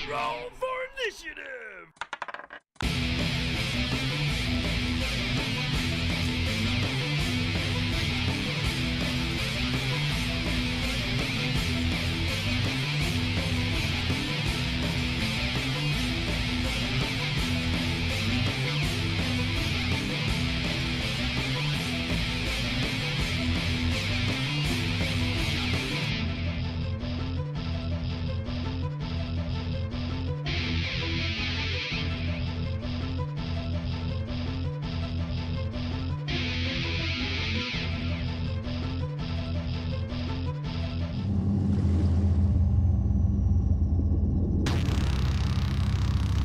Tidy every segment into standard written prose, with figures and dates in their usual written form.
Roll for initiative!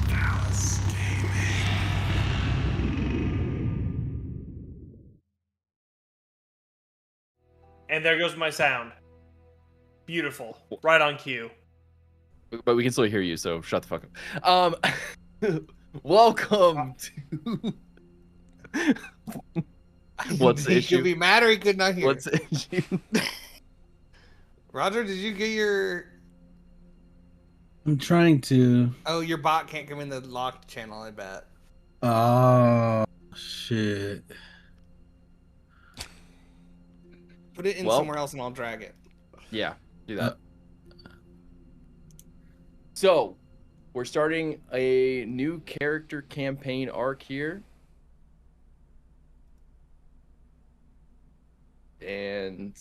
Thalass Gaming. And there goes my sound. Beautiful. Right on cue. But we can still hear you, so shut the fuck up. Welcome to... What's the He issue? could be mad or he could not hear. What's the issue? Roger, did you get your... I'm trying to. Oh, your bot can't come in the locked channel, I bet. Oh, shit. Put it in Well- somewhere else and I'll drag it. Yeah, do that. So, we're starting a new character campaign arc here. And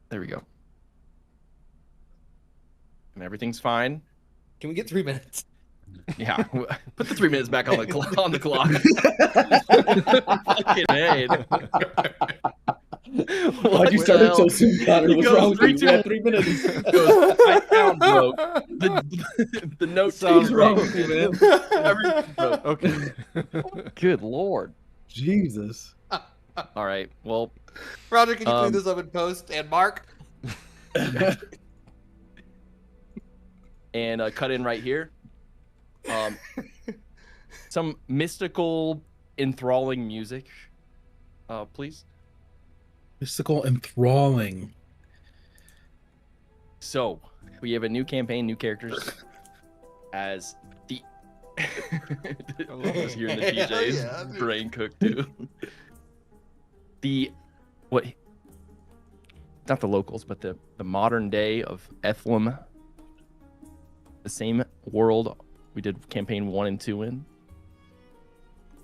there we go. And everything's fine. Can we get 3 minutes? Yeah, put the 3 minutes back on the clock. On the clock. Fucking A. Why'd you start it so soon, Connor? He What's goes wrong with you? 3, We had 2, 3 minutes. I sound broke. The note sounds What's wrong with you, man? Everything broke. Okay. Good lord. Jesus. All right. Well, Roger, can you clean this up in post? And Mark? and cut in right here. Some mystical, enthralling music, please. Mystical enthralling. So, we have a new campaign, new characters, as the... I love just hearing the Hell DJ's yeah, dude. brain cook, too. What... Not the locals, but the modern day of Ehtlum. The same world we did campaign 1 and 2 in.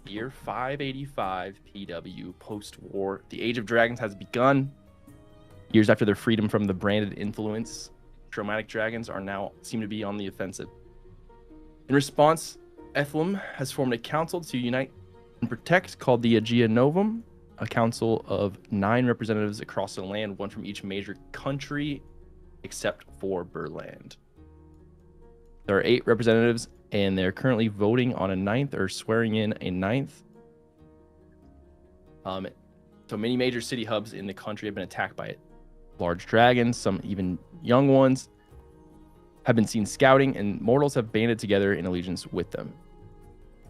Year 585 PW, post-war. The Age of Dragons has begun. Years after their freedom from the branded influence, traumatic dragons are now seem to be on the offensive. In response, Ehtlum has formed a council to unite and protect called the Aegea Novum, a council of 9 representatives across the land, 1 from each major country except for Burland. There are 8 representatives, and they're currently voting on a 9th or swearing in a 9th. So many major city hubs in the country have been attacked by large dragons. Some even young ones have been seen scouting, and mortals have banded together in allegiance with them.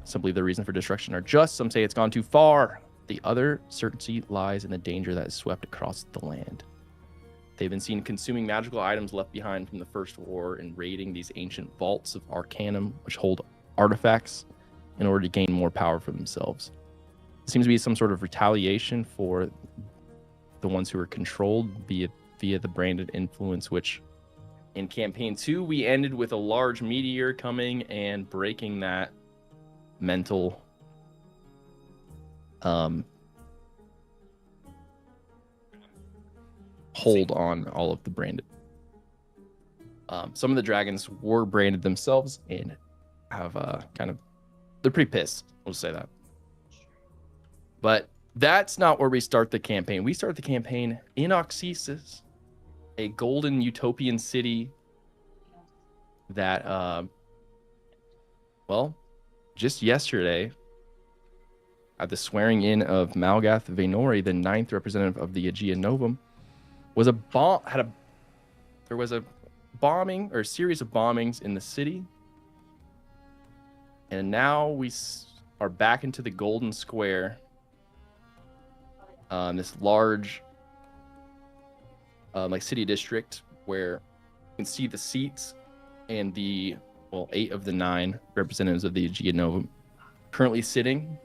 Some believe the reason for destruction are just. Some say it's gone too far. The other certainty lies in the danger that is swept across the land. They've been seen consuming magical items left behind from the First War and raiding these ancient vaults of Arcanum, which hold artifacts, in order to gain more power for themselves. It seems to be some sort of retaliation for the ones who are controlled via the branded influence, which in campaign 2, we ended with a large meteor coming and breaking that mental hold on all of the branded. Some of the dragons were branded themselves and have they're pretty pissed. We'll say that. But that's not where we start the campaign. We start the campaign in Oxysis, a golden utopian city that, well, just yesterday, at the swearing in of Malgath Vaynori, the 9th representative of the Aegea Novum, there was a bombing or a series of bombings in the city, and now we are back into the Golden Square, this large like city district where you can see the seats and the 8 of the 9 representatives of the Aegean Nova currently sitting.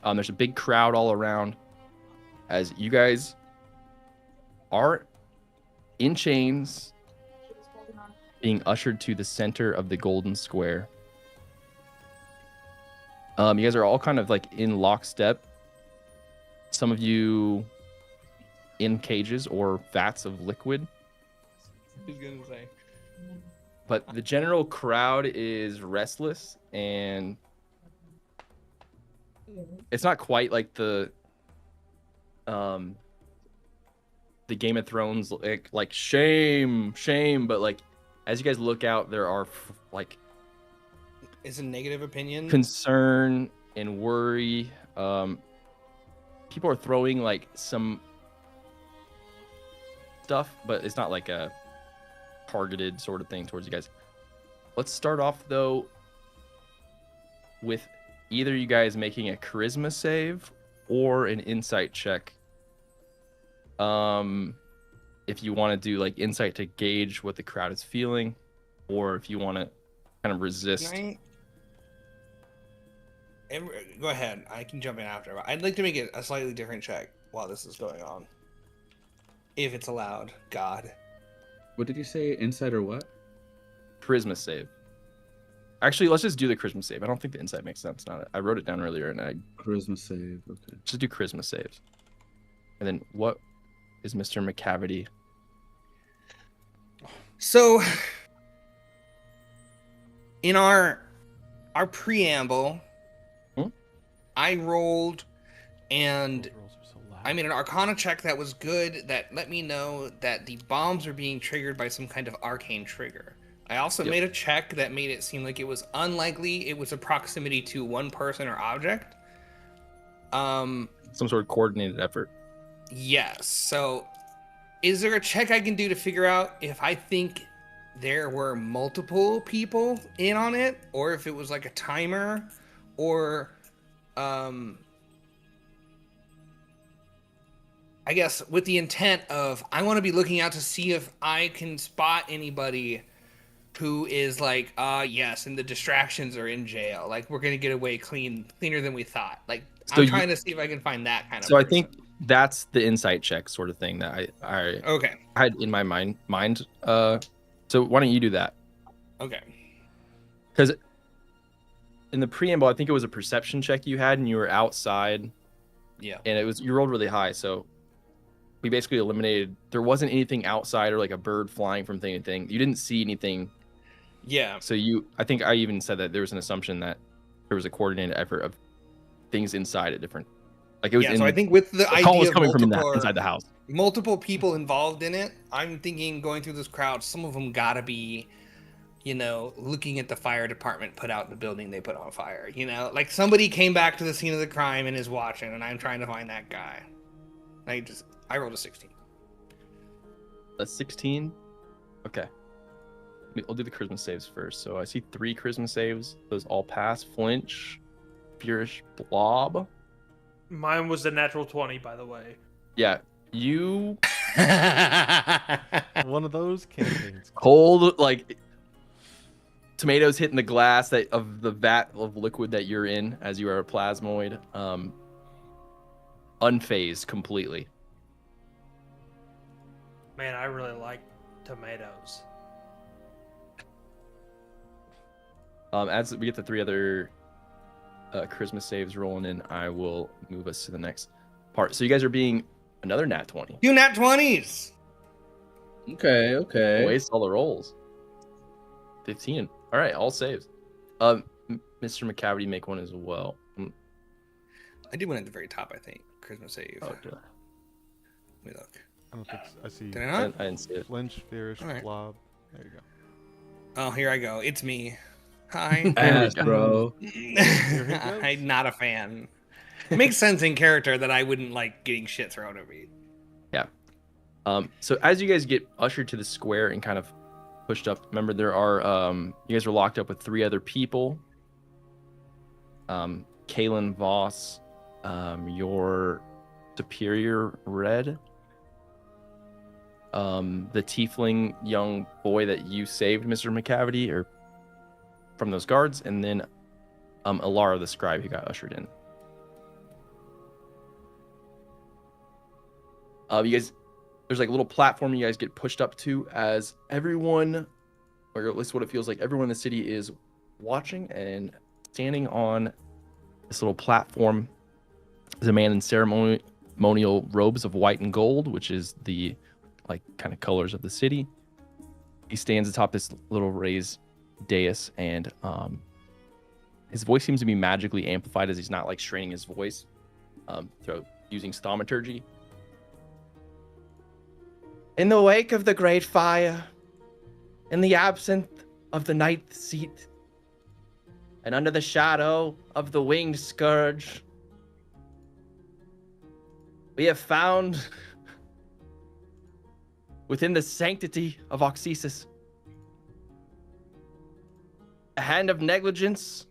There's a big crowd all around as you guys are in chains, being ushered to the center of the golden square. You guys are all kind of like in lockstep. Some of you in cages or vats of liquid. Who's gonna say? But the general crowd is restless, and it's not quite like the Game of Thrones like shame, but like as you guys look out, there are like It's a negative opinion. concern and worry. People are throwing like some stuff, but it's not like a targeted sort of thing towards you guys. Let's start off though with either you guys making a charisma save or an insight check. If you want to do like insight to gauge what the crowd is feeling, or if you want to kind of resist. Go ahead. I can jump in after. I'd like to make it a slightly different check while this is going on. If it's allowed. God. What did you say? Insight or what? Charisma save. Actually, let's just do the charisma save. I don't think the insight makes sense. I wrote it down earlier, and I Charisma save. Okay. just do charisma saves. And then what is Mr. McCavity? So, in our preamble, I rolled, and I made an Arcana check that was good, that let me know that the bombs are being triggered by some kind of arcane trigger. I also made a check that made it seem like it was unlikely it was a proximity to one person or object. Some sort of coordinated effort. Yes. So, is there a check I can do to figure out if I think there were multiple people in on it, or if it was like a timer, or I guess with the intent of I want to be looking out to see if I can spot anybody who is like, yes, and the distractions are in jail. Like we're gonna get away cleaner than we thought. Like So I'm trying to see if I can find that kind of. So person. I think that's the insight check sort of thing that I Okay. had in my mind. So why don't you do that? Okay. Because in the preamble, I think it was a perception check you had, and you were outside. Yeah. And it was you rolled really high, so we basically eliminated. There wasn't anything outside or like a bird flying from thing to thing. You didn't see anything. Yeah. So I think I even said that there was an assumption that there was a coordinated effort of things inside at different. Like it was. Yeah. So I think with the call was idea coming of from inside the house. multiple people involved in it, I'm thinking going through this crowd, some of them gotta be, looking at the fire department put out the building they put on fire. Like somebody came back to the scene of the crime and is watching, and I'm trying to find that guy. I rolled a 16. A 16. Okay. I'll do the charisma saves first. So I see 3 charisma saves. Those all pass. Flinch, Furish, Blob. Mine was the natural 20, by the way. Yeah, you One of those campaigns. cold like tomatoes hitting the glass of the vat of liquid that you're in as you are a plasmoid. Unfazed completely. Man, I really like tomatoes. As we get the 3 other charisma saves rolling in, I will move us to the next part. So you guys are being another nat 20. Do nat 20s. Okay. Waste all the rolls. 15. All right, all saves. Mr. McCavity, make one as well. I did one at the very top, I think. Charisma save. Oh, Let me look. I don't think I see Did I not? I didn't see it. flinch, fierce, All right. blob. There you go. Oh, here I go. It's me. Hi. Ass, bro. I'm not a fan. It makes sense in character that I wouldn't like getting shit thrown at me. Yeah. So as you guys get ushered to the square and kind of pushed up, remember there are you guys are locked up with 3 other people. Kalen Voss, your superior Red, the tiefling young boy that you saved, Mr. McCavity, or from those guards, and then Alara the scribe who got ushered in. You guys, there's like a little platform you guys get pushed up to as everyone, or at least what it feels like, everyone in the city is watching, and standing on this little platform is a man in ceremonial robes of white and gold, which is the like kind of colors of the city. He stands atop this little raised dais, and his voice seems to be magically amplified as he's not like straining his voice through using thaumaturgy. In the wake of the great fire, in the absence of the ninth seat, and under the shadow of the winged scourge, we have found within the sanctity of Oxysis a hand of negligence.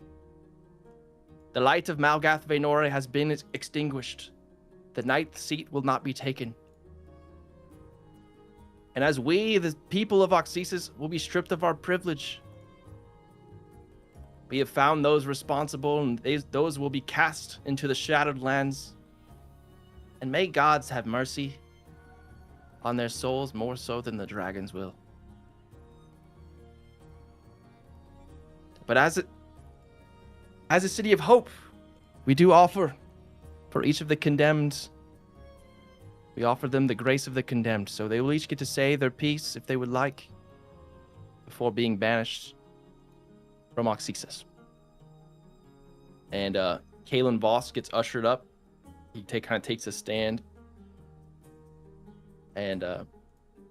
The light of Malgath Vaynora has been extinguished. The ninth seat will not be taken. And as we, the people of Oxysis, will be stripped of our privilege, we have found those responsible, and those will be cast into the shattered lands. And may gods have mercy on their souls more so than the dragons will. But as a city of hope, we do offer for each of the condemned. We offer them the grace of the condemned, so they will each get to say their piece if they would like before being banished from Oxysis. And Kalen Voss gets ushered up. He kind of takes a stand. And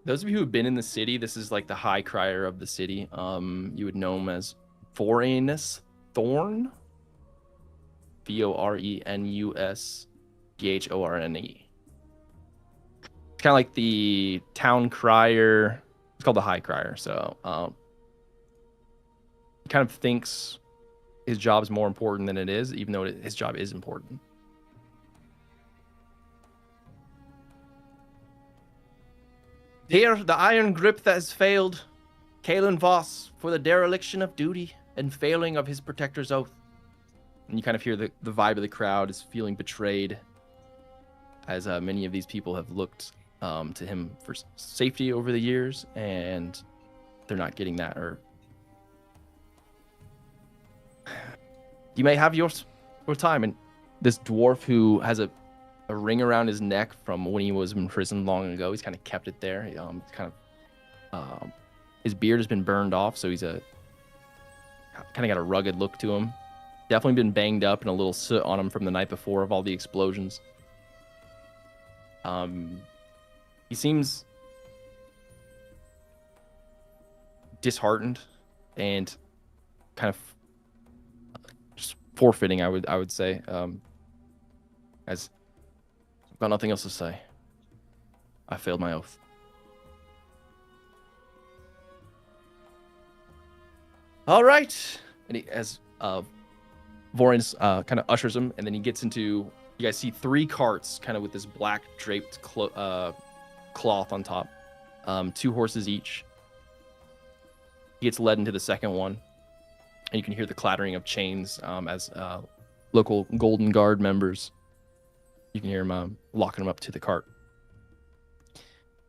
those of you who have been in the city, this is like the high crier of the city. You would know him as Vorenus Thorn. Vorenus Dhorne. It's kind of like the town crier. It's called the high crier. So he kind of thinks his job's more important than it is, even though his job is important. Here, the iron grip that has failed Kalen Voss for the dereliction of duty and failing of his protector's oath. And you kind of hear the vibe of the crowd is feeling betrayed, as many of these people have looked to him for safety over the years, and they're not getting that. Or you may have your time. And this dwarf who has a ring around his neck from when he was in prison long ago, he's kind of kept it there. His beard has been burned off, so he's kind of got a rugged look to him. Definitely been banged up and a little soot on him from the night before of all the explosions. He seems disheartened and kind of just forfeiting, I would say. As I've got nothing else to say. I failed my oath. All right. And as Vorenus kind of ushers him, and then he gets into, you guys see 3 carts kind of with this black draped cloth on top. 2 horses each. He gets led into the second one, and you can hear the clattering of chains as local Golden Guard members. You can hear him locking him up to the cart.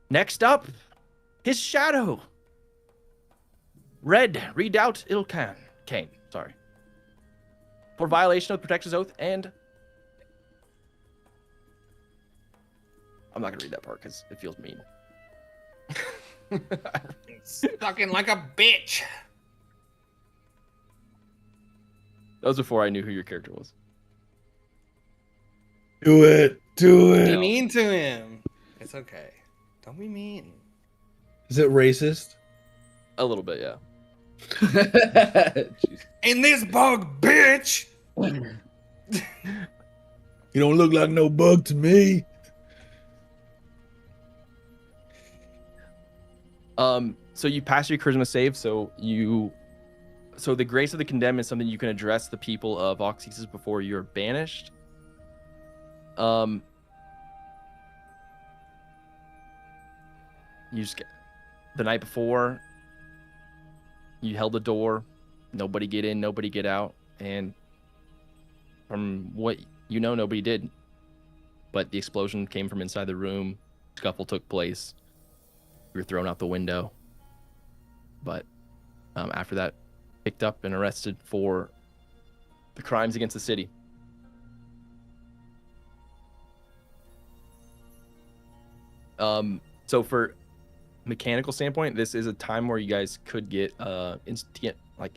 Next up, his shadow. Red Redoubt Kane, sorry. For violation of the Protector's Oath, and I'm not going to read that part because it feels mean. Sucking like a bitch. That was before I knew who your character was. Do it. Do Be it. mean to him. It's okay. Don't be mean. Is it racist? A little bit, yeah. Jeez. In this bug, bitch. You don't look like no bug to me. So you pass your charisma save, so the grace of the condemned is something you can address the people of Oxysis before you're banished. you just the night before, you held the door, nobody get in, nobody get out, and from what you know, nobody did. But the explosion came from inside the room. Scuffle took place. You were thrown out the window. But after that, picked up and arrested for the crimes against the city. So for mechanical standpoint, this is a time where you guys could get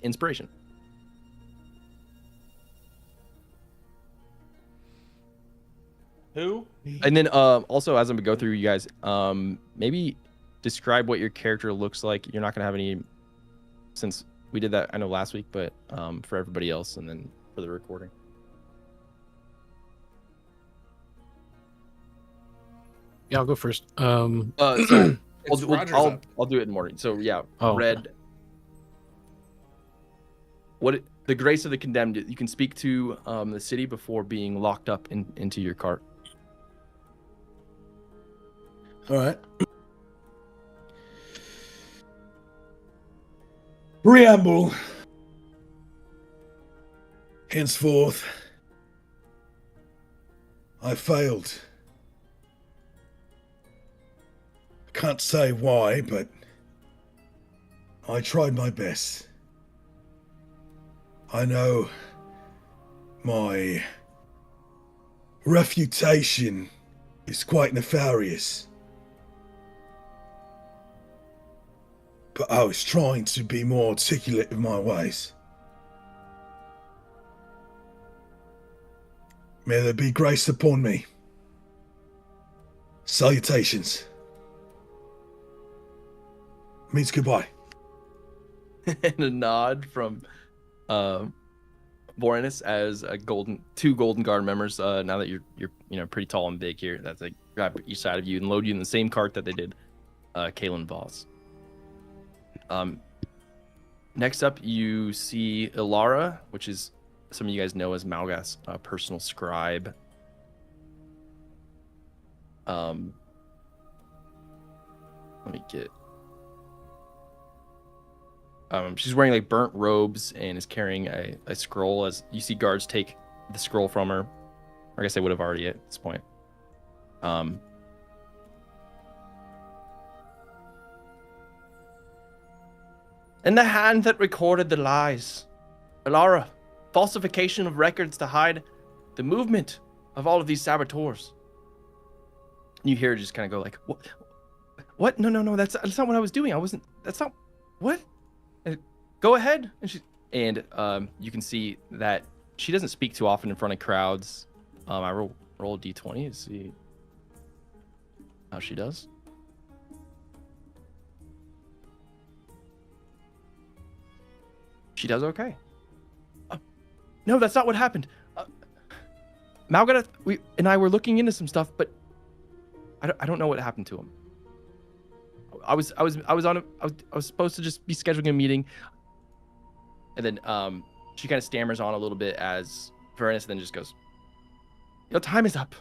inspiration. Who? And then also, as I'm gonna go through, you guys, maybe describe what your character looks like. You're not gonna have any, since we did that I know last week, but for everybody else, and then for the recording. Yeah, I'll go first. So Roger's I'll up. do it in morning. So yeah, Oh, Red. The grace of the condemned. You can speak to the city before being locked up into your cart. All right. Preamble. Henceforth, I failed. I can't say why, but I tried my best. I know my refutation is quite nefarious. But I was trying to be more articulate in my ways. May there be grace upon me. Salutations. Means goodbye. And a nod from Vorenus as two golden guard members. Now that you're pretty tall and big here, that's like grab each side of you and load you in the same cart that they did Kalen Voss. Next up, you see Ilara, which is some of you guys know as Malgas' personal scribe. Let me get. She's wearing like burnt robes and is carrying a scroll. As you see guards take the scroll from her. I guess they would have already at this point. In the hand that recorded the lies, Ilara, falsification of records to hide the movement of all of these saboteurs. You hear her just kind of go like, "What? What? No, that's not what I was doing. I wasn't. That's not what." Go ahead. And you can see that she doesn't speak too often in front of crowds. I roll a d20 to see how she does. She does okay. No, that's not what happened. Malgada, we and I were looking into some stuff, but I don't know what happened to him. I was supposed to just be scheduling a meeting, and then she kind of stammers on a little bit as Varenus then just goes, "Your time is up,"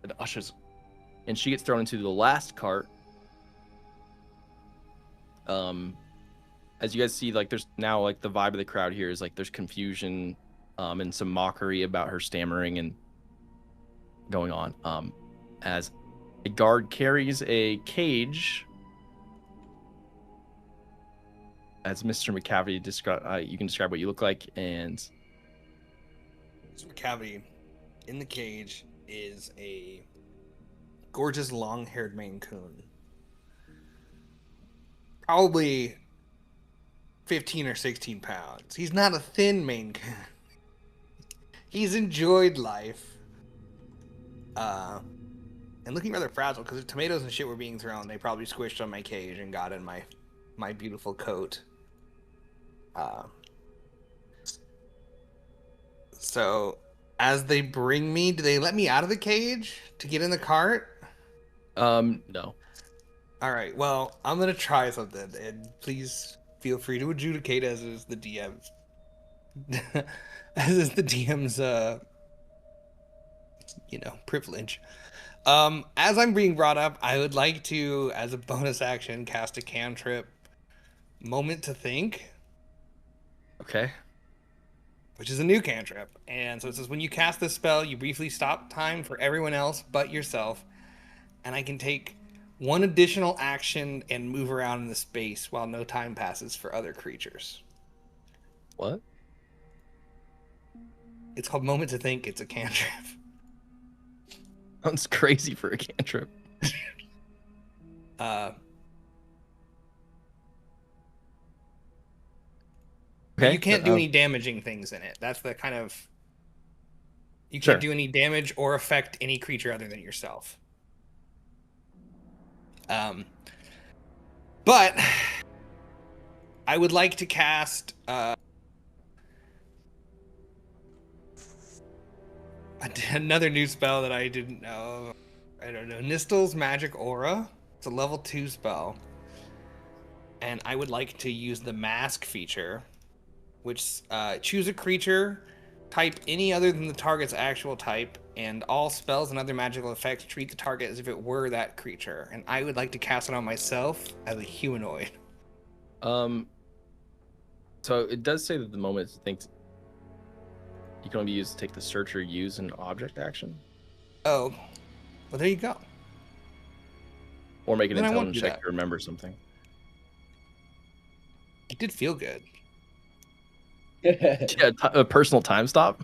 and ushers, and she gets thrown into the last cart. As you guys see, like there's now like the vibe of the crowd here is like there's confusion, and some mockery about her stammering and going on. As a guard carries a cage. As Mr. McCavity describe, you can describe what you look like, and Mr. McCavity in the cage is a gorgeous long-haired Maine Coon. Probably 15 or 16 pounds. He's not a thin Maine Coon. He's enjoyed life. And looking rather fragile because if tomatoes and shit were being thrown, they probably squished on my cage and got in my beautiful coat. So as they bring me, do they let me out of the cage to get in the cart? No. All right. Well, I'm gonna try something, and please feel free to adjudicate as is the DM's, as is the DM's, privilege. As I'm being brought up, I would like to, as a bonus action, cast a cantrip, Moment to Think, Okay. which is a new cantrip. And so it says when you cast this spell, you briefly stop time for everyone else but yourself, and I can take one additional action and move around in the space while no time passes for other creatures. What? It's called Moment to Think. It's a cantrip. Sounds crazy for a cantrip. But you can't do any damaging things in it. That's the kind of... You can't do any damage or affect any creature other than yourself. But I would like to cast another new spell that I didn't know. I don't know. Nistel's Magic Aura. It's a level 2 spell. And I would like to use the Mask feature, which choose a creature, type any other than the target's actual type, and all spells and other magical effects treat the target as if it were that creature. And I would like to cast it on myself as a humanoid. So it does say that the moment it thinks you can only be used to take the search or use an object action. Oh, well, there you go. Or make an Then I won't intelligence do check that. to remember something. It did feel good. Yeah, a personal time stop.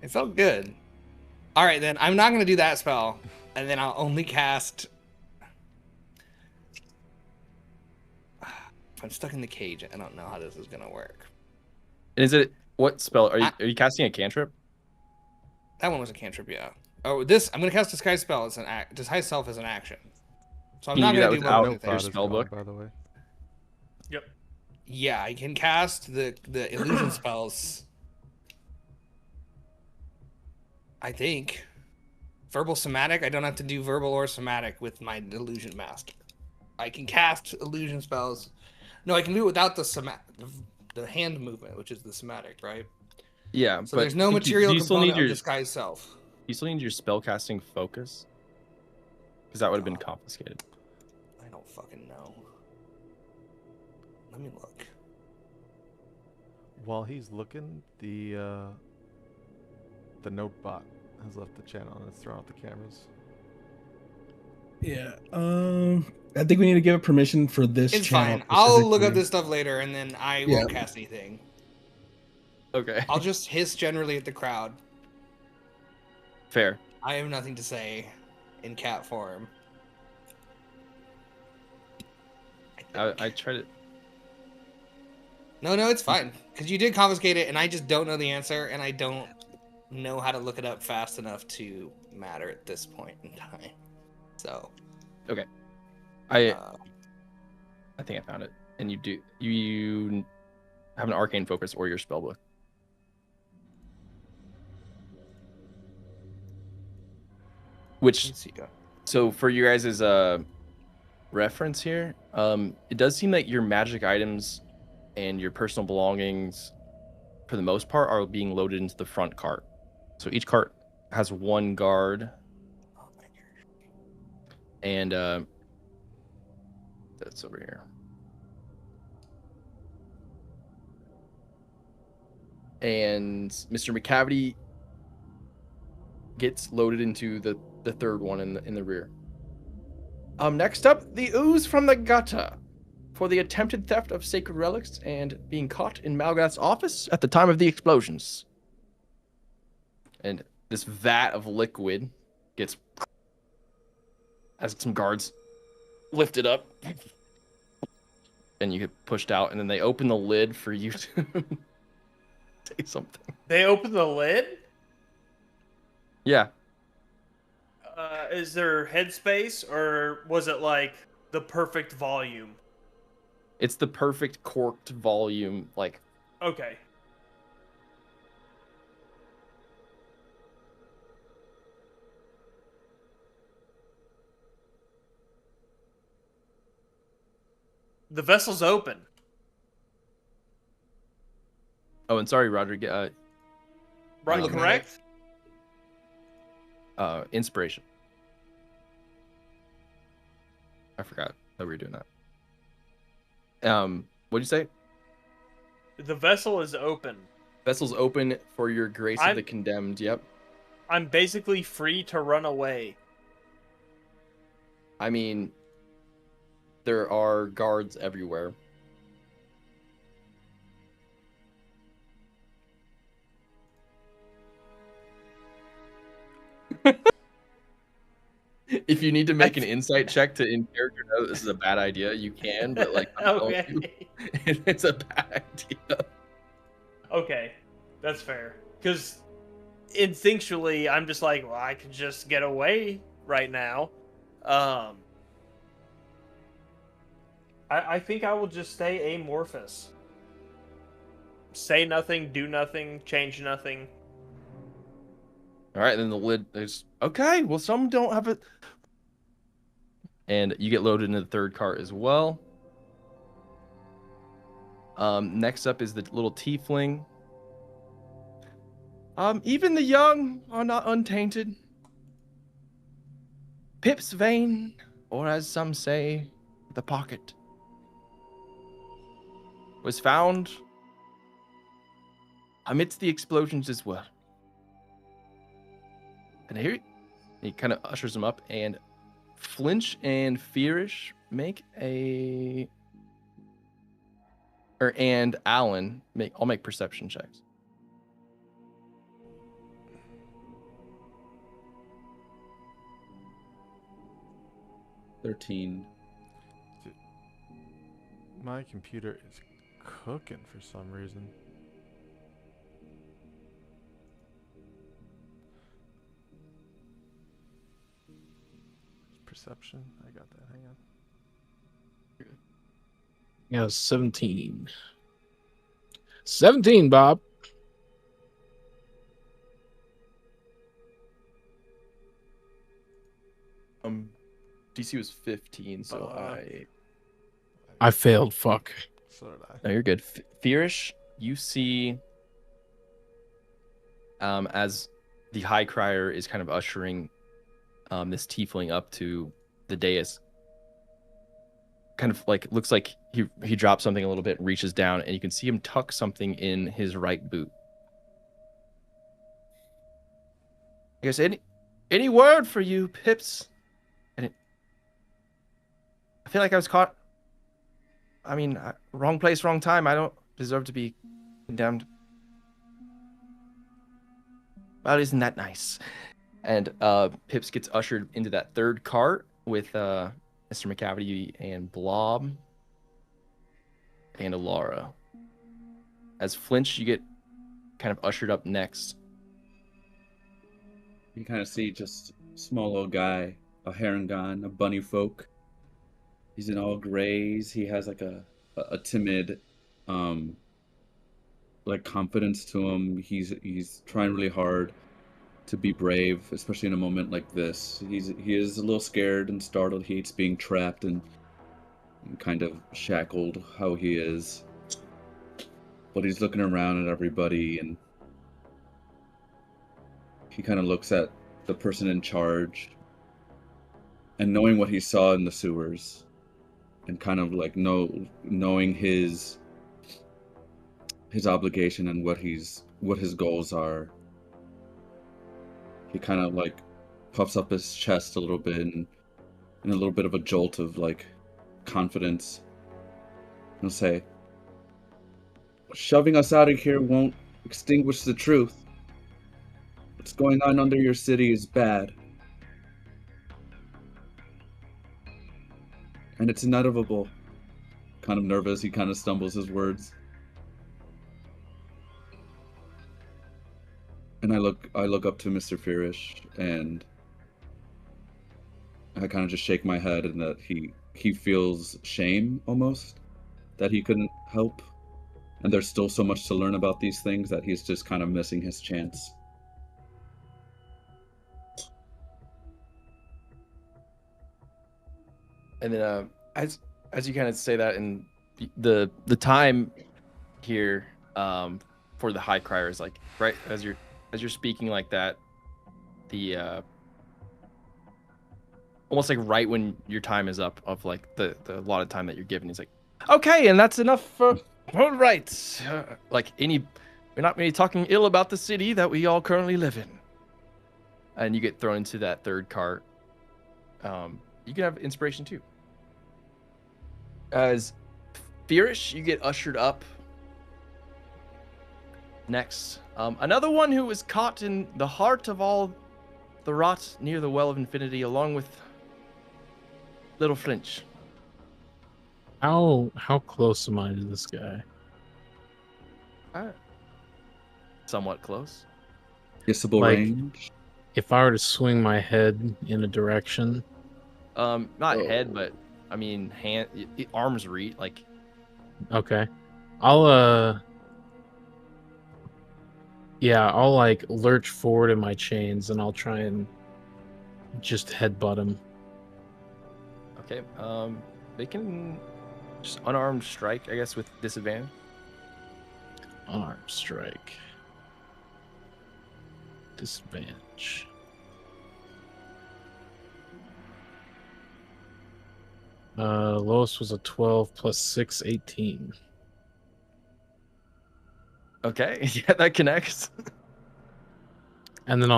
It felt good. All right, then. I'm not going to do that spell. And then I'll only cast... If I'm stuck in the cage, I don't know how this is going to work. Is it... What spell? Are you casting a cantrip? That one was a cantrip, yeah. Oh, this... I'm going to cast Disguise Spell as an act. Disguise Self as an action. So I'm Can not you do going to that do without multiple your things. spell book? By the way. Yep. Yeah, I can cast the illusion spells. I think. Verbal Somatic, I don't have to do verbal or somatic with my Illusion Master. I can cast illusion spells. No, I can do it without the hand movement, which is the somatic, right? Yeah, So but there's no do material you still component need your of Disguise Self. you still need your spellcasting focus? Because that would have been confiscated. I don't fucking know. Let me look. While he's looking, the note bot has left the channel and it's thrown out the cameras. Yeah. I think we need to give it permission for this It's channel. fine. I'll look up specifically. this stuff later, and then I Yeah. won't cast anything. Okay. I'll just hiss generally at the crowd. Fair. I have nothing to say in cat form. I tried it. No, it's fine. Because you did confiscate it, and I just don't know the answer, and I don't know how to look it up fast enough to matter at this point in time. So. Okay. I think I found it. And you have an arcane focus or your spellbook. Which, Let's see. so for you guys' reference here, it does seem like your magic items and your personal belongings, for the most part, are being loaded into the front cart. So each cart has one guard. And that's over here. And Mr. McCavity gets loaded into the third one in the rear. Next up, the ooze from the gutter for the attempted theft of sacred relics and being caught in Malgath's office at the time of the explosions. And this vat of liquid gets, as some guards lift it up, and you get pushed out, and then they open the lid for you to say something. They opened the lid? Yeah. Is there headspace, or was it like the perfect volume? It's the perfect corked volume, like... Okay. The vessel's open. Oh, and sorry, Roger. Right, looking at correct? Inspiration. I forgot that we were doing that. What'd you say? The vessel is open. Vessel's open for your Grace of I'm- the Condemned. Yep. I'm basically free to run away. I mean, there are guards everywhere. If you need to make an insight check to in character know that this is a bad idea, you can, but like I'm telling you, Okay. it's a bad idea. Okay, that's fair. Because instinctually, I'm just like, well, I could just get away right now. I think I will just stay amorphous. Say nothing, do nothing, change nothing. All right, then the lid is okay. Well, some don't have it, and you get loaded into the third cart as well. Next up is the little tiefling. Even the young are not untainted. Pip's vein, or as some say, the pocket, was found amidst the explosions as well. And here he kind of ushers him up, and Flinch and Fearish make and Alan I'll make perception checks. $13. My computer is cooking for some reason. Perception. I got that. Hang on. Yeah, 17. 17, Bob. DC was 15, so I failed. Fuck. So did I. No, you're good. Fearish, you see as the High Crier is kind of ushering this tiefling up to the dais. Kind of like looks like he drops something a little bit, reaches down, and you can see him tuck something in his right boot. I guess any word for you, Pips? And I feel like I was caught. I mean, wrong place, wrong time. I don't deserve to be condemned. Well, isn't that nice? And Pips gets ushered into that third cart with Mr. McCavity and Blob and Alara. As Flinch, you get kind of ushered up next. You kind of see just a small little guy, a Harangon, a bunny folk. He's in all grays. He has like a timid, like confidence to him. He's trying really hard to be brave, especially in a moment like this. He is a little scared and startled. He hates being trapped and kind of shackled how he is. But he's looking around at everybody, and he kind of looks at the person in charge, and knowing what he saw in the sewers, and kind of like knowing his obligation and what his goals are, he kind of like puffs up his chest a little bit and in a little bit of a jolt of like confidence. He'll say, "Shoving us out of here won't extinguish the truth. What's going on under your city is bad. And it's inevitable." Kind of nervous, he kind of stumbles his words. And I look up to Mr. Fearish, and I kind of just shake my head, and that he feels shame almost that he couldn't help. And there's still so much to learn about these things that he's just kind of missing his chance. And then as you kind of say that, and the time here for the High Crier is like right as you're speaking like that, the almost like right when your time is up of like the allotted time that you're given. He's like, okay, and that's enough for all right. Like we're not really talking ill about the city that we all currently live in. And you get thrown into that third cart. You can have inspiration too. As Furish, you get ushered up. Next, another one who was caught in the heart of all the rot near the Well of Infinity, along with Little Flinch. How close am I to this guy? Somewhat close. Guessable Like- range. If I were to swing my head in a direction, Not head, but I mean hand, arms reach. Like, okay, I'll I'll like lurch forward in my chains and I'll try and just headbutt him. okay, they can just unarmed strike, I guess, with disadvantage. Arm strike. Disadvantage. Lowest was a 12 plus 6, 18. Okay, yeah, that connects. And then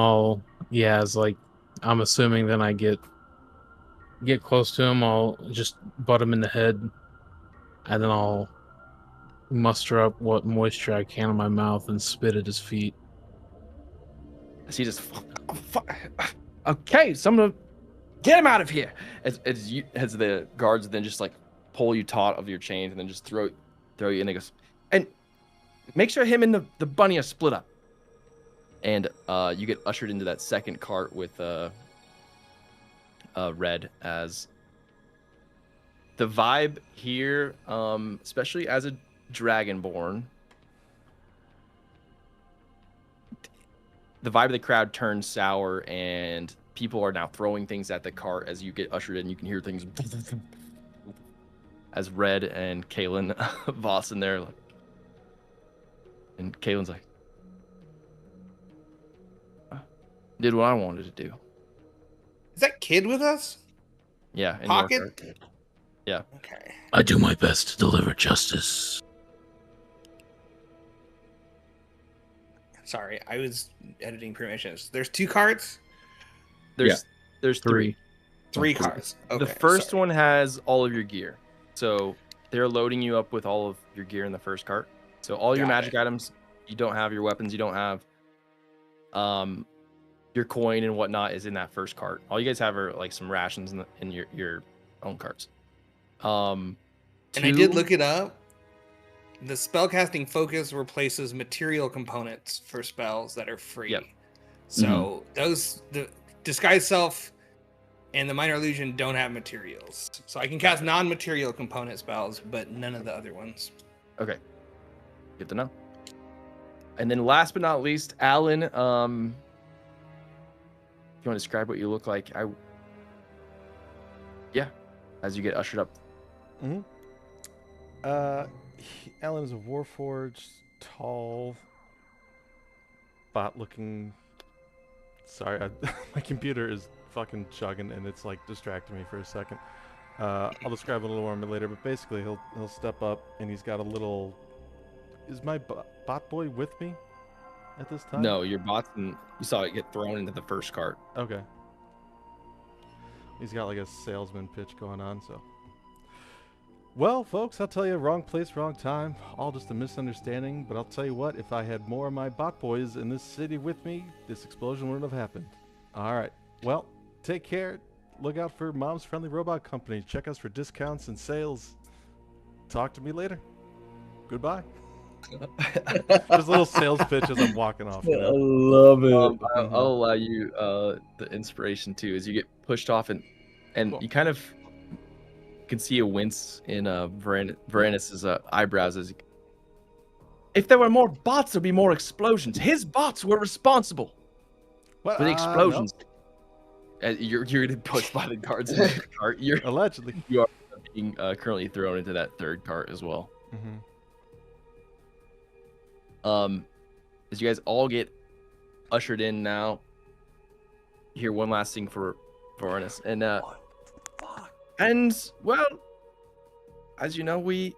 it's like, I'm assuming then I get close to him, I'll just butt him in the head, and then I'll muster up what moisture I can in my mouth and spit at his feet. He just, okay, someone get him out of here. As the guards then just like pull you taut of your chains and then just throw you in. He goes, and make sure him and the bunny are split up. And you get ushered into that second cart with Red. As the vibe here, especially as a dragonborn, the vibe of the crowd turns sour, and people are now throwing things at the cart as you get ushered in. You can hear things as Red and Kalen Voss in there. And Kalen's like, did what I wanted to do. Is that kid with us? Yeah. in your Pocket? cart. Yeah. Okay. I do my best to deliver justice. Sorry, I was editing permissions. There's 2 carts? There's three. 3 carts. Okay, The first sorry. one has all of your gear. So they're loading you up with all of your gear in the first cart. So all your Got magic it. items, you don't have your weapons, you don't have your coin and whatnot is in that first cart. All you guys have are like some rations in your own carts. And I did 2 look it up. The spellcasting focus replaces material components for spells that are free. Yep. So the disguise self and the minor illusion don't have materials. So I can cast non-material component spells, but none of the other ones. Okay. Good to know. And then last but not least, Alan, if you want to describe what you look like, as you get ushered up. Alan is a Warforged, tall, bot-looking. Sorry, my computer is fucking chugging and it's like distracting me for a second. I'll describe it a little more later, but basically he'll step up and he's got a little. Is my bot boy with me at this time? No, your bots, and you saw it get thrown into the first cart. Okay. He's got like a salesman pitch going on, so. Well, folks, I'll tell you, wrong place, wrong time. All just a misunderstanding, but I'll tell you what, if I had more of my bot boys in this city with me, this explosion wouldn't have happened. All right. Well, take care. Look out for Mom's Friendly Robot Company. Check us for discounts and sales. Talk to me later. Goodbye. There's a little sales pitch as I'm walking off. You know? love it. I'll allow you the inspiration too, as you get pushed off, and Cool. you kind of can see a wince in Varanus's eyebrows as if there were more bots, there'd be more explosions. His bots were responsible What? for the No. explosions. You're getting pushed by the guards in the cart. Allegedly. You are being currently thrown into that third cart as well. As you guys all get ushered in now, you hear one last thing for Varanus, and And well, as you know, we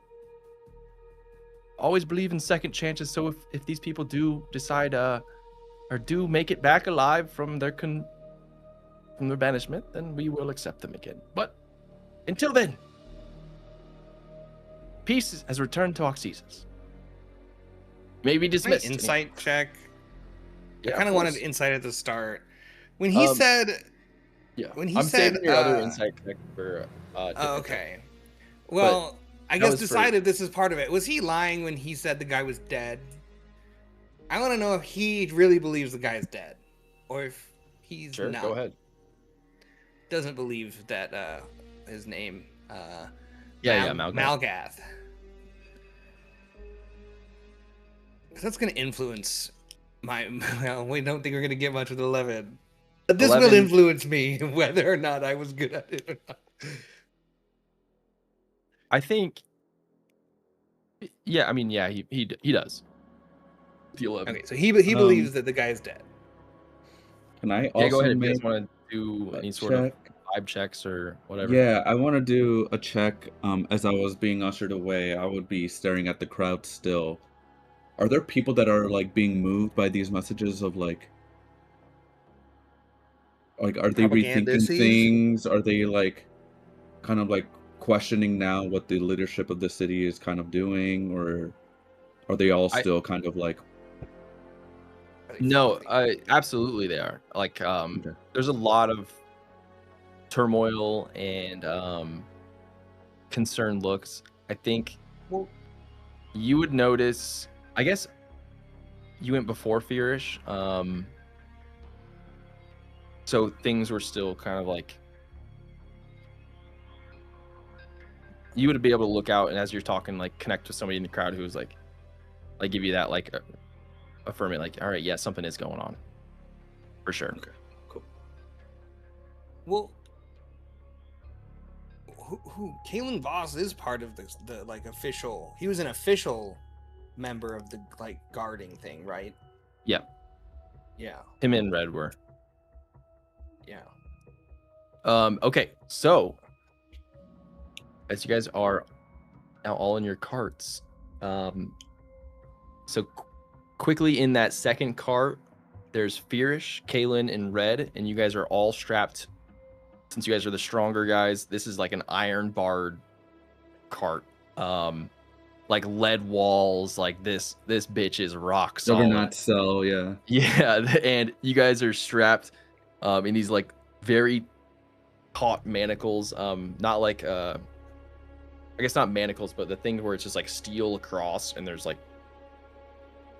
always believe in second chances. So if these people do decide or do make it back alive from their banishment, then we will accept them again. But until then, peace has returned to Oxysus. Maybe dismissed. Insight check. Yeah, I kind of wanted insight at the start. When he Um, said, Yeah. when he I'm said, saving your other insight check for. oh, okay. Well, I that guess was for- decided this is part of it. Was he lying when he said the guy was dead? I want to know if he really believes the guy's dead, or if he's Sure, not. go ahead. Doesn't believe that his name. Malgath. Malgath. 'Cause that's going to influence my. Well, we don't think we're going to get much with 11. But this will 11 influence me whether or not I was good at it or not. I think. Yeah, I mean, yeah, he does. The 11. Okay, so he believes that the guy's dead. Can I Yeah, also go ahead. If you make guys want to do a any sort of check? vibe checks or whatever. Yeah, I want to do a check. As I was being ushered away, I would be staring at the crowd still. Are there people that are like being moved by these messages of like are they rethinking Propagandists? things? Are they like kind of like questioning now what the leadership of the city is kind of doing, or are they all still kind of like No, absolutely they are. Like, there's a lot of turmoil and concerned looks. I think you would notice. I guess you went before Fearish, so things were still kind of like you would be able to look out, and as you're talking, like connect with somebody in the crowd who's like give you that like affirming, like, all right, yeah, something is going on for sure. Okay, cool. Well, who Kalen Voss is part of the like official. He was an official member of the like guarding thing, right? Yeah. Yeah. Him and Red were. Yeah. Okay, so as you guys are now all in your carts, so quickly in that second cart, there's Fearish, Kalen, and Red, and you guys are all strapped. Since you guys are the stronger guys, this is like an iron barred cart. Like lead walls, like this bitch is rock solid. Juggernaut cell, yeah. Yeah, and you guys are strapped in these like very taut manacles. Not like I guess not manacles, but the thing where it's just like steel across, and there's like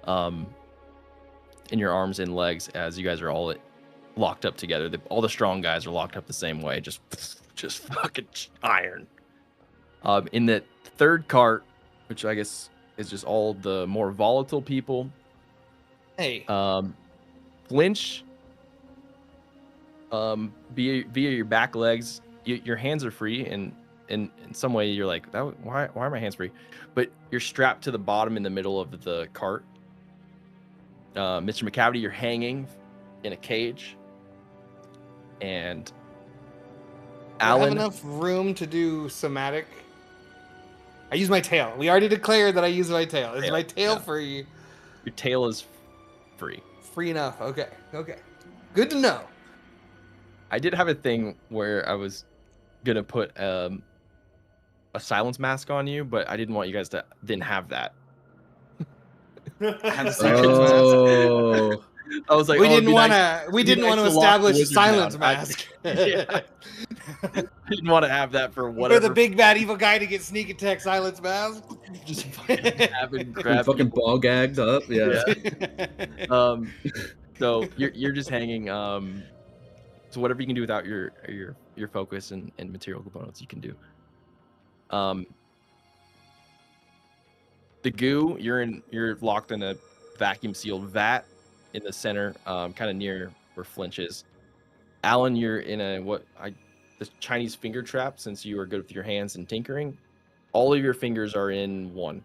in your arms and legs, as you guys are all locked up together. All the strong guys are locked up the same way, just fucking iron. In the third cart, which I guess is just all the more volatile people. Hey. Flinch. Via your back legs, your hands are free, and in some way you're like, why are my hands free? But you're strapped to the bottom in the middle of the cart. Mr. McCavity, you're hanging in a cage. And Alan, have enough room to do somatic. I use my tail. We already declared that I use my tail. Is my tail free? Your tail is free. Free enough. Okay. Okay. Good to know. I did have a thing where I was gonna put a silence mask on you, but I didn't want you guys to then have that. Oh. I was like, we didn't want to establish a silence mask. I didn't want to have that for For whatever. the big bad evil guy to get sneak attack silence mask. Just fucking grab fucking people. ball gagged up, yeah. So you're just hanging. So whatever you can do without your focus and material components, you can do. The goo, you're locked in a vacuum sealed vat in the center, kind of near where Flinch is. Alan, you're in the Chinese finger trap, since you are good with your hands and tinkering. All of your fingers are in one.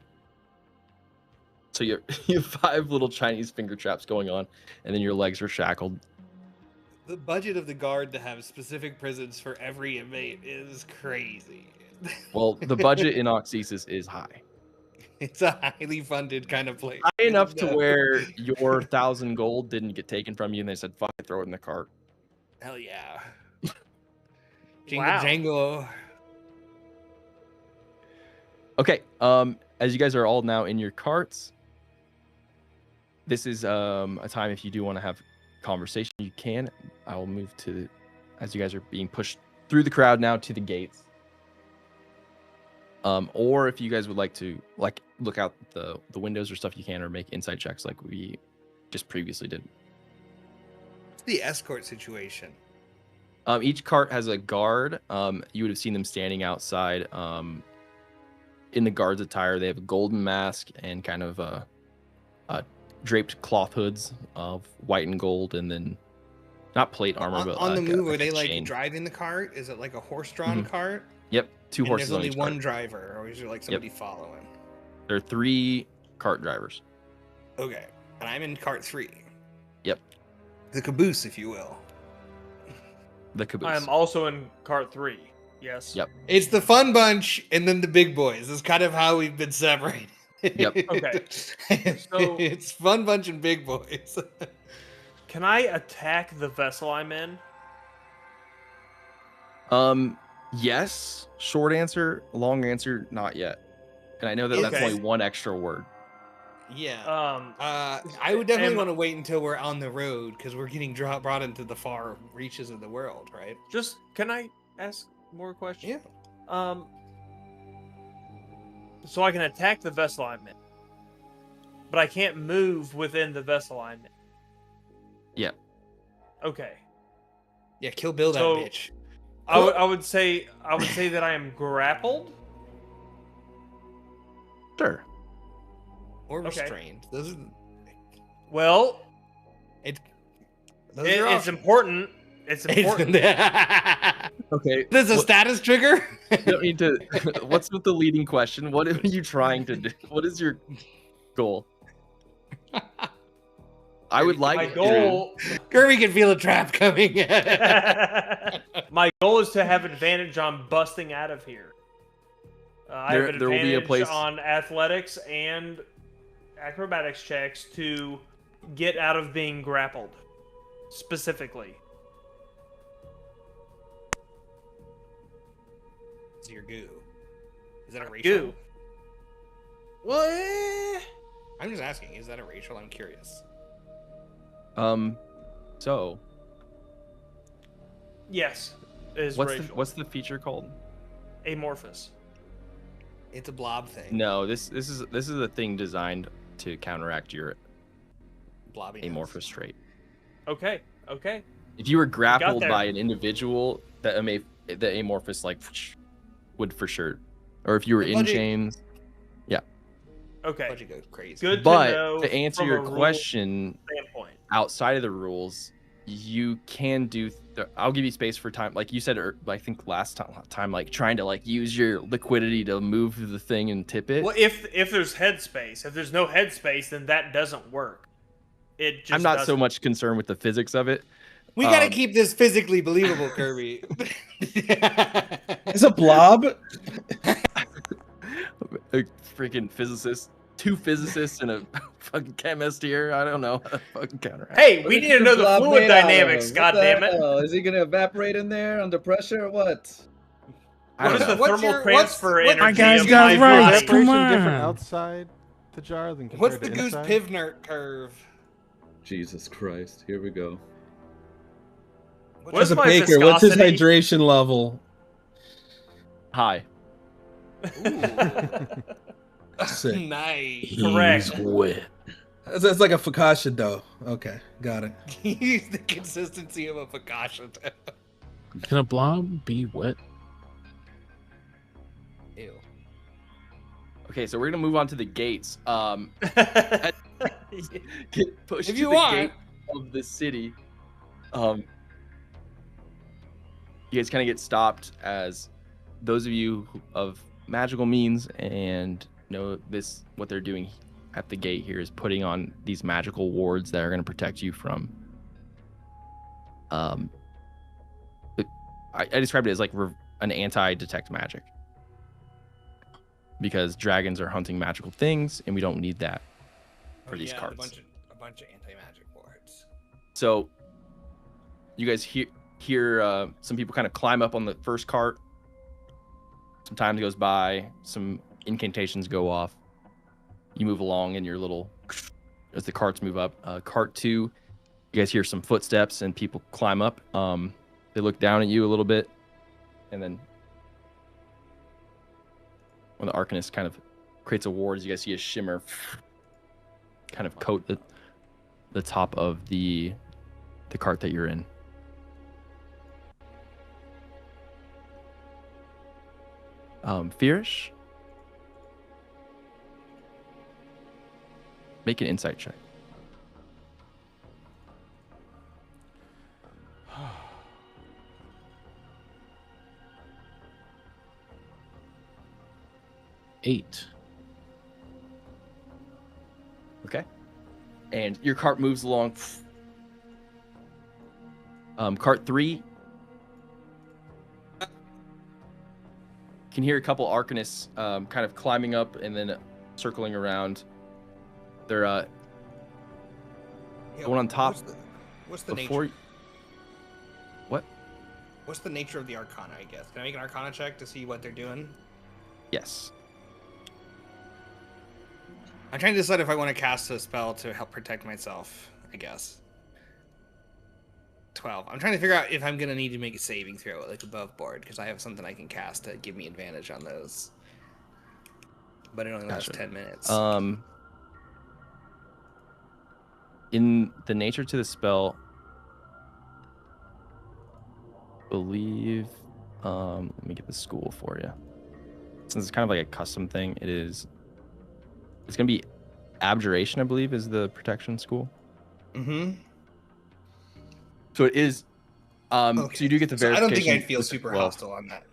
So you have 5 little Chinese finger traps going on, and then your legs are shackled. The budget of the guard to have specific prisons for every inmate is crazy. Well, the budget in Oxesis is high. It's a highly funded kind of place. High enough to where your 1,000 gold didn't get taken from you and they said, fuck it, throw it in the cart. Hell yeah. Jingle Wow. jangle. Okay, as you guys are all now in your carts, this is a time if you do want to have conversation, you can. I will move to, as you guys are being pushed through the crowd now to the gates. Or if you guys would like to look out the windows or stuff, you can, or make insight checks like we just previously did. The escort situation. Each cart has a guard. You would have seen them standing outside in the guard's attire. They have a golden mask and kind of draped cloth hoods of white and gold, and then not plate armor, but on the like move. Are they a like chain. driving the cart? Is it like a horse-drawn cart? Yep, two And horses there's on only each one cart. driver, or is there like somebody following? There are 3 cart drivers. Okay, and I'm in cart 3. Yep, The caboose, if you will. the caboose. I'm also in cart 3. Yes. Yep. It's the fun bunch and then the big boys. That's kind of how we've been separated. Yep. Okay. So- it's fun bunch and big boys. Can I attack the vessel I'm in? Yes. Short answer. Long answer. Not yet. And I know that that's Okay. only one extra word. Yeah. Um, I would definitely am- want to wait until we're on the road because we're getting brought into the far reaches of the world, right? just can I ask more questions? Yeah. So I can attack the vessel I'm in, but I can't move within the vessel I'm in. Yeah. Okay. Yeah, kill Bill that So- bitch. I would say that I am grappled. Sure. Or Okay. restrained. Those are, Well, those are it's options. important. It's important. Okay. This is a what- status trigger? you don't need to. What's with the leading question? What are you trying to do? What is your goal? I would like My to- goal. Kirby can feel a trap coming. My goal is to have advantage on busting out of here. I have There will be a advantage place- on athletics and acrobatics checks to get out of being grappled, specifically. It's your goo. Is that a racial? Goo. What? I'm just asking. Is that a racial? I'm curious. So Yes, is what's racial. what's the feature called? Amorphous. It's a blob thing. No, this is a thing designed to counteract your Blobbiness. amorphous trait. Okay. Okay. If you were grappled there. by an individual, the amorphous would for sure, or if you were The in budget- chains. Okay. Budget goes crazy. Good But to know. to answer from your a rule question, standpoint. outside of the rules, you can do. I'll give you space for time, like you said. I think last time, like trying to use your liquidity to move the thing and tip it. Well, if there's headspace, if there's no headspace, then that doesn't work. It just I'm not so doesn't. much concerned with the physics of it. We gotta keep this physically believable, Kirby. It's a blob. A freaking physicist, 2 physicists and a fucking chemist here. I don't know. Fucking counteract. Hey, we need to know the Blob fluid made out of dynamics. him. God What the damn it! hell? Is he gonna evaporate in there under pressure or what? I What don't is the know. What's thermal your- transfer what's- energy? My guys of got my rice, body? Separation come different on. outside the jar than compared What's the to goose inside? Pivnert curve? Jesus Christ! Here we go. What As is a my baker, what's his viscosity? hydration level? Hi. Sick. Nice. Correct. wet. It's like a focaccia dough. Okay, got it. Use the consistency of a focaccia dough. Can a blob be wet? Ew. Okay, so we're gonna move on to the gates. Get pushed If to you the want. gate of the city. You guys kind of get stopped as those of you of magical means and know this. What they're doing at the gate here is putting on these magical wards that are going to protect you from Um, I described it as like an anti-detect magic, because dragons are hunting magical things, and we don't need that for these cards. A bunch of anti-magic boards. So you guys hear some people kind of climb up on the first cart. Some time goes by, some incantations go off. You move along in your little, as the carts move up. Cart 2, you guys hear some footsteps and people climb up. They look down at you a little bit, and then when the Arcanist kind of creates a ward, you guys see a shimmer kind of coat the top of the cart that you're in. Firish, make an insight check. Eight. Okay. And your cart moves along. Cart 3. Can hear a couple Arcanists kind of climbing up and then circling around. They're going on top. What's the before nature? What? What's the nature of the Arcana, I guess? Can I make an Arcana check to see what they're doing? Yes. I'm trying to decide if I want to cast a spell to help protect myself, I guess. 12. I'm trying to figure out if I'm going to need to make a saving throw, like above board, because I have something I can cast to give me advantage on those. But it only lasts 10 minutes. In the nature to the spell, believe, let me get the school for you. Since it's kind of like a custom thing, it's going to be Abjuration, I believe, is the protection school. Mm-hmm. So it is. Okay. So you do get the verification. I don't think I'd feel super hostile on that.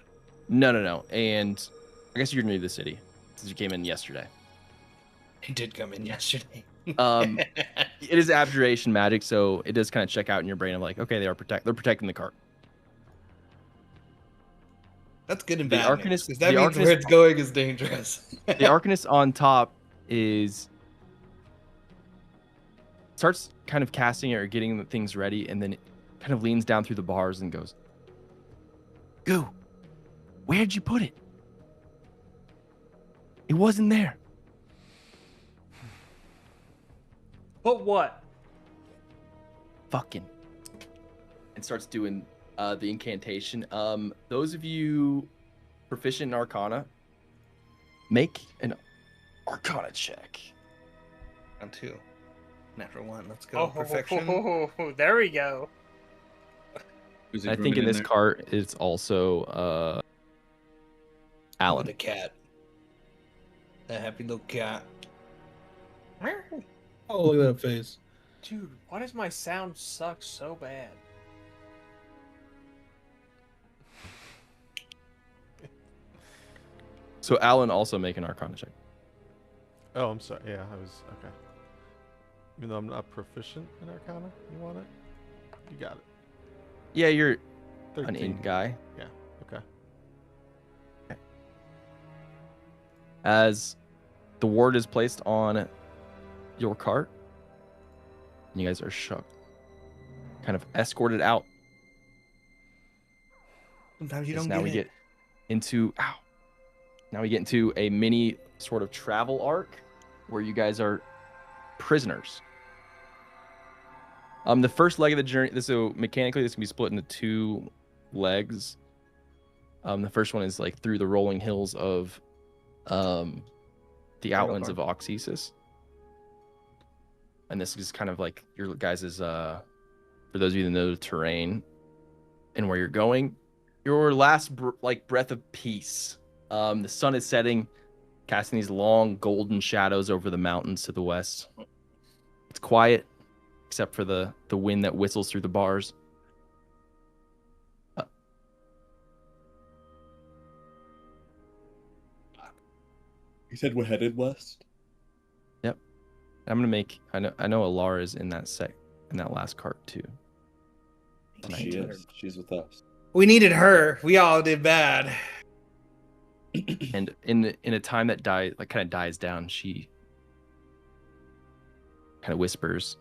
No. And I guess you're new to the city since you came in yesterday. I did come in yesterday. It is Abjuration magic, so it does kind of check out in your brain of like, okay, they're protecting the cart. That's good and bad. Because that the means where it's going is dangerous. The Arcanist on top starts kind of casting it or getting the things ready, and then it kind of leans down through the bars and goes, "Goo, where'd you put it? It wasn't there." But what? Fucking. And starts doing the incantation. Those of you proficient in Arcana, make an Arcana check. Round 2. Natural 1. Let's go. Perfection. There we go. I think in this cart, it's also Alan. The cat. That happy little cat. Oh, look at that face. Dude, why does my sound suck so bad? So Alan also make an Arcana check. Oh, I'm sorry. Yeah, I was okay. Even though I'm not proficient in Arcana, you want it? You got it. Yeah, you're 13. an int guy. Yeah. Okay. As the ward is placed on your cart, and you guys are shook, kind of escorted out. Sometimes you don't now get we it. get into Now we get into a mini sort of travel arc where you guys are prisoners. The first leg of the journey, so mechanically this can be split into 2 legs. The first one is like through the rolling hills of the outlands of Oxysis. And this is kind of like your guys' for those of you that know the terrain and where you're going. Your last breath of peace. The sun is setting, casting these long golden shadows over the mountains to the west. It's quiet, except for the wind that whistles through the bars. You said we're headed west? Yep. I'm gonna make. I know Alara is in that last cart too. She is. She's with us. We needed her. We all did bad. And in a time that kind of dies down, she kind of whispers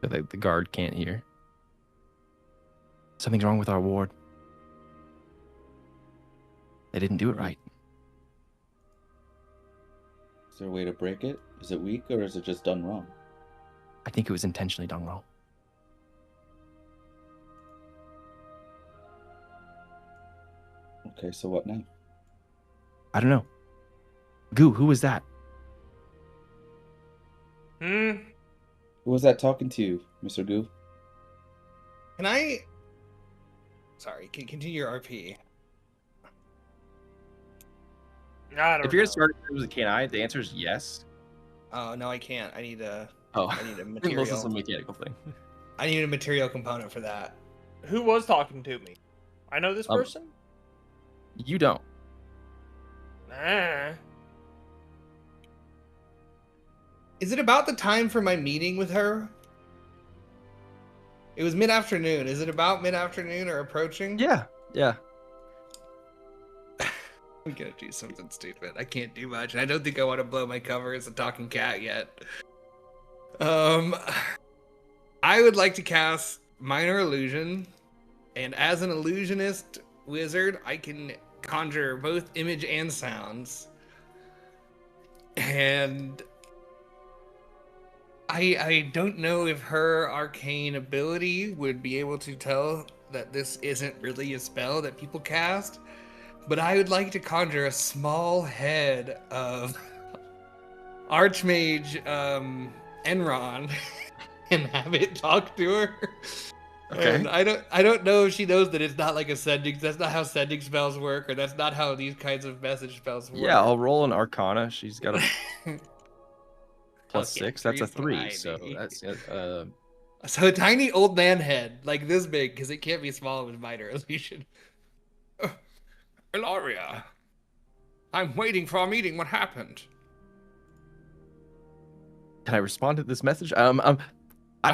so that the guard can't hear. Something's wrong with our ward. They didn't do it right. Is there a way to break it? Is it weak or is it just done wrong? I think it was intentionally done wrong. Okay, so what now? I don't know. Goo, who was that? Who was that talking to you, Mr. Goo? Can I? Sorry, continue your RP. I don't If you're know. gonna start with a can the answer is yes. Oh no, I can't. I need a This is material. a mechanical thing. I need a material component for that. Who was talking to me? I know this person? You don't. Nah. Is it about the time for my meeting with her? It was mid-afternoon. Is it about mid-afternoon or approaching? Yeah. I'm gonna do something stupid. I can't do much. I don't think I want to blow my cover as a talking cat yet. I would like to cast Minor Illusion, and as an illusionist wizard, I can conjure both image and sounds. And I don't know if her arcane ability would be able to tell that this isn't really a spell that people cast, but I would like to conjure a small head of Archmage Enron and have it talk to her. Okay. And I don't know if she knows that it's not like a sending. That's not how sending spells work, or that's not how these kinds of message spells work. Yeah, I'll roll an Arcana. She's got a +6. Okay, That's a 3. 3, So that's So a tiny old man head, like this big, because it can't be small with Minor Illusion. Ilaria, I'm waiting for our meeting. What happened? Can I respond to this message?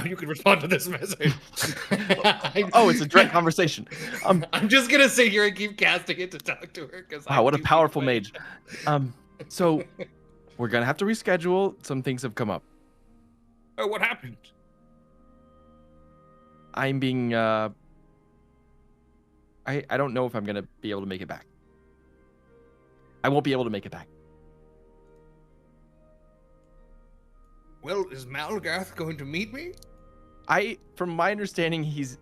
You can respond to this message. Oh, it's a direct conversation. I'm just gonna sit here and keep casting it to talk to her because. Wow, what a powerful mage. So we're gonna have to reschedule. Some things have come up. Oh, what happened? I'm being I don't know if I'm gonna be able to make it back. I won't be able to make it back. Well, is Malgath going to meet me? From my understanding, he's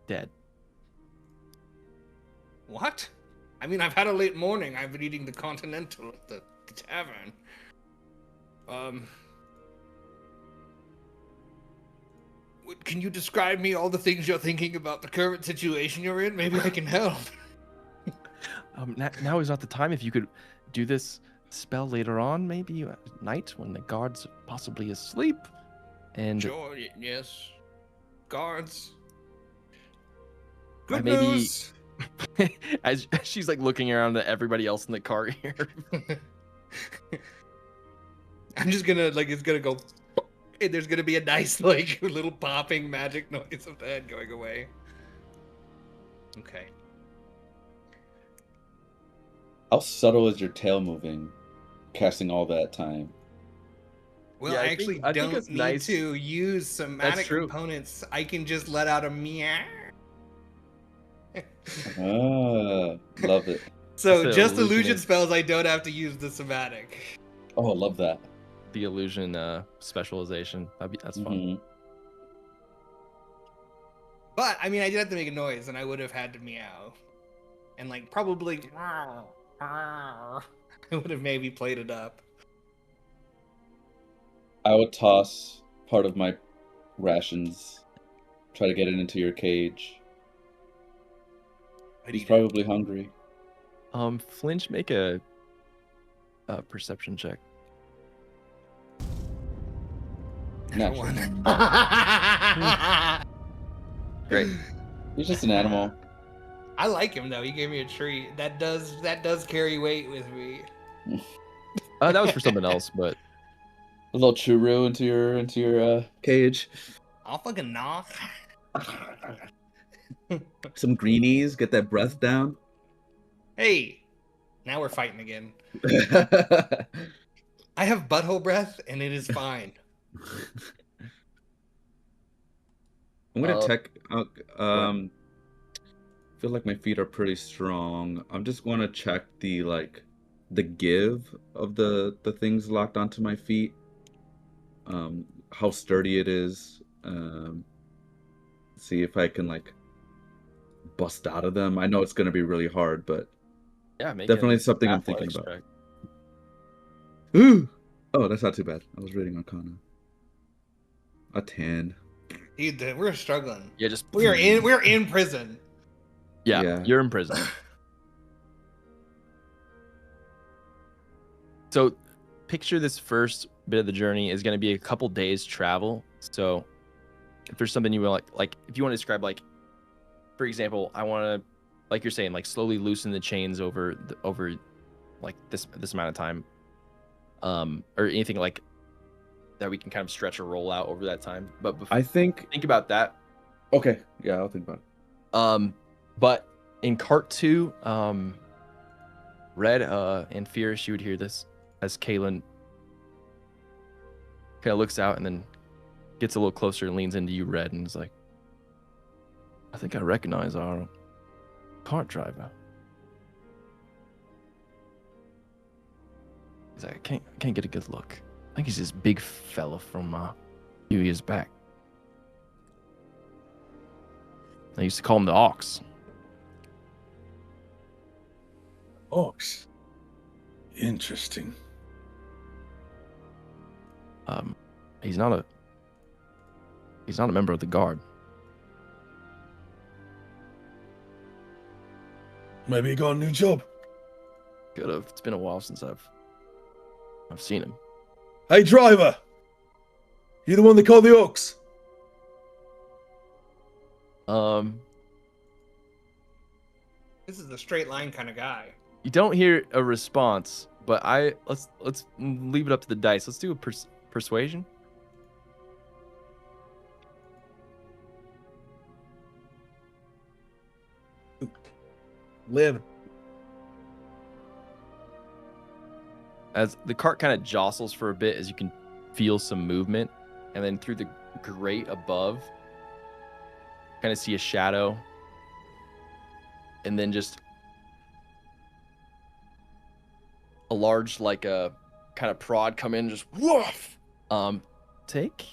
dead. What? I mean, I've had a late morning. I've been eating the Continental at the tavern. Can you describe me all the things you're thinking about the current situation you're in? Maybe I can help. Now is not the time. If you could do this spell later on, maybe at night when the guards are possibly asleep, and Sure, yes. Guards. I Good maybe news. as she's like looking around at everybody else in the car here. I'm just gonna, it's gonna go, and there's gonna be a nice, little popping magic noise of the head going away. Okay. How subtle is your tail moving, casting all that time? Well, Yeah, I I actually think don't it's need nice. to use somatic true. components. I can just let out a meow. Ah, love it. So That's just the illusion illusion spells, I don't have to use the somatic. Oh, I love that. The illusion specialization. That's fun. Mhm. But I mean, I did have to make a noise, and I would have had to meow, and probably I would have maybe played it up. I would toss part of my rations, try to get it into your cage. He's probably hungry. Flinch, make a perception check. Natural. Great. He's just an animal. I like him though. He gave me a treat. That does carry weight with me. That was for something else, but A little churro into your cage. I'll fucking knock. some greenies, get that breath down. Hey, now we're fighting again. I have butthole breath, and it is fine. I'm gonna check. Right. Feel like my feet are pretty strong. I'm just gonna check the give of the things locked onto my feet. How sturdy it is. See if I can like bust out of them. I know it's gonna be really hard, but Yeah, make definitely an something I'm thinking athletics about. check. Ooh! Oh, that's not too bad. I was reading Arcana. A 10. Dude, we're struggling. Yeah, just We're in prison. Yeah, Yeah. you're in prison. So, picture this first bit of the journey is going to be a couple days travel. So, if there's something you will like, if you want to describe, like, for example, I want to, like you're saying, like slowly loosen the chains over like this amount of time, or anything like that we can kind of stretch or roll out over that time. But I think about that. Okay, yeah, I'll think about it. But in Cart 2, Red and Fierce, you would hear this as Kaylin kind of looks out and then gets a little closer and leans into you, Red, and is like, I think I recognize our cart driver. He's like, I can't get a good look. I think he's this big fella from a few years back. I used to call him the Ox. Ox. Interesting. He's not a member of the guard. Maybe he got a new job. Could have. It's been a while since I've seen him. Hey, driver! You the one that called the Ox? This is a straight line kind of guy. You don't hear a response, but let's leave it up to the dice. Let's do a persuasion. Live. As the cart kind of jostles for a bit, as you can feel some movement, and then through the grate above, kind of see a shadow, and then just a large, like a kind of prod come in, just woof. Take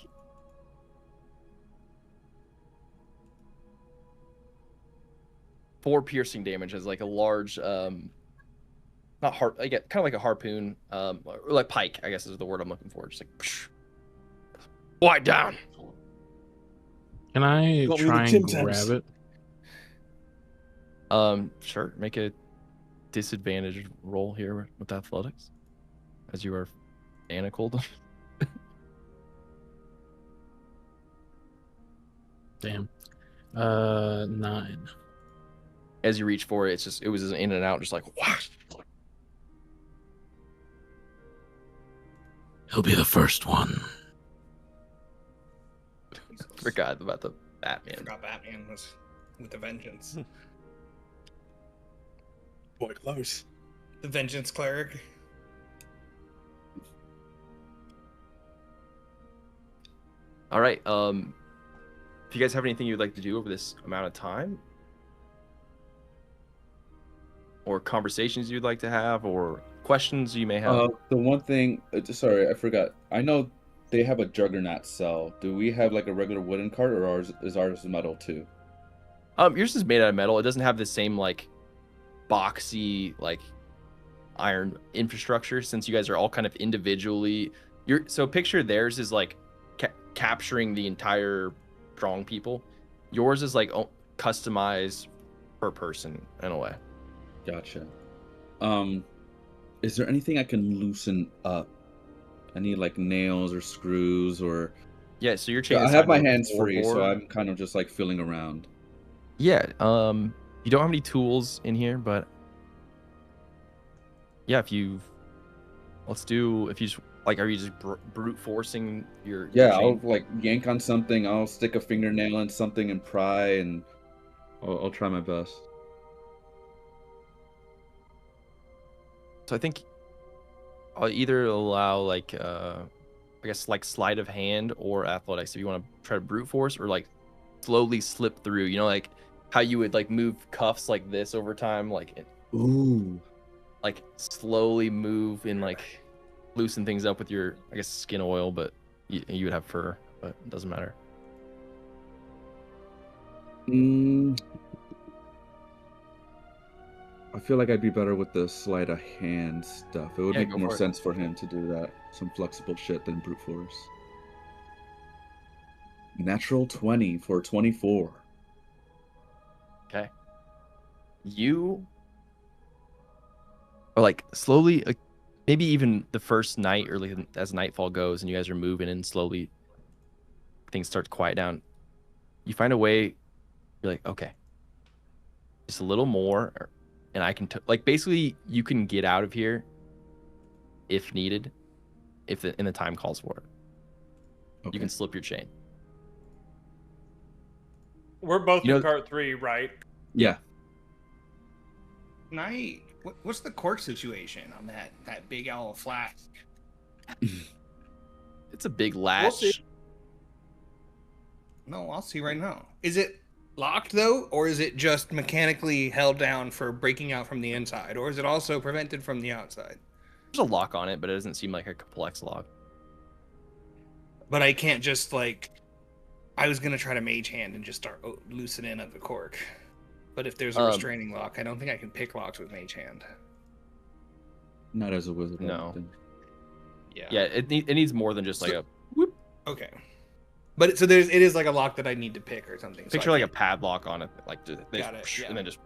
4 piercing damage as like a large, not kind of like a harpoon, or like pike, I guess is the word I'm looking for. Just like, psh, white down. Can I Got me try the and Tim Tams. grab it? Sure. Make a disadvantage roll here with athletics, as you are manacled. Damn. 9. As you reach for it, it was in and out, just like whoosh. He'll be the first one. Forgot about the I Batman. forgot Batman was with the Vengeance. Boy, close. The Vengeance Cleric. All right. If you guys have anything you'd like to do over this amount of time, or conversations you'd like to have, or questions you may have. The one thing, sorry, I forgot. I know they have a Juggernaut cell. Do we have like a regular wooden cart, or is ours metal too? Yours is made out of metal. It doesn't have the same like boxy like iron infrastructure, since you guys are all kind of individually. So picture theirs is like capturing the entire strong people. Yours is like customized per person in a way. Gotcha. Is there anything I can loosen up? Any like nails or screws or? Yeah, so you're chain. I have my hands free, so I'm kind of just like feeling around. Yeah. You don't have any tools in here, but yeah, if you just like, are you just brute forcing your Yeah, chain? I'll like yank on something. I'll stick a fingernail in something and pry, and I'll try my best. So I think I'll either allow like I guess like sleight of hand or athletics if you want to try to brute force, or like slowly slip through. You know, like how you would like move cuffs like this over time, like Ooh. like slowly move and like loosen things up with your, I guess, skin oil, but you would have fur, but it doesn't matter. I feel like I'd be better with the sleight of hand stuff. It would Yeah, make go more for it. sense for him to do that. Some flexible shit than brute force. Natural 20 for 24. Okay. You are like slowly, maybe even the first night or like as nightfall goes and you guys are moving and slowly things start to quiet down. You find a way, you're like, okay, just a little more, and I can, like, basically you can get out of here if needed, if and the time calls for it. Okay. You can slip your chain. We're both You in know- cart 3, right? Yeah. Night. What's the cork situation on that big owl flask? It's a big We'll latch. see. No, I'll see right now. Is it locked though, or is it just mechanically held down for breaking out from the inside, or is it also prevented from the outside? There's a lock on it, but it doesn't seem like a complex lock. But I can't just like. I was gonna try to mage hand and just start loosening up the cork. But if there's a restraining lock, I don't think I can pick locks with mage hand. Not as a wizard. I No. don't think. Yeah, it needs more than just like a whoop. Okay. But it is like a lock that I need to pick or something. so Picture I like a can't- padlock on it, like Got it, yeah. and then just.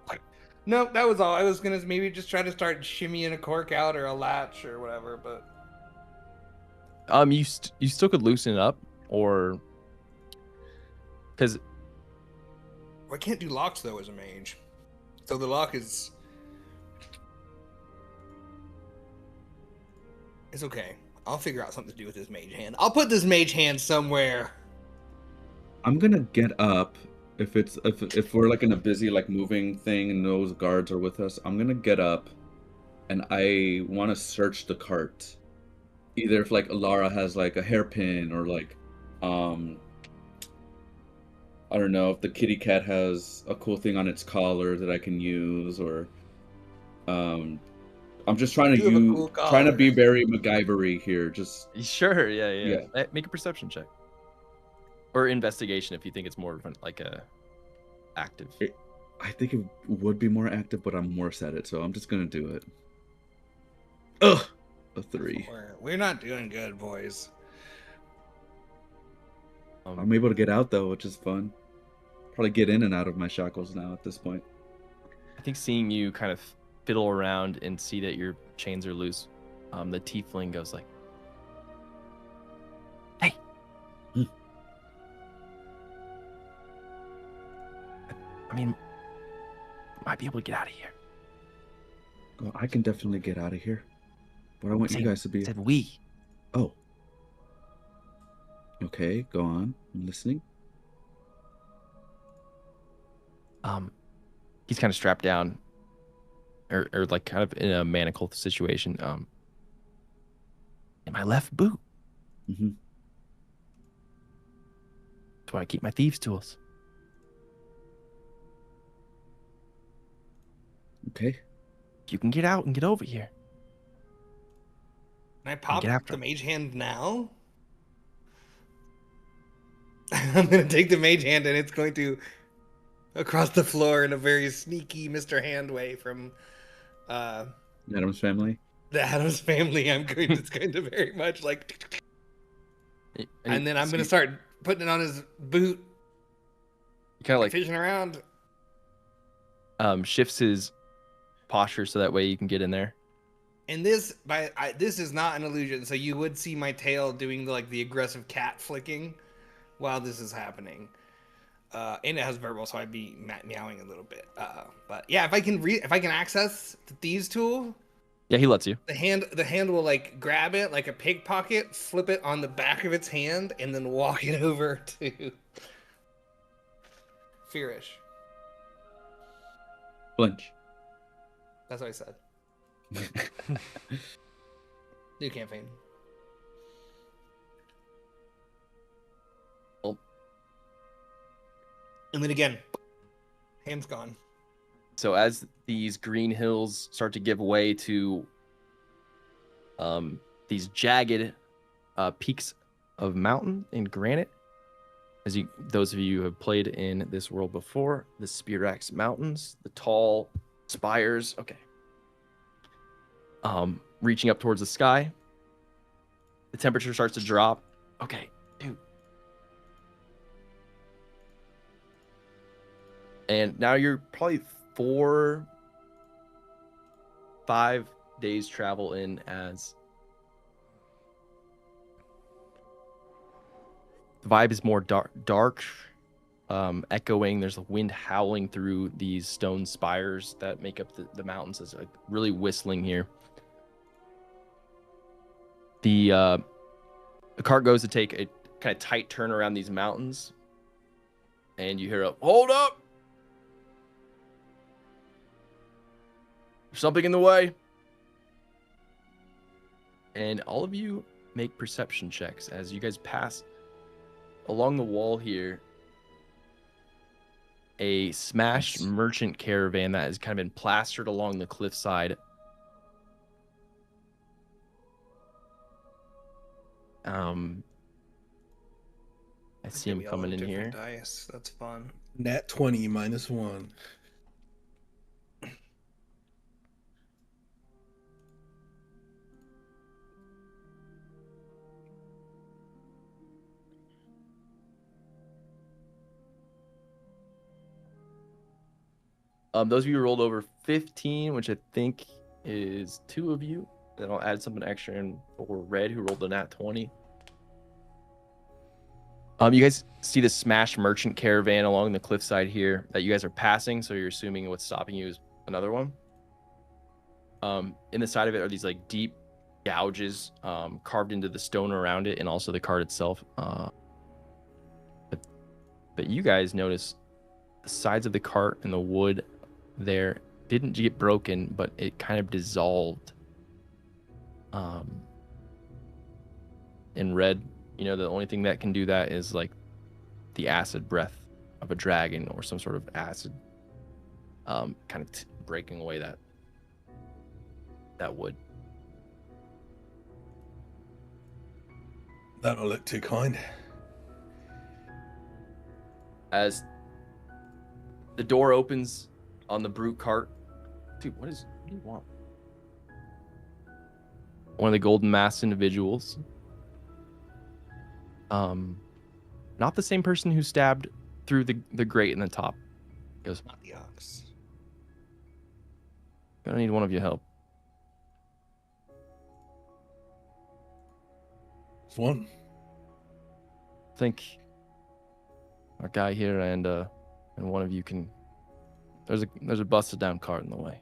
No, that was all. I was gonna maybe just try to start shimmying a cork out or a latch or whatever, but You still could loosen it up, or because I can't do locks though as a mage. So the lock is it's okay. I'll figure out something to do with this mage hand. I'll put this mage hand somewhere. I'm gonna get up if we're like in a busy like moving thing and those guards are with us. I'm gonna get up, and I want to search the cart. Either if like Alara has like a hairpin or like, I don't know if the kitty cat has a cool thing on its collar that I can use, or I'm just trying You have a to cool trying to collar. be very MacGyver-y here. Just sure, yeah. Yeah. Make a perception check or investigation if you think it's more of like a active. I think it would be more active, but I'm worse at it, so I'm just gonna do it. Ugh, a 3. We're not doing good, boys. I'm able to get out though, which is fun. Probably get in and out of my shackles now at this point. I think seeing you kind of fiddle around and see that your chains are loose, the tiefling goes like, "Hey, I mean, might be able to get out of here." Well, I can definitely get out of here, but I want you guys to be. Said we. Oh. Okay, go on. I'm listening. He's kind of strapped down, or like kind of in a manacle situation. In my left boot. Mm-hmm. That's where I keep my thieves' tools. Okay. You can get out and get over here. Can I pop get after the him. mage hand now? I'm gonna take the mage hand and it's going to across the floor in a very sneaky Mr. Hand way from Adam's family. the Adams family. It's going to very much like, and then I'm gonna start putting it on his boot, kind of like fishing around. shifts his posture so that way you can get in there. And this is not an illusion, so you would see my tail doing the aggressive cat flicking while this is happening. And it has verbal, so I'd be meowing a little bit. But yeah, if I can access the thieves tool, Yeah, he lets you. the hand will like grab it like a pickpocket, flip it on the back of its hand, and then walk it over to Fearish. Flinch. That's what I said. New campaign. Oh. And then again, hand's gone. So as these green hills start to give way to these jagged peaks of mountain in granite, as those of you who have played in this world before, the Spirax Mountains, the tall spires, okay, reaching up towards the sky, the temperature starts to drop. Okay, dude. And now you're probably 4-5 days travel in as the vibe is more dark, echoing. There's a wind howling through these stone spires that make up the mountains. It's like really whistling here. The cart goes to take a kind of tight turn around these mountains, and you hear a hold up. There's something in the way. And all of you make perception checks as you guys pass along the wall here. A smashed merchant caravan that has kind of been plastered along the cliffside. I see him coming in here. Dice. That's fun. Nat 20 -1. Those of you who rolled over 15, which I think is 2 of you, then I'll add something extra in for Red, who rolled a nat 20. You guys see the smashed merchant caravan along the cliffside here that you guys are passing, so you're assuming what's stopping you is another one. In the side of it are these like deep gouges carved into the stone around it, and also the cart itself. But you guys notice the sides of the cart and the wood there didn't get broken, but it kind of dissolved. In Red, you know, the only thing that can do that is like the acid breath of a dragon or some sort of acid kind of breaking away that wood. That don't look too kind. As the door opens on the brute cart. Dude, what do you want? One of the golden masked individuals. Not the same person who stabbed through the grate in the top. He goes, Not the ox. gonna need one of your help. It's one. I think our guy here and one of you can. There's a busted down cart in the way.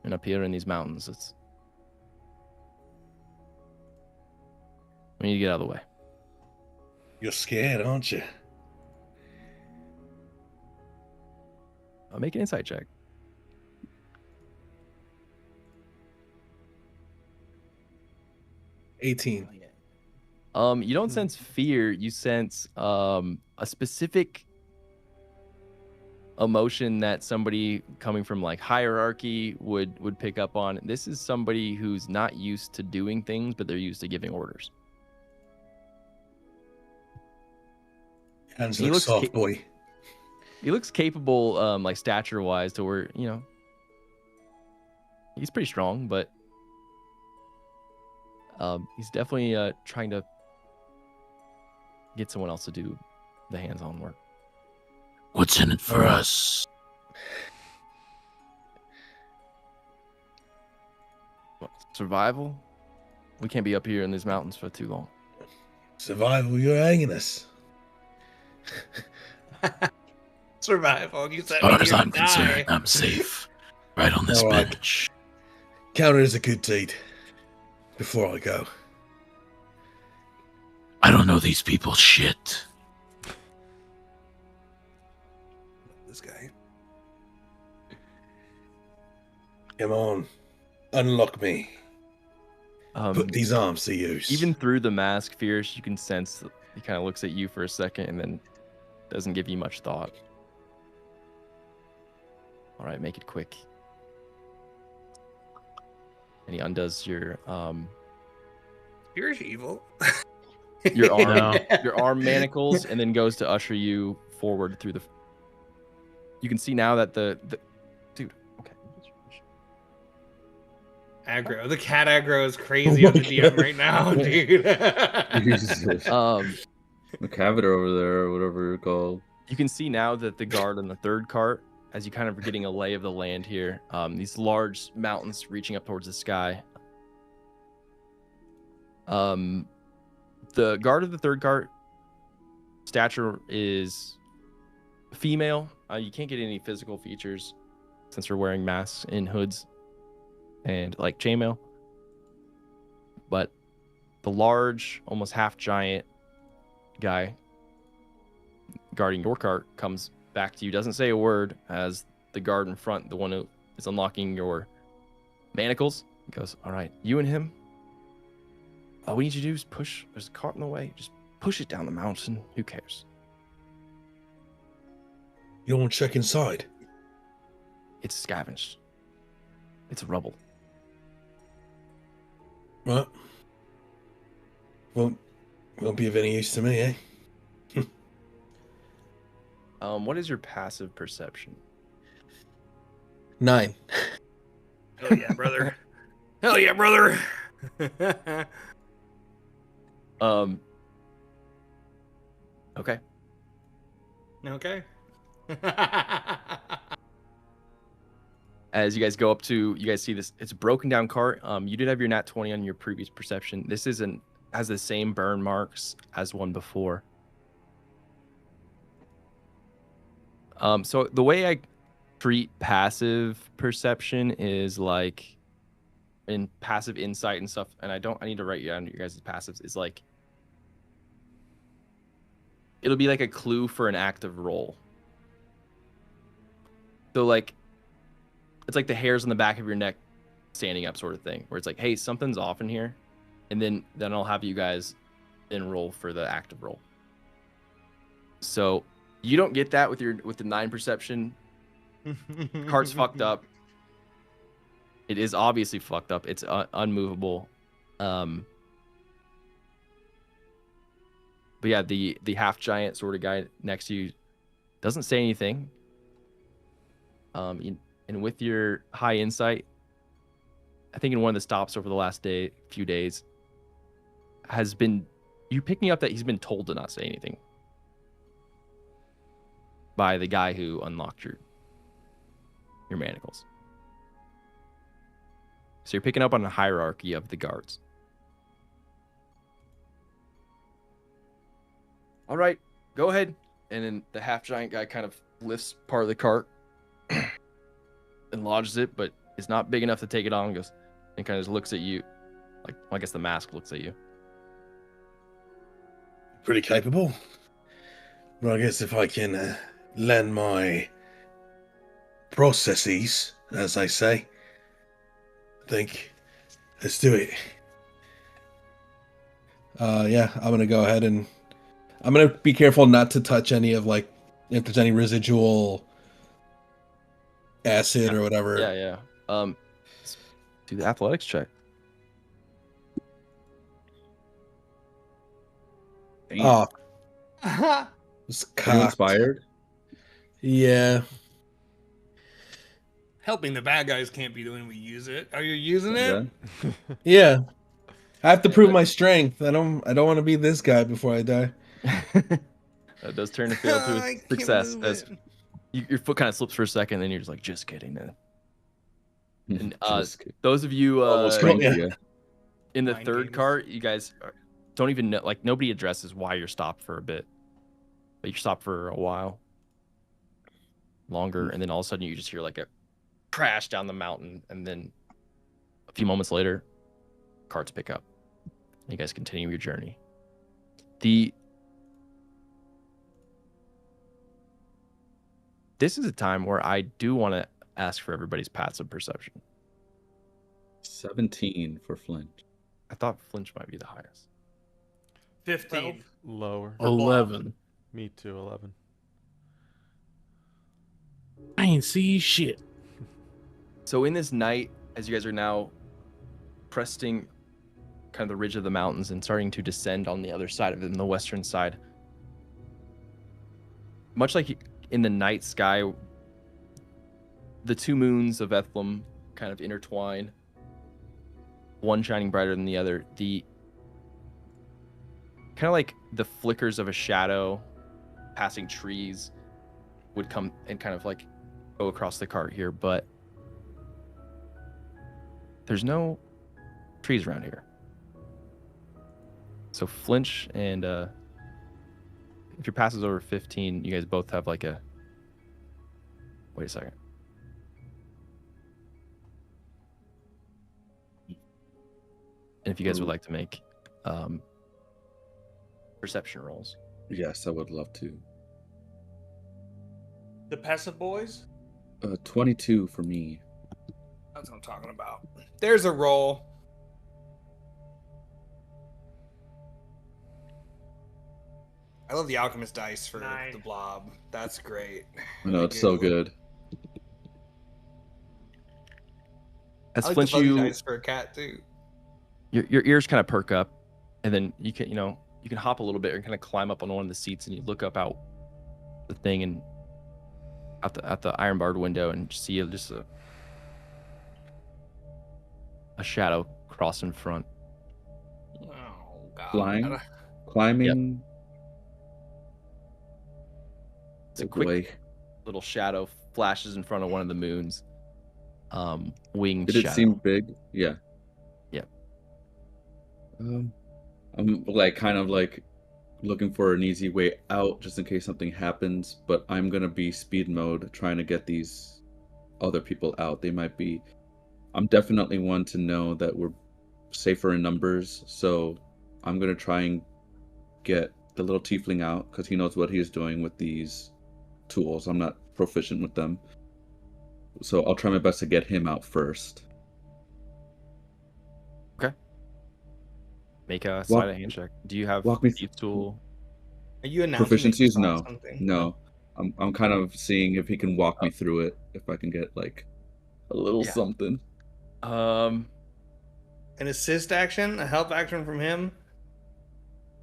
And up here in these mountains, we need to get out of the way. You're scared, aren't you? I'll make an insight check. $18. You don't sense fear. You sense a specific emotion that somebody coming from like hierarchy would pick up on. This is somebody who's not used to doing things, but they're used to giving orders. Hands He look looks soft, boy. He looks capable, like stature wise, to where, you know, he's pretty strong, but he's definitely trying to get someone else to do the hands-on work. What's in it for us? What, survival? We can't be up here in these mountains for too long. Survival, you're hanging us. Survival. You said As far as you're I'm gonna concerned, die. I'm safe. Right on this All right. bench. Count it as a good deed. Before I go. I don't know these people shit. This guy. Come on. Unlock me. Put these arms to use. Even through the mask, Fierce, you can sense that he kind of looks at you for a second and then doesn't give you much thought. All right, make it quick. And he undoes your You're evil. your arm No. your arm manacles and then goes to usher you forward through the. You can see now that the dude. Okay. Aggro. The cat aggro is crazy on the DM right now, dude. Jesus. The caviter over there, or whatever you're called. You can see now that the guard on the third cart, as you kind of are getting a lay of the land here, these large mountains reaching up towards the sky. The guard of the third cart stature is female. You can't get any physical features since they're wearing masks and hoods and like chainmail. But the large, almost half giant guy guarding your cart comes back to you, doesn't say a word, as the guard in front, the one who is unlocking your manacles, goes, all right, you and him, all we need you to do is push. There's a cart in the way. Just push it down the mountain. Who cares? You don't want to check inside? It's scavenged. It's rubble. What? Won't be of any use to me, eh? What is your passive perception? 9. Hell yeah, brother. Hell yeah, brother. Okay. Okay. As you guys go up to, you guys see this, it's a broken down cart. You did have your nat 20 on your previous perception. This has the same burn marks as one before. So the way I treat passive perception is like in passive insight and stuff, and I need to write you down your guys' passives, is like it'll be like a clue for an active roll. So like it's like the hairs on the back of your neck standing up sort of thing, where it's like, hey, something's off in here, and then I'll have you guys then roll for the active roll. So you don't get that with the 9 perception. Cart's fucked up. It is obviously fucked up. It's unmovable. But yeah, the half giant sort of guy next to you doesn't say anything. And with your high insight, I think in one of the stops over the last few days, has been you picking up that he's been told to not say anything by the guy who unlocked your manacles. So you're picking up on a hierarchy of the guards. All right, go ahead. And then the half giant guy kind of lifts part of the cart and lodges it, but is not big enough to take it on. And goes and kind of just looks at you, like, well, I guess the mask looks at you. Pretty capable. Well, I guess if I can lend my processes, as I say, I think let's do it. Yeah, I'm gonna go ahead and I'm gonna be careful not to touch any of like if there's any residual acid or whatever. Yeah. Let's do the athletics check. Oh, it's Are you inspired? Yeah. Helping the bad guys can't be the way we use it. Are you using it? Yeah. I have to prove my strength. I don't want to be this guy before I die. That does turn to fail to I a can't success move as it. your foot kind of slips for a second, and then you're just like, just kidding, man. And Just kidding. those of you Almost cool, came yeah. to you. in the Mind third games. cart, you guys don't even know, like, nobody addresses why you're stopped for a bit. But you're stopped for a while longer, and then all of a sudden you just hear like a crash down the mountain, and then a few moments later, carts pick up. You guys continue your journey. This is a time where I do want to ask for everybody's passive perception. 17 for Flint. I thought flinch might be the highest. 15. Lower. 11. Me too, 11. I ain't see shit. So in this night, as you guys are now cresting kind of the ridge of the mountains and starting to descend on the other side of it, in the western side, much like in the night sky, the two moons of Ehtlum kind of intertwine, one shining brighter than the other. The kind of like the flickers of a shadow passing trees would come and kind of like go across the cart here, but there's no trees around here. So flinch and if your pass is over 15, you guys both have like a, wait a second. And if you guys would like to make perception rolls. Yes, I would love to. The passive boys? 22 for me. That's what I'm talking about. There's a roll. I love the alchemist dice for 9. the blob. That's great. I know, it's so good. As I like flinch, the fuzzy you dice for a cat too. your ears kind of perk up, and then you can you can hop a little bit and kind of climb up on one of the seats, and you look up out the thing and out the iron barred window and see just a shadow cross in front. Oh god. Flying? Climbing? It's a Oh, quick boy. little shadow flashes in front of one of the moons. Winged Did it shadow. seem big? Yeah. Yeah. I'm like kind of like looking for an easy way out just in case something happens, but I'm gonna be speed mode trying to get these other people out. They might be. I'm definitely one to know that we're safer in numbers, so I'm gonna try and get the little tiefling out because he knows what he's doing with these tools. I'm not proficient with them, so I'll try my best to get him out first. Make a sleight of hand check. Do you have walk me thief tool? Are you announcing that you Proficiencies? saw No, something? no. I'm kind of seeing if he can walk me through it. If I can get like a little Yeah. something. An assist action, a help action from him.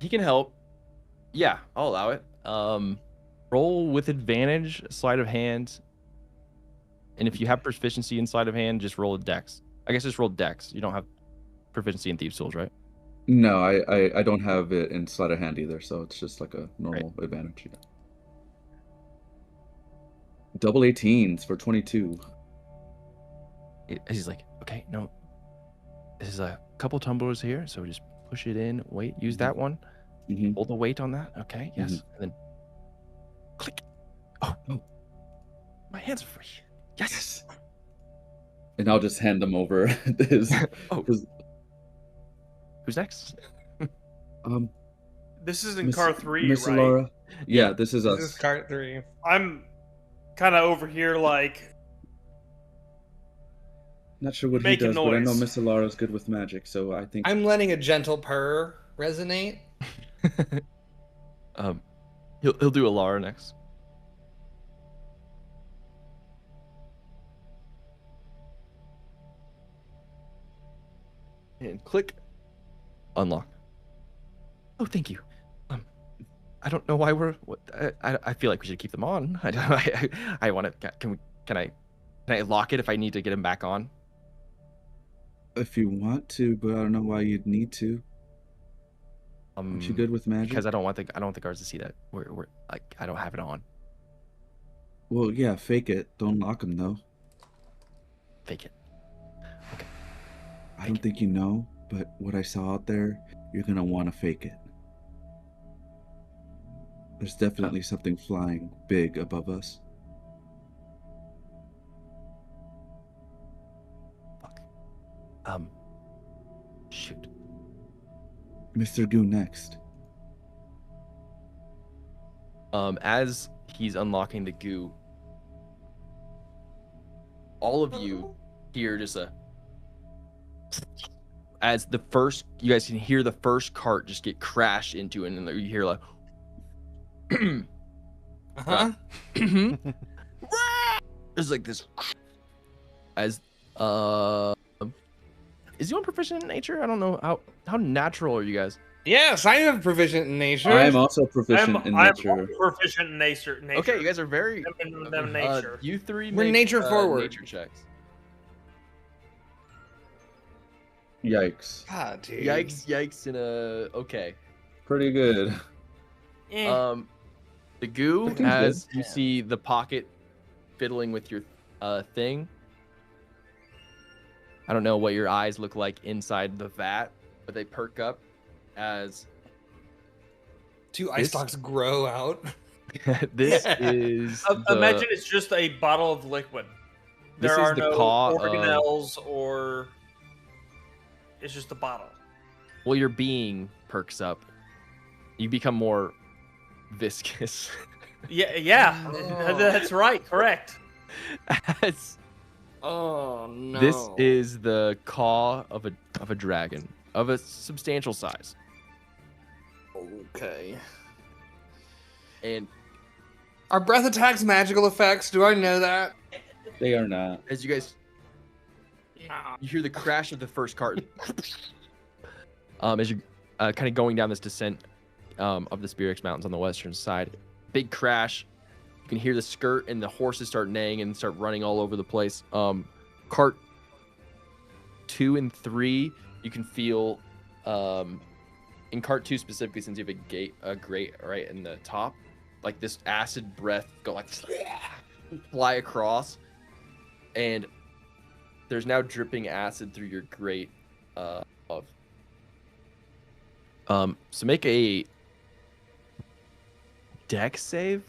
He can help. Yeah, I'll allow it. Roll with advantage, sleight of hand. And if you have proficiency in sleight of hand, just roll a dex. I guess just roll dex. You don't have proficiency in thieves tools, right? No, I don't have it in sleight of hand either, so it's just like a normal advantage. Yeah. Double 18s for 22. He's like, okay, no. There's a couple tumblers here, so just push it in. Wait, use that one. Mm-hmm. Hold the weight on that. Okay, yes. And then click. Oh, my hands are free. Yes. And I'll just hand them over. his, Oh. his, Who's next? This is in Miss- car 3, Miss right? Laura. Yeah, this is us. This is cart 3. I'm kind of over here like Not sure what he making does, but I know noise. Miss Laura's good with magic, so I think I'm letting a gentle purr resonate. He'll do Alara next. And click. Unlock. Oh, thank you. I don't know why we're. I feel like we should keep them on. I want to. Can I lock it if I need to get him back on? if you want to, but I don't know why you'd need to. Aren't you good with magic? Because I don't want the guards to see that we're like I don't have it on. Well, yeah, fake it. Don't lock them though. Fake it. Okay. I don't think you know, but what I saw out there, you're gonna want to fake it. There's definitely something flying big above us. Fuck. Shoot. Mr. Goo next. As he's unlocking the goo, all of you hear just a as you guys can hear the first cart just get crashed into, and then you hear like, there's like this as is he on proficient in nature? I don't know how natural are you guys? Yes, I am proficient in nature. I am also proficient in nature. I'm proficient in nature. Okay, you guys are very nature. You three We're make, nature forward. nature checks. Yikes. God, dude. Yikes, and okay. Pretty good. The goo, Pretty as good. you see the pocket fiddling with your thing. I don't know what your eyes look like inside the vat, but they perk up as 2 ice stalks grow out. this is imagine it's just a bottle of liquid. There are no organelles or it's just a bottle. Well, your being perks up. You become more viscous. Yeah, that's right. Correct. As Oh no! this is the caw of a dragon of a substantial size. Okay. And are breath attacks magical effects? Do I know that? They are not. as you guys, you hear the crash of the first cart. As you're kind of going down this descent of the Spirix Mountains on the western side, big crash. You can hear the skirt and the horses start neighing and start running all over the place. Cart 2 and 3, you can feel in cart 2 specifically, since you have a grate right in the top, like this acid breath go like fly across, and there's now dripping acid through your grate of. So make a dex save.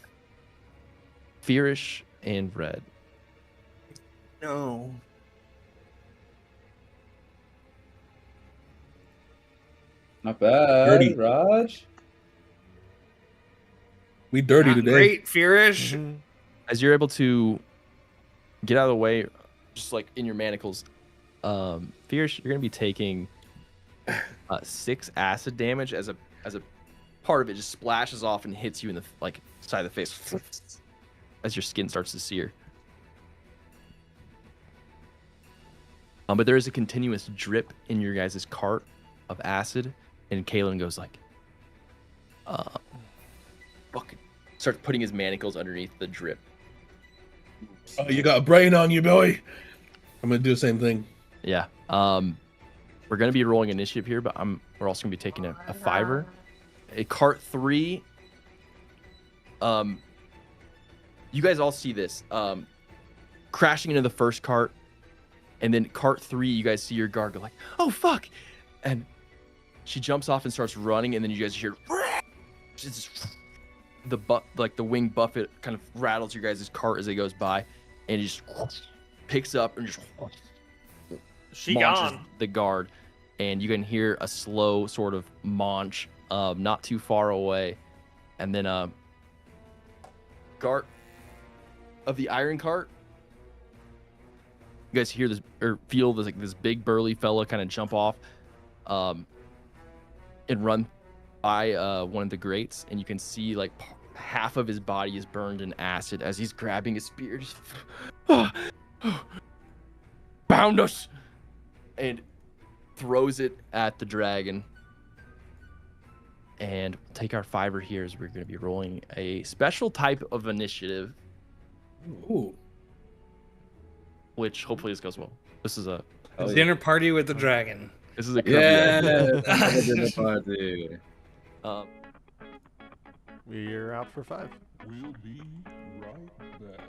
Fearish and red. No. Not bad, Dirty. Raj. We dirty Not today. great, Fearish. As you're able to get out of the way, just like in your manacles, Fearish, you're gonna be taking 6 acid damage as a part of it just splashes off and hits you in the side of the face as your skin starts to sear. But there is a continuous drip in your guys' cart of acid, and Kalen goes like, fucking starts putting his manacles underneath the drip. Oh, you got a brain on you, Billy. I'm gonna do the same thing. Yeah. We're gonna be rolling initiative here, but we're also gonna be taking a 5er. A cart 3. You guys all see this. Crashing into the first cart, and then cart 3, you guys see your guard go like, oh fuck! And she jumps off and starts running, and then you guys hear the wing buffet kind of rattles your guys' cart as it goes by, and it just picks up and just She launches gone. the guard, and you can hear a slow sort of launch not too far away, and then Gart of the iron cart, you guys hear this or feel this big burly fella kind of jump off and run by one of the grates, and you can see like half of his body is burned in acid as he's grabbing his spear, just bound us, and throws it at the dragon. And take our 5er here as we're going to be rolling a special type of initiative. Ooh. Which hopefully this goes well. This is a Dinner party with the dragon. this is a Yeah. Kirby. Dinner party. We're out for 5. We'll be right back.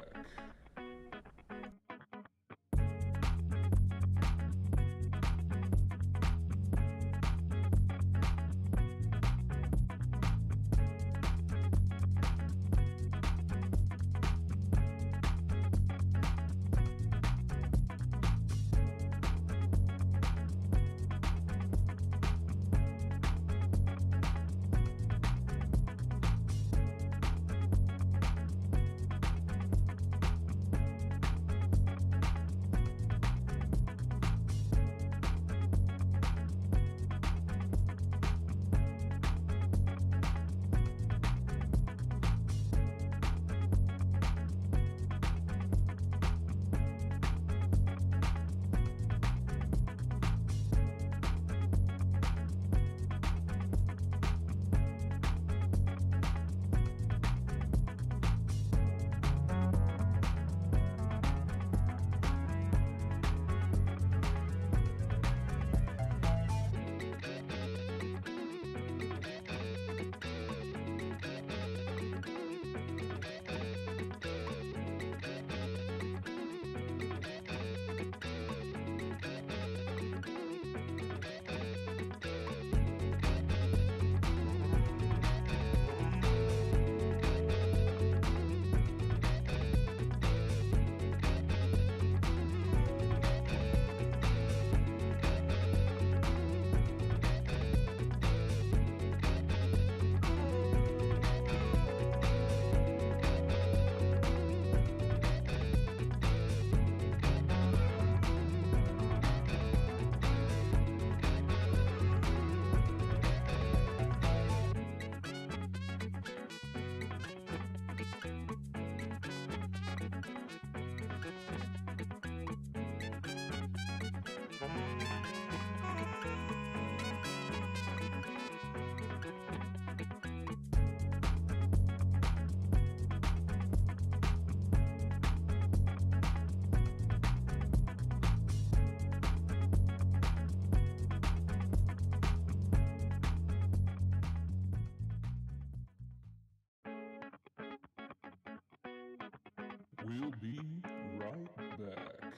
We'll be right back.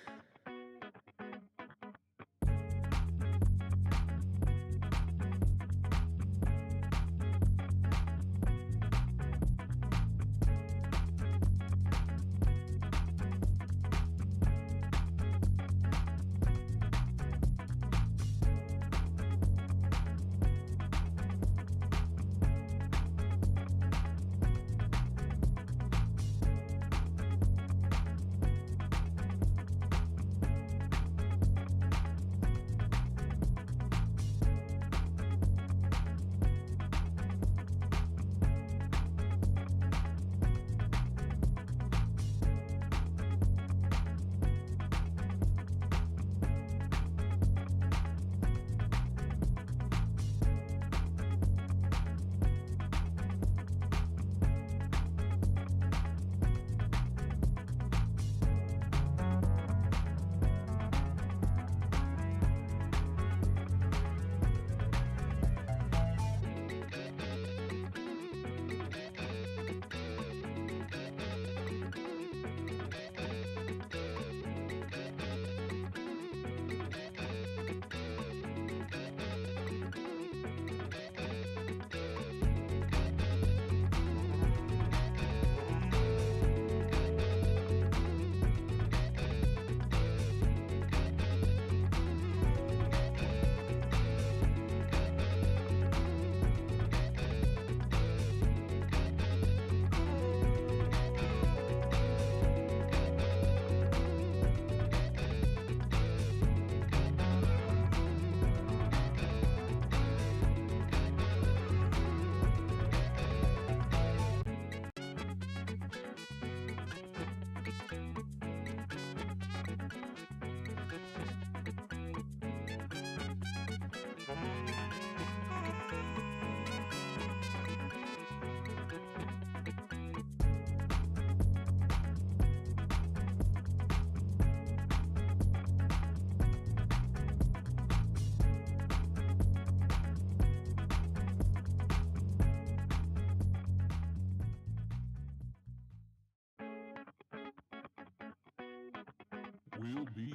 We'll be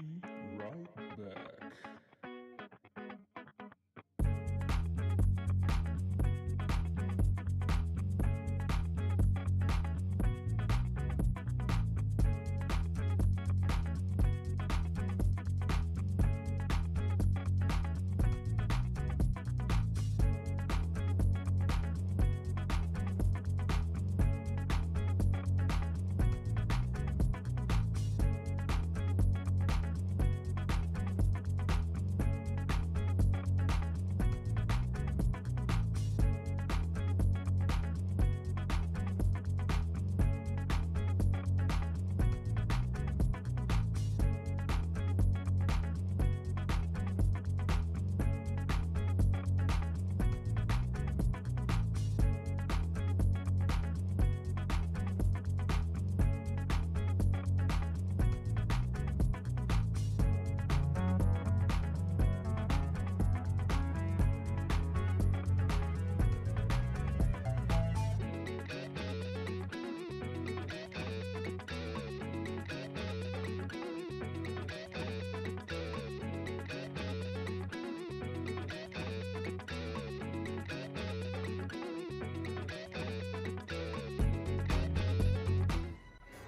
right back.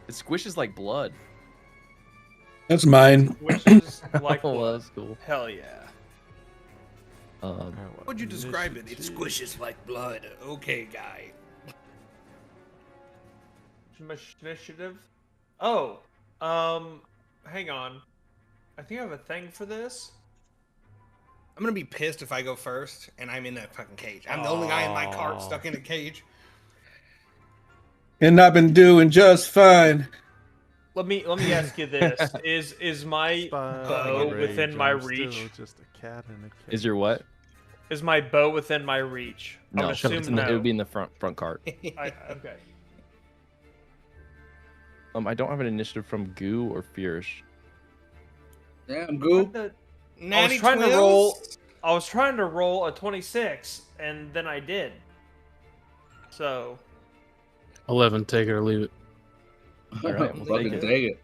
It squishes like blood. That's mine. Which is like, Oh, that's cool. hell yeah. Would you describe it? It squishes like blood. Okay, guy. Initiative. Oh, hang on. I think I have a thing for this. I'm gonna be pissed if I go first and I'm in a fucking cage. I'm the only guy in my cart stuck in a cage. And I've been doing just fine. Let me ask you this: Is my bow within my reach? Just a cat in a cage. Is your what? Is my bow within my reach? I No, would assume it's in the, it would be in the front cart. Okay. I don't have an initiative from Goo or Fierce. Damn, Goo. I was trying to roll. I was trying to roll a 26, and then I did. So 11, take it or leave it. All right, we'll Fucking take it. take it.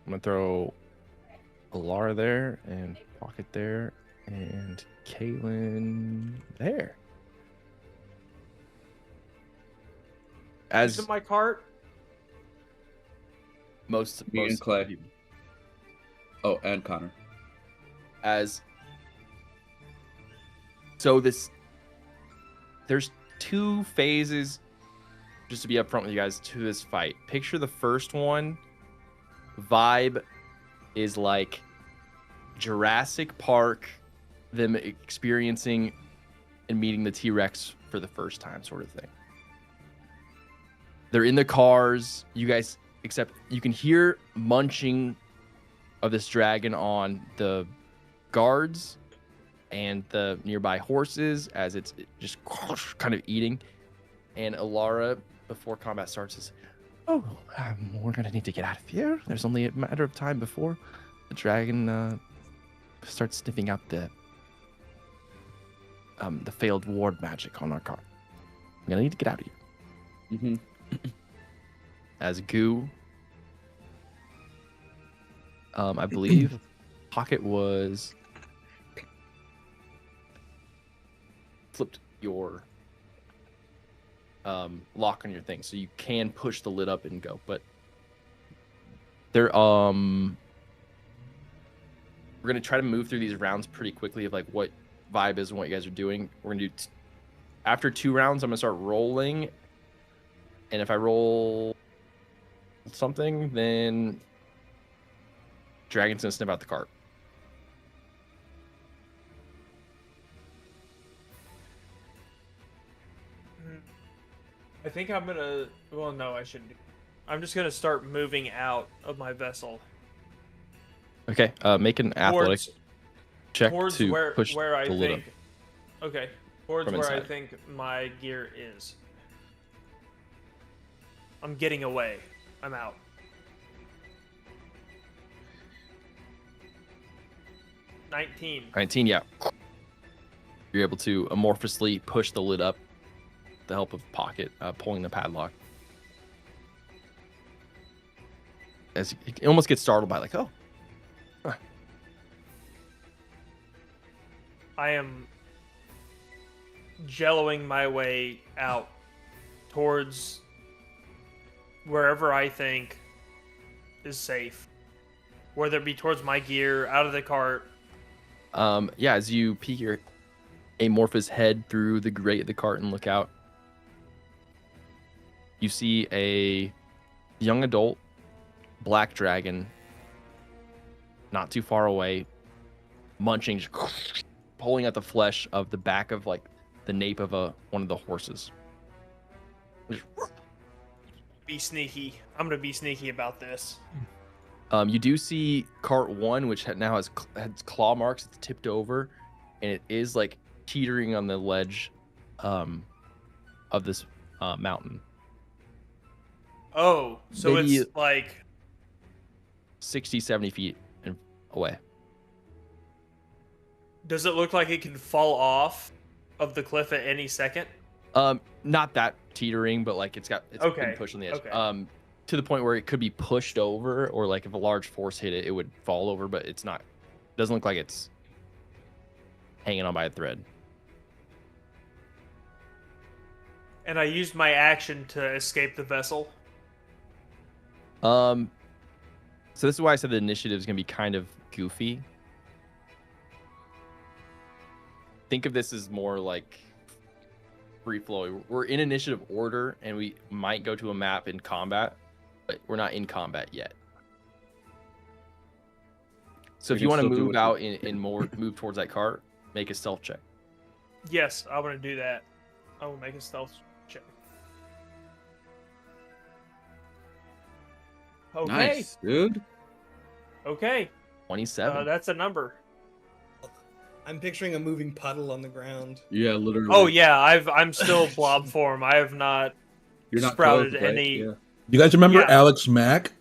I'm gonna throw Alara there and Pocket there and Caitlin there. As Using my cart. most Me and most Clay. people- Oh, and Connor. as so there's two phases, just to be upfront with you guys, to this fight. Picture the first one vibe is like Jurassic Park, them experiencing and meeting the T-Rex for the first time, sort of thing. They're in the cars, you guys, except you can hear munching of this dragon on the guards and the nearby horses as it's just kind of eating. And Alara, before combat starts, is, we're gonna need to get out of here. There's only a matter of time before the dragon starts sniffing out the failed ward magic on our car. We're gonna need to get out of here. Mm-hmm. As Goo, I believe Pocket was flipped your lock on your thing, so you can push the lid up and go. But we're gonna try to move through these rounds pretty quickly of like what vibe is and what you guys are doing. We're gonna do after 2 rounds. I'm gonna start rolling, and if I roll something, then Dragon's gonna sniff out the cart. I think I'm gonna. Well, no, I shouldn't. I'm just gonna start moving out of my vessel. Okay, make an athletic check Towards to where push I the lid think. Okay, towards From where I inside. think my gear is. I'm getting away. I'm out. up. 19. 19, yeah. You're able to amorphously push the lid up with the help of Pocket, pulling the padlock. As it almost gets startled by like, oh. I am jelloing my way out towards wherever I think is safe. Whether it be towards my gear, out of the cart. Yeah, as you peek your amorphous head through the grate of the cart and look out, you see a young adult black dragon not too far away, munching, just pulling at the flesh of the back of like the nape of one of the horses. Just, Be sneaky. I'm gonna be sneaky about this. you do see cart 1, which now has claw marks. It's tipped over, and it is like teetering on the ledge of this mountain. Oh, so Maybe it's like 60, 70 feet away. does it look like it can fall off of the cliff at any second? Not that teetering, but like it's Okay, been pushed on the edge. okay. To the point where it could be pushed over, or like if a large force hit it, it would fall over, but it's not. Doesn't look like it's hanging on by a thread. And I used my action to escape the vessel. So this is why I said the initiative is gonna be kind of goofy. Think of this as more like free flow. We're in initiative order, and we might go to a map in combat, but we're not in combat yet. So We if you can want to still do move what out you- and more move towards that cart, make a stealth check. Yes, I want to do that. I will make a stealth check. Okay. Nice, dude. Okay. 27. That's a number. I'm picturing a moving puddle on the ground. Yeah, literally. Oh yeah, I'm still blob form. I have not You're not sprouted close, right? any. Yeah, You guys remember Yeah. Alex Mack?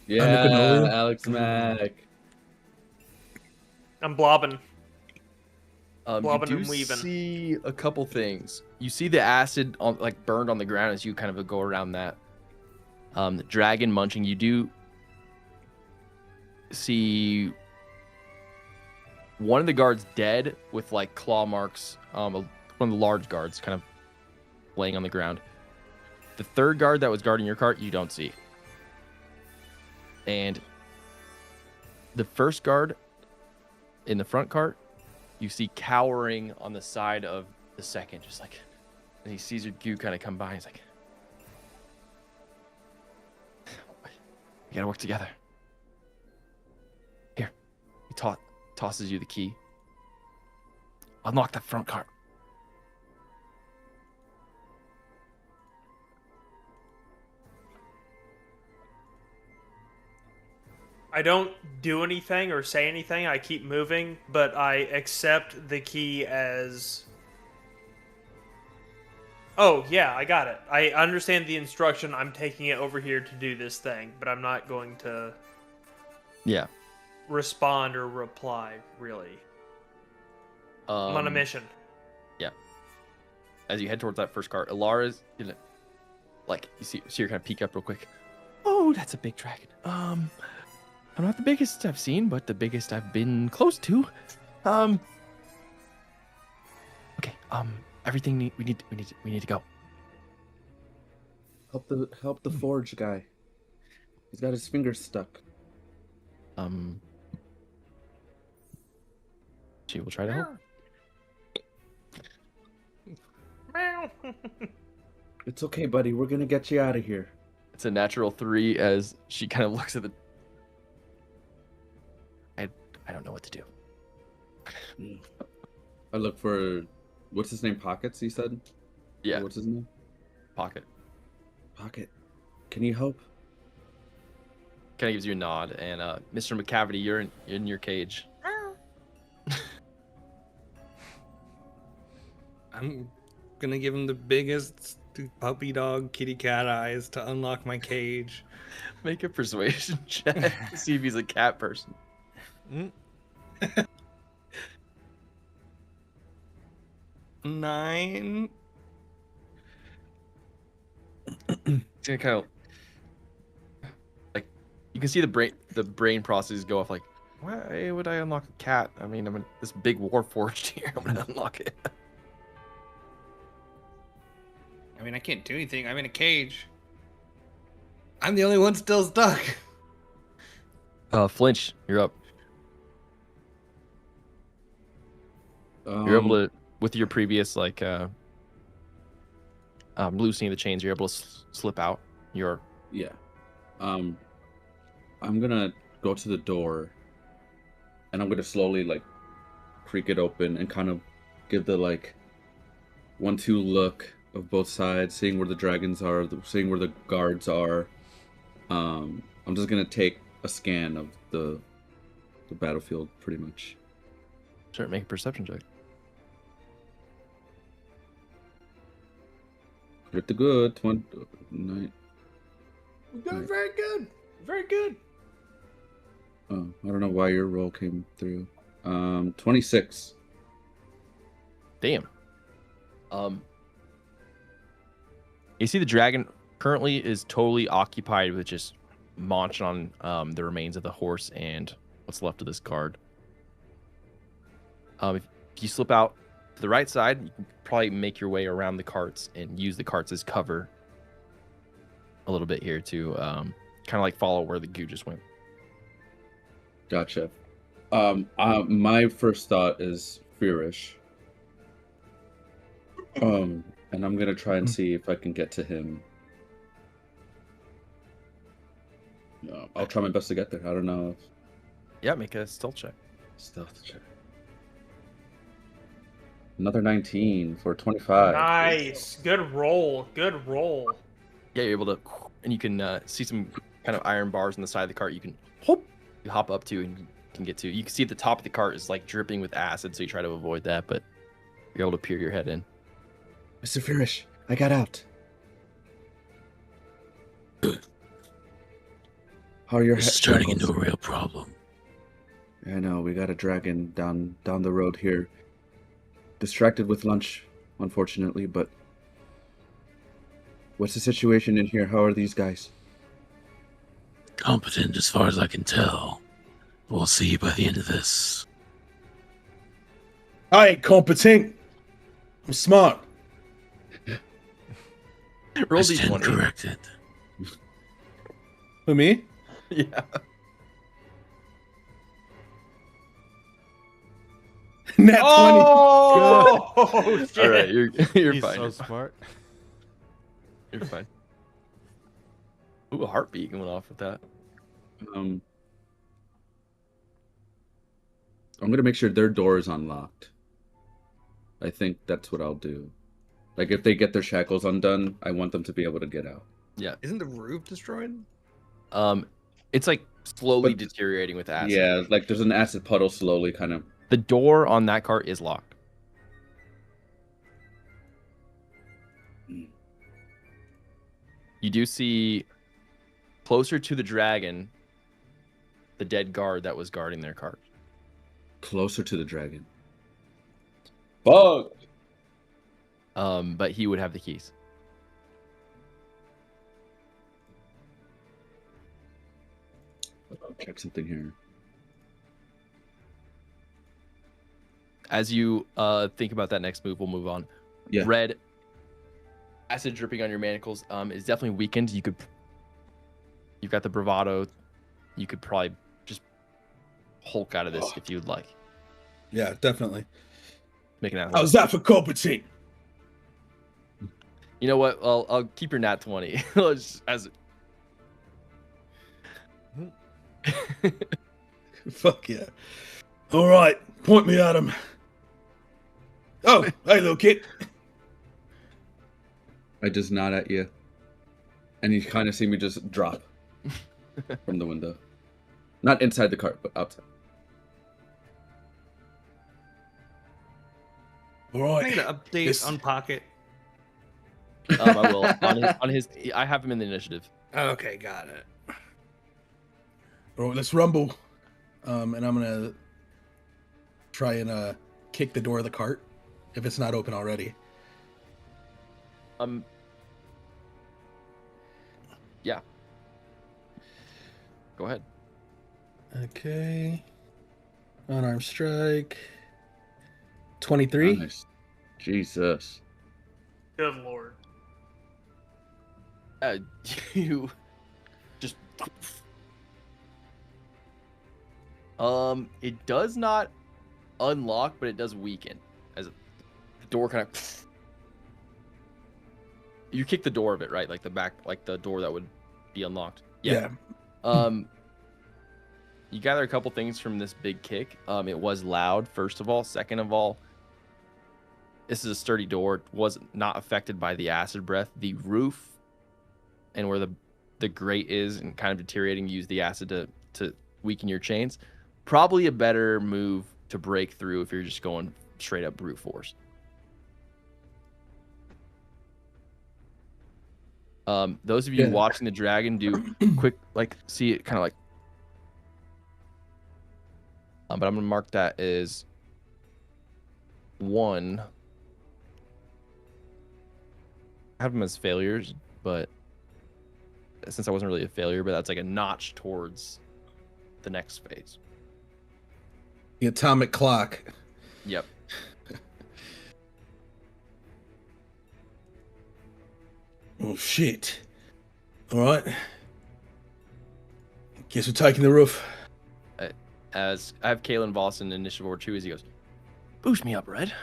yeah cannoli? Alex Mack. I'm blobbing. You Bobbing do and weaving. see a couple things. You see the acid on burned on the ground as you kind of go around that. The dragon munching. You do see one of the guards dead with claw marks. One of the large guards kind of laying on the ground. The third guard that was guarding your cart, you don't see. And the first guard in the front cart, you see cowering on the side of the second, and he sees you kind of come by. He's like, "We gotta work together." Here, he tosses you the key. Unlock that front cart. I don't do anything or say anything. I keep moving, but I accept the key as... Oh, yeah, I got it. I understand the instruction. I'm taking it over here to do this thing, but I'm not going to... Yeah. respond or reply, really. I'm on a mission. Yeah. As you head towards that first cart, Alara's you see her kind of peek up real quick. Oh, that's a big dragon. I'm not the biggest I've seen, but the biggest I've been close to. Okay. Everything we need to go. Help the forge guy. He's got his fingers stuck. She will try to help. It's okay, buddy. We're gonna get you out of here. It's a natural 3 as she kind of looks at the... I don't know what to do. I look for... What's his name? Pockets, he said? Yeah. What's his name? Pocket. Pocket. Can you help? Kind of gives you a nod, and Mr. McCavity, you're in your cage. I'm gonna give him the biggest puppy dog kitty cat eyes to unlock my cage. Make a persuasion check to see if he's a cat person. 9. It's gonna kind of you can see the brain processes go off why would I unlock a cat? I mean, I'm in this big warforged here. I'm gonna unlock it. I mean, I can't do anything. I'm in a cage. I'm the only one still stuck. Flinch, you're up. You're able to, with your previous loosening the chains, you're able to slip out. Yeah. I'm gonna go to the door, and I'm gonna slowly creak it open and kind of give the 1-2 look of both sides, seeing where the dragons are, seeing where the guards are. I'm just gonna take a scan of the battlefield, pretty much. Sure, make a perception check. Pretty good. 9. Good, very good. Very good. Oh, I don't know why your roll came through. 26. Damn. You see the dragon currently is totally occupied with just munching on the remains of the horse and what's left of this guard. If you slip out to the right side, you can probably make your way around the carts and use the carts as cover a little bit here to kind of follow where the goo just went. Gotcha. My first thought is Fearish. And I'm gonna try and see if I can get to him. I'll try my best to get there. I don't know if... Yeah, make a stealth check. Stealth check. Another 19 for 25. Nice. Good roll. Good roll. Yeah, you're able to, and you can see some kind of iron bars on the side of the cart. You can hop up to and can get to. You can see at the top of the cart is dripping with acid, so you try to avoid that, but you're able to peer your head in. Mr. Fearish, I got out. How are your This is turning into a real problem. I know, we got a dragon down the road here. distracted with lunch, unfortunately, but what's the situation in here? How are these guys? Competent as far as I can tell. We'll see by the end of this. I ain't competent. I'm smart. Roll I stand D20. corrected. Who, me? Yeah. Nat 20. Oh, shit. All right, you're He's fine. so smart. You're fine. Ooh, a heartbeat going off with that. I'm gonna make sure their door is unlocked. I think that's what I'll do. Like, if they get their shackles undone, I want them to be able to get out. Yeah. Isn't the roof destroyed? It's like slowly But- deteriorating with acid. Yeah, like there's an acid puddle slowly kind of. The door on that cart is locked. You do see closer to the dragon the dead guard that was guarding their cart. Closer to the dragon. Fuck! But he would have the keys. I'll check something here. As you think about that next move, we'll move on. Yeah. Red, acid dripping on your manacles is definitely weakened. You've got the bravado. You could probably just Hulk out of this if you'd like. Yeah, definitely. Make an How's that for competent? You know what? I'll keep your nat 20 as Fuck yeah. All right, point me at him. Oh, hey, little kid. I just nod at you. And you kind of see me just drop from the window. Not inside the cart, but outside. All I'm right. gonna update This- on Pocket. I will on his. I have him in the initiative. Okay, got it. All right, let's rumble. And I'm gonna try and kick the door of the cart if it's not open already. Yeah. Go ahead. Okay. Unarmed strike. 23. Nice. Jesus. Good lord. You just. It does not unlock, but it does weaken as the door kind of. You kick the door of it, right? Like the back, like the door that would be unlocked. Yeah. You gather a couple things from this big kick. It was loud, first of all. Second of all, this is a sturdy door. It was not affected by the acid breath. The roof and where the grate is and kind of deteriorating, use the acid to weaken your chains. Probably a better move to break through if you're just going straight up brute force. Those of you watching the dragon do quick, like, see it kind of like. But I'm gonna mark that as 1. I have them as failures, but since I wasn't really a failure, but that's like a notch towards the next phase. The atomic clock. Yep. Oh, shit. All right. Guess we're taking the roof. As I have Kalen Voss in initiative order 2, as he goes, boost me up, Red.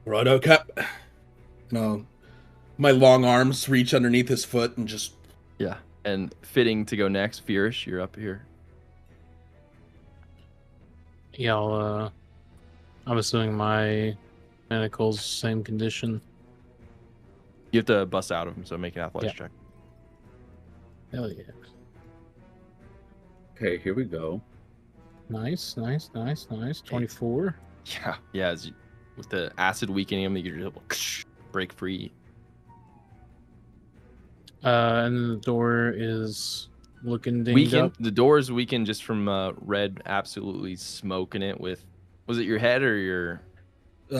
Righto, Cap. No. My long arms reach underneath his foot and just. Yeah. And fitting to go next, Furish, you're up here. Yeah, I'm assuming my manacles, same condition. You have to bust out of him, so make an athletics check. Hell yeah. Okay, here we go. Nice. 24. Yeah. Yeah. With the acid weakening him, you're able to break free. And then the door is looking dinged Weakened. up. The door is weakened just from Red absolutely smoking it with Was it your head or your?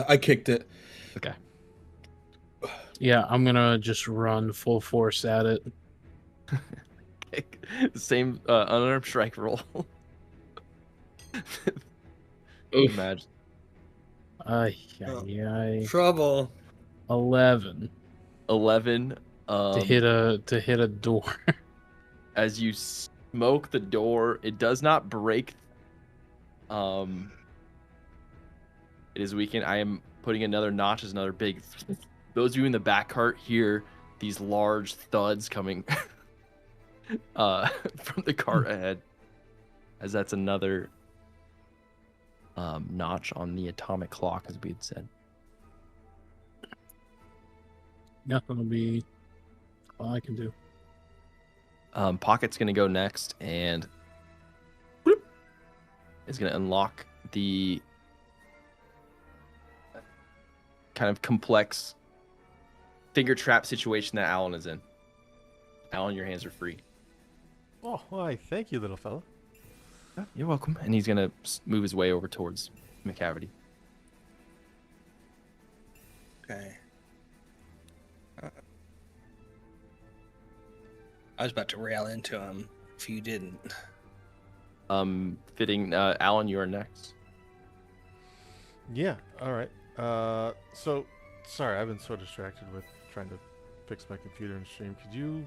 I kicked it. Okay. Yeah, I'm gonna just run full force at it. Same unarmed strike roll. Imagine. Yeah. Trouble. 11 11. to hit a door. As you smoke the door, it does not break. It is weakened. I am putting another notch as another big. Those of you in the back cart hear these large thuds coming from the cart ahead, as that's another notch on the atomic clock, as we had said. Nothing will be all I can do. Pocket's gonna go next, and whoop, is gonna unlock the kind of complex finger trap situation that Alan is in. Alan, your hands are free. Oh, why, thank you, little fella. Yeah, you're welcome. And he's gonna move his way over towards McCavity. Okay. I was about to rail into him if you didn't. Fitting. Alan, you are next. Yeah, all right. So, sorry, I've been so distracted with trying to fix my computer and stream. Could you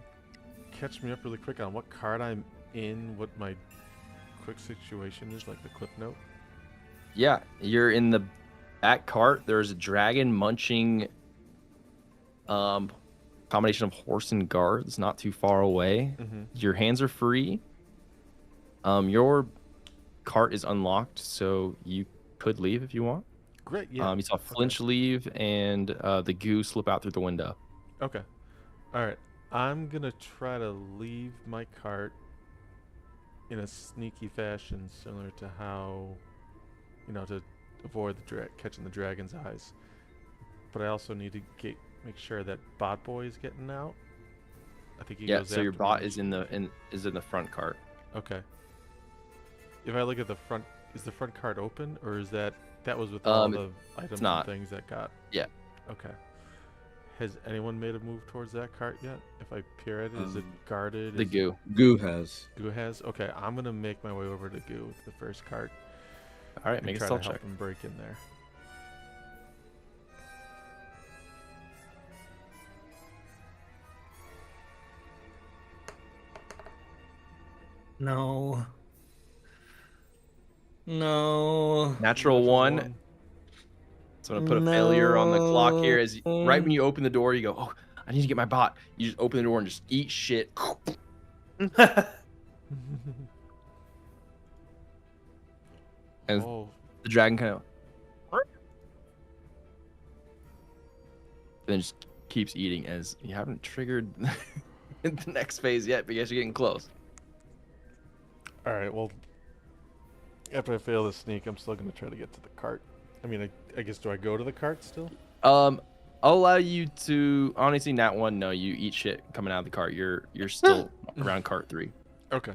catch me up really quick on what card I'm in, what my quick situation is, like the clip note? Yeah, you're in the back cart. There's a dragon munching combination of horse and guards not too far away. Mm-hmm. Your hands are free. Your cart is unlocked, so you could leave if you want. Great, yeah. You saw Flinch leave and the goo slip out through the window. Okay. All right. I'm going to try to leave my cart in a sneaky fashion, similar to how, to avoid catching the dragon's eyes. But I also need to make sure that bot boy is getting out. I think he goes so your after bot me. is in the front cart. Okay. If I look at the front, is the front cart open, or is that was with all the items and things that got? Yeah. Okay. Has anyone made a move towards that cart yet? If I peer at it, is it guarded? The goo. Goo has. Goo has? Okay, I'm gonna make my way over to Goo with the first cart. All right, make a try stealth to help check. him break in there. No. No. Natural one. So I'm gonna put a failure on the clock here. As right when you open the door, you go, "Oh, I need to get my bot." You just open the door and just eat shit. And Oh, the dragon kind of then just keeps eating as you haven't triggered the next phase yet, but I guess you're getting close. all right. Well, after I fail this sneak, I'm still gonna try to get to the cart. I mean, I guess, do I go to the cart still? I'll allow you to honestly nat one. No, you eat shit coming out of the cart. You're still around cart 3. Okay.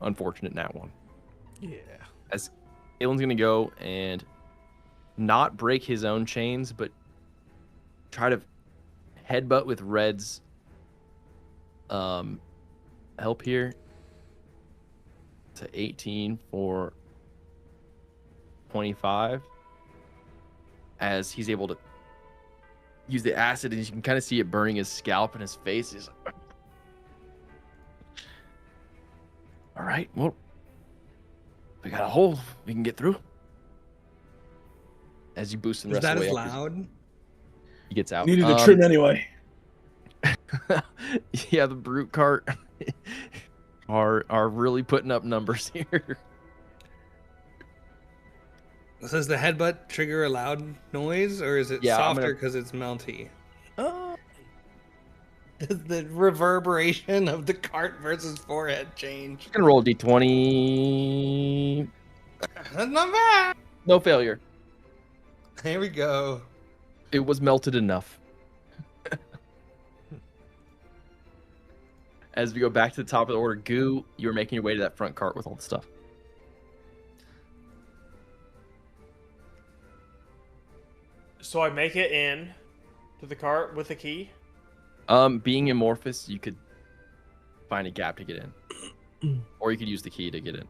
Unfortunate nat one. Yeah. As Kalen's gonna go and not break his own chains, but try to headbutt with Red's help here to 18 for 25, as he's able to use the acid, and you can kind of see it burning his scalp and his face. He's like, all right, well, we got a hole we can get through. As you boost the rest of the way Is up, that as loud? he gets out. Needed the trim anyway. Yeah, the brute cart are really putting up numbers here. Does the headbutt trigger a loud noise, or is it Yeah, I'm softer gonna- because it's melty? Does the reverberation of the cart versus forehead change? I'm gonna roll a d20. That's not bad. No failure. Here we go. It was melted enough. As we go back to the top of the order, Goo, you were making your way to that front cart with all the stuff. So I make it in to the cart with the key. Being amorphous, you could find a gap to get in, or you could use the key to get in.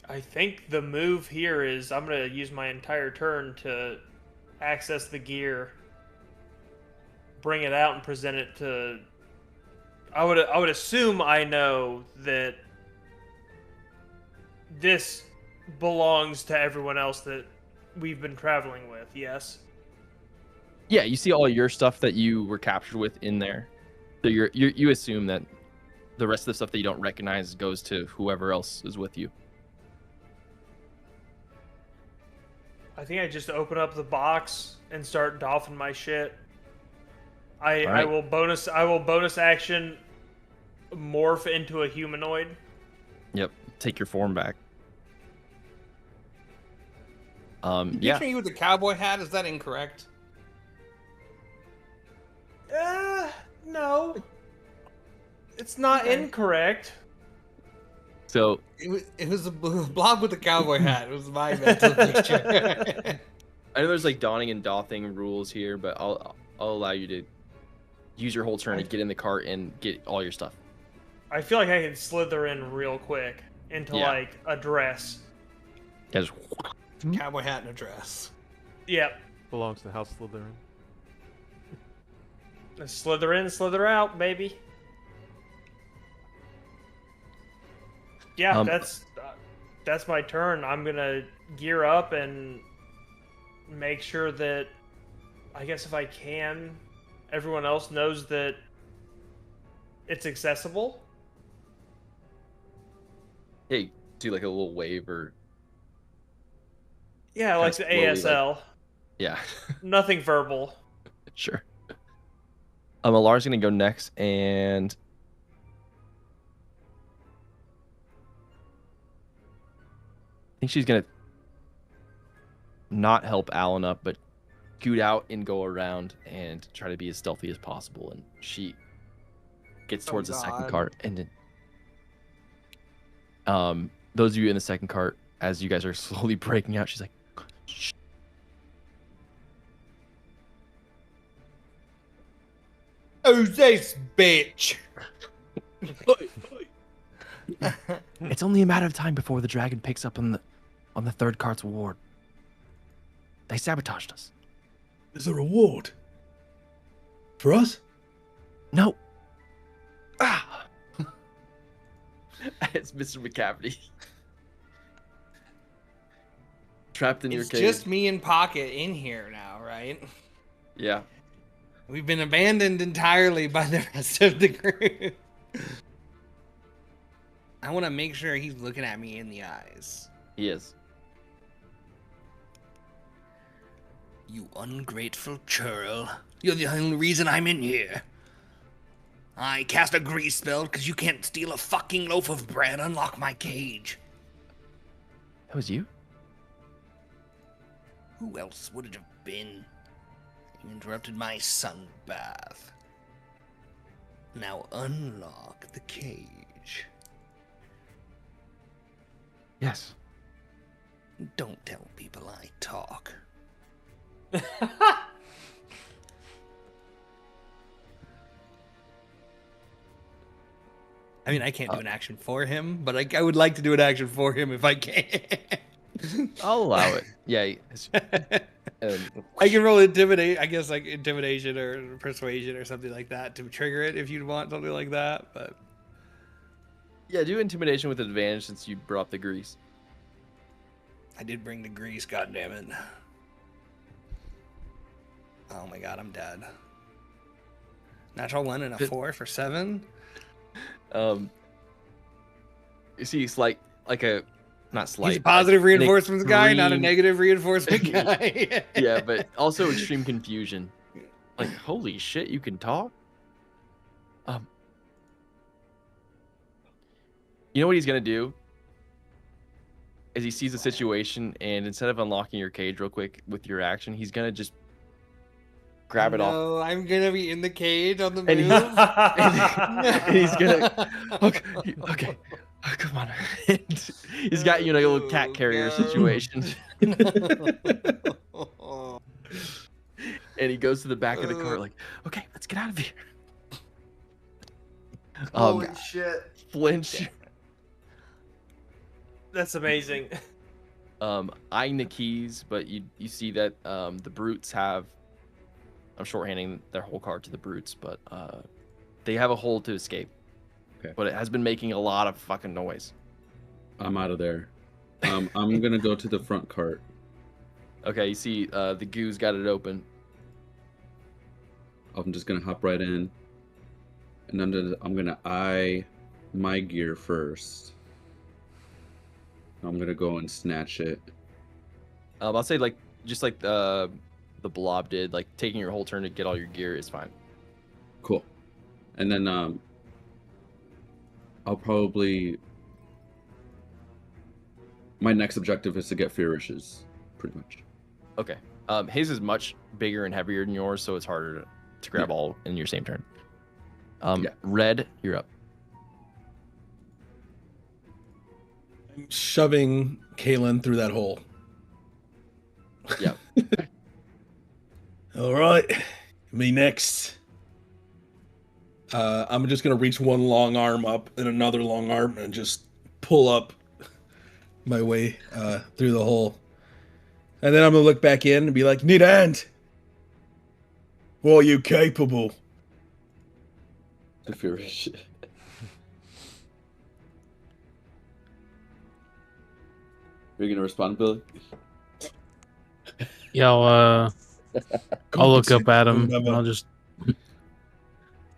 I think the move here is I'm gonna use my entire turn to access the gear, bring it out, and present it to. I would assume I know that this belongs to everyone else that we've been traveling with. Yes. Yeah, you see all your stuff that you were captured with in there. So you assume that the rest of the stuff that you don't recognize goes to whoever else is with you. I think I just open up the box and start doffing my shit. I will bonus action morph into a humanoid. Yep, take your form back. You picturing you with the cowboy hat? Is that incorrect? No. It's not incorrect. So it was a blob with the cowboy hat. It was my mental picture. I know there's like donning and doffing rules here, but I'll allow you to use your whole turn to get in the cart and get all your stuff. I feel like I can slither in real quick into like a dress. Yeah, just... Cowboy hat and a dress. Yep. Belongs to House Slytherin. Slither in, slither out, baby. Yeah, that's my turn. I'm gonna gear up and make sure that, I guess if I can, everyone else knows that it's accessible. Hey, do like a little wave or... Yeah, like the ASL. Like... Yeah. Nothing verbal. Sure. Alar's gonna go next, and I think she's gonna not help Alan up, but scoot out and go around and try to be as stealthy as possible. And she gets towards the second cart, and then, those of you in the second cart, as you guys are slowly breaking out, she's like, shh. Oh, this bitch! It's only a matter of time before the dragon picks up on the third cart's ward. They sabotaged us. There's a reward. For us? No. Ah. It's Mr. McCavity. Trapped in your cage. It's just me and Pocket in here now, right? Yeah. We've been abandoned entirely by the rest of the group. I want to make sure he's looking at me in the eyes. He is. You ungrateful churl. You're the only reason I'm in here. I cast a grease spell because you can't steal a fucking loaf of bread. Unlock my cage. That was you? Who else would it have been? You interrupted my sun bath. Now unlock the cage. Yes. Don't tell people I talk. I mean, I can't do an action for him, but I would like to do an action for him if I can. I'll allow it. Yeah. I can roll intimidate, I guess, like intimidation or persuasion or something like that to trigger it if you'd want something like that. But yeah, do intimidation with advantage since you brought up the grease. I did bring the grease, goddammit. Oh my god, I'm dead. Natural 1 and a 4 for 7. You see, like a not slight. He's a positive reinforcements guy, not a green... negative reinforcement guy. Yeah, but also extreme confusion. Like, holy shit, you can talk? You know what he's gonna do? Is he sees the situation, and instead of unlocking your cage real quick with your action, he's gonna just grab it off. No, I'm gonna be in the cage on the move. And he's gonna. Okay. Oh, come on. He's got you in a little cat carrier situation. And he goes to the back of the cart like, okay, let's get out of here. Holy shit. Flinch, That's amazing. eyeing the keys, but you see that the brutes have. I'm shorthanding their whole cart to the brutes, but they have a hole to escape. Okay. But it has been making a lot of fucking noise. I'm out of there. I'm gonna go to the front cart. Okay, you see the goo's got it open. I'm just gonna hop right in, and I'm gonna eye my gear first. I'm gonna go and snatch it. I'll say like just like the blob did, like taking your whole turn to get all your gear is fine. Cool. And then I'll probably my next objective is to get Fearish's, pretty much. Okay. His is much bigger and heavier than yours, so it's harder to grab all in your same turn. Red, you're up. I'm shoving Kalen through that hole. Yeah. All right, me next. I'm just gonna reach one long arm up and another long arm and just pull up my way through the hole. And then I'm gonna look back in and be like, "Need a hand? What are you capable?" The Fearish. Are you gonna respond, Billy? Yeah, I'll look up at him. And I'll just.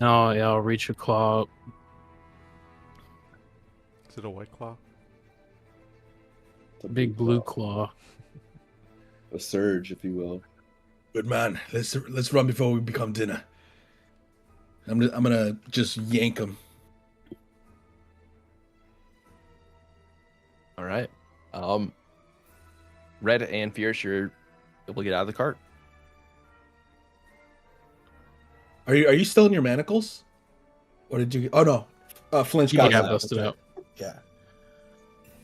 No, yeah, I'll reach a claw up. Is it a white claw? Big blue claw. A surge, if you will. Good man. Let's run before we become dinner. I'm gonna just yank him. All right. Red and Fierce, you're able to get out of the cart. Are you still in your manacles? Or did you? Oh no, Flinch got Yeah, out. busted out. Yeah.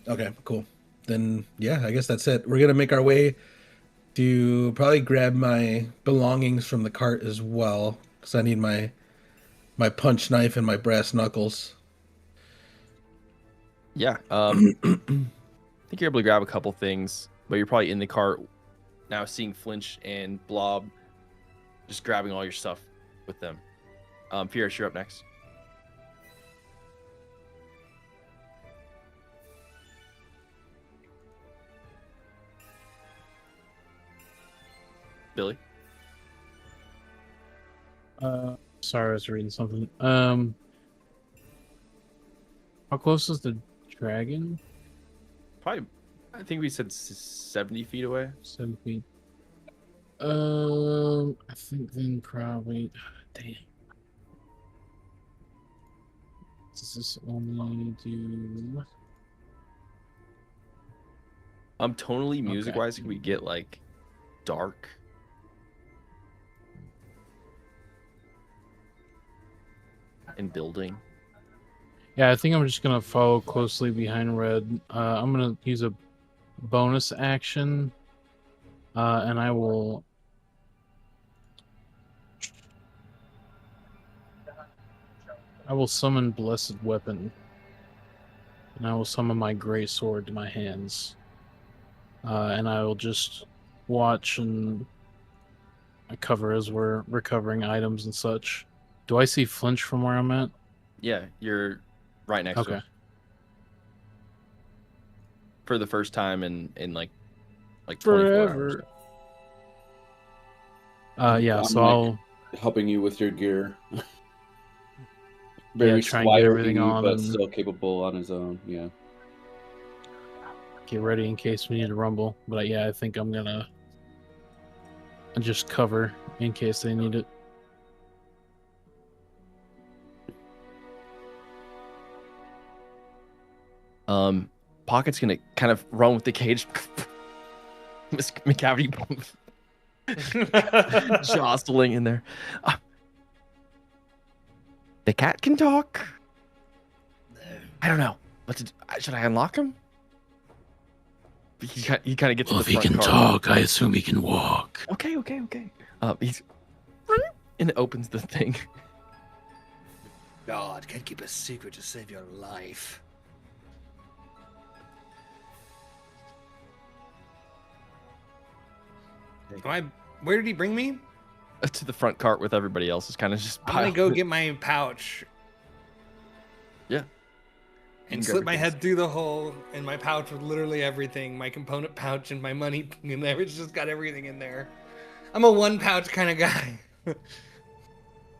Okay, cool. Then yeah, I guess that's it. We're gonna make our way to probably grab my belongings from the cart as well, because I need my punch knife and my brass knuckles. Yeah. I think you're able to grab a couple things, but you're probably in the cart now, seeing Flinch and Blob just grabbing all your stuff with them. Fierce, you're up next. Billy. Sorry, I was reading something. How close is the dragon? Probably, I think we said 70 feet away. 7 feet. I think then probably. Damn. Does this only do? Tonally, music-wise, can we get like dark? And building. Yeah, I think I'm just gonna follow closely behind Red. I'm gonna use a bonus action, and I will. Summon Blessed Weapon, and I will summon my Great Sword to my hands, and I will just watch and cover as we're recovering items and such. Do I see Flinch from where I'm at? Yeah, you're right next to him. For the first time in like 24 hours. Yeah, I'm so like I'll helping you with your gear. Very try and get everything on, but and still capable on his own. Yeah. get ready in case we need to rumble. But yeah, I think I'm gonna just cover in case they need it. Pocket's gonna kind of run with the cage. Miss McCavity jostling in there. The cat can talk. I don't know. Should I unlock him? he kind of gets Well, to if the he front can cart. talk, I assume he can walk. Okay. He's and it opens the thing. God, can't keep a secret to save your life. Where did he bring me? To the front cart with everybody else is kind of just. I'm gonna go piled. get my pouch. Yeah. And can grab slip your my keys. head through the hole in my pouch with literally everything. My component pouch and my money in there. It's just got everything in there. I'm a one pouch kind of guy.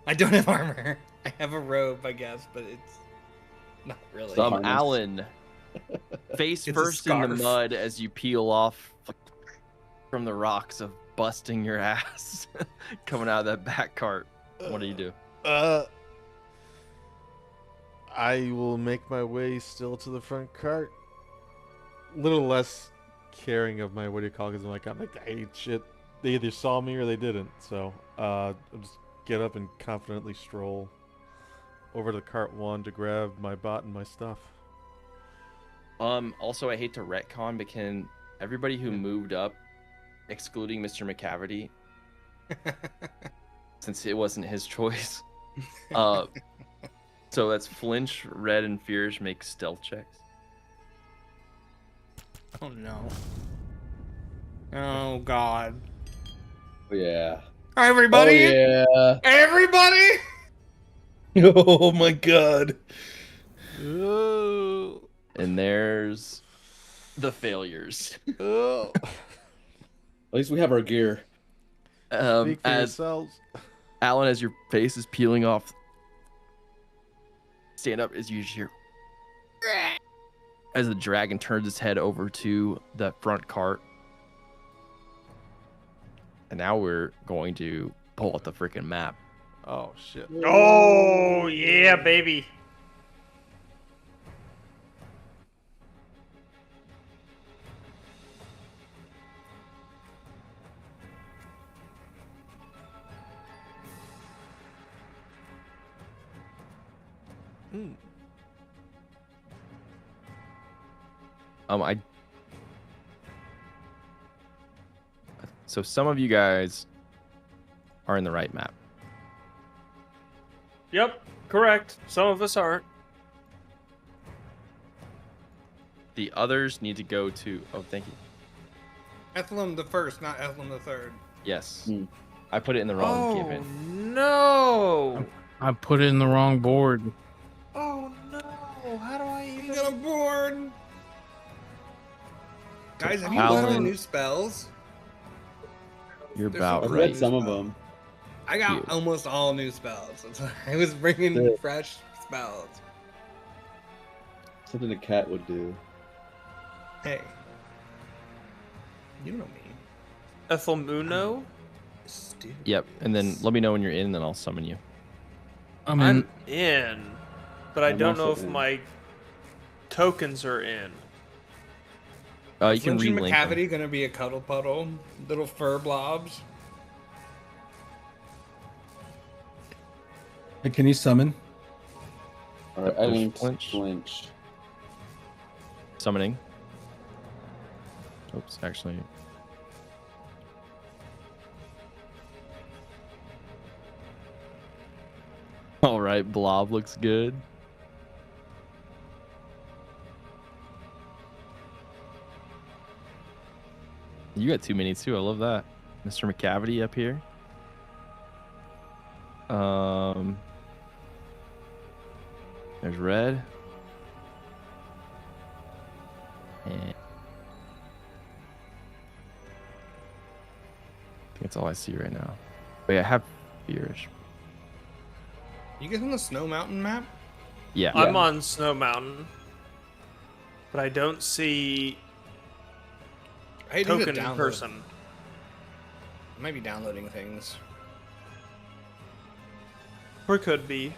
I don't have armor. I have a robe, I guess, but it's not really. Harness. Alan, face It's a first in the scarf. mud as you peel off from the rocks of busting your ass coming out of that back cart. What do you do? I will make my way still to the front cart. A little less caring of my, what do you call it? Because I'm like, I hate shit. They either saw me or they didn't. So I'll just get up and confidently stroll over to cart 1 to grab my bot and my stuff. Also, I hate to retcon, but can everybody who moved up, excluding Mr. McCavity, since it wasn't his choice, so that's Flinch, Red, and Fierce make stealth checks. Oh no. Oh god. Oh, yeah. Everybody! Oh, yeah. Everybody! Oh my god. Oh, And there's the failures. oh. At least we have our gear. Speak for As yourselves. Alan, as your face is peeling off, stand up as you hear. As the dragon turns its head over to the front cart. And now we're going to pull out the freaking map. Oh shit. Oh yeah, baby. So some of you guys are in the right map. Yep, correct. Some of us aren't. The others need to go to. Oh, thank you. Ehtlum the first, not Ehtlum the third. Yes, Hmm. I put it in the wrong Oh given. no! I put it in the wrong board. Oh no! How do I I'm even? gonna board. Guys, have you learned Alan- any new spells? You're There's about I've some right. read some of them. I got You. almost all new spells. That's why I was bringing Good. fresh spells. Something a cat would do. Hey. You know me. Ethelmuno? Stupid. Yep, and then let me know when you're in, and then I'll summon you. I'm I'm in. in, but I I'm don't know also if in. my tokens are in. You can Flinch and relink them. McCavity gonna be a cuddle puddle, little fur blobs. Hey, can you summon? Alright, I Push linked flinch. flinch. Summoning. Oops, actually. All right, Blob looks good. You got too many too. I love that. Mr. McCavity up here. There's Red. And I think that's all I see right now. Wait, I have Fearish. You guys on the Snow Mountain map? Yeah. I'm on Snow Mountain, but I don't see I need to token download. person. I might be downloading things. Or could be.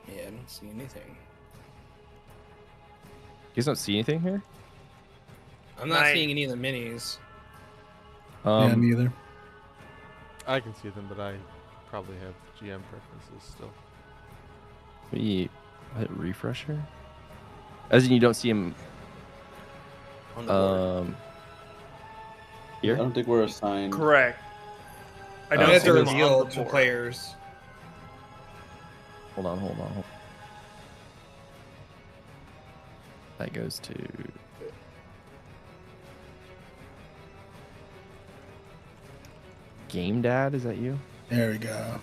Yeah, I don't see anything. You guys don't see anything here? I'm not Right. seeing any of the minis. Yeah, neither. I can see them, but I probably have GM preferences still. We hit refresher. As in, you don't see him. On the board. Here. I don't think we're assigned. Correct. I I don't have see to them on reveal the to board. players. Hold on. That goes to. Game Dad, is that you? There we go.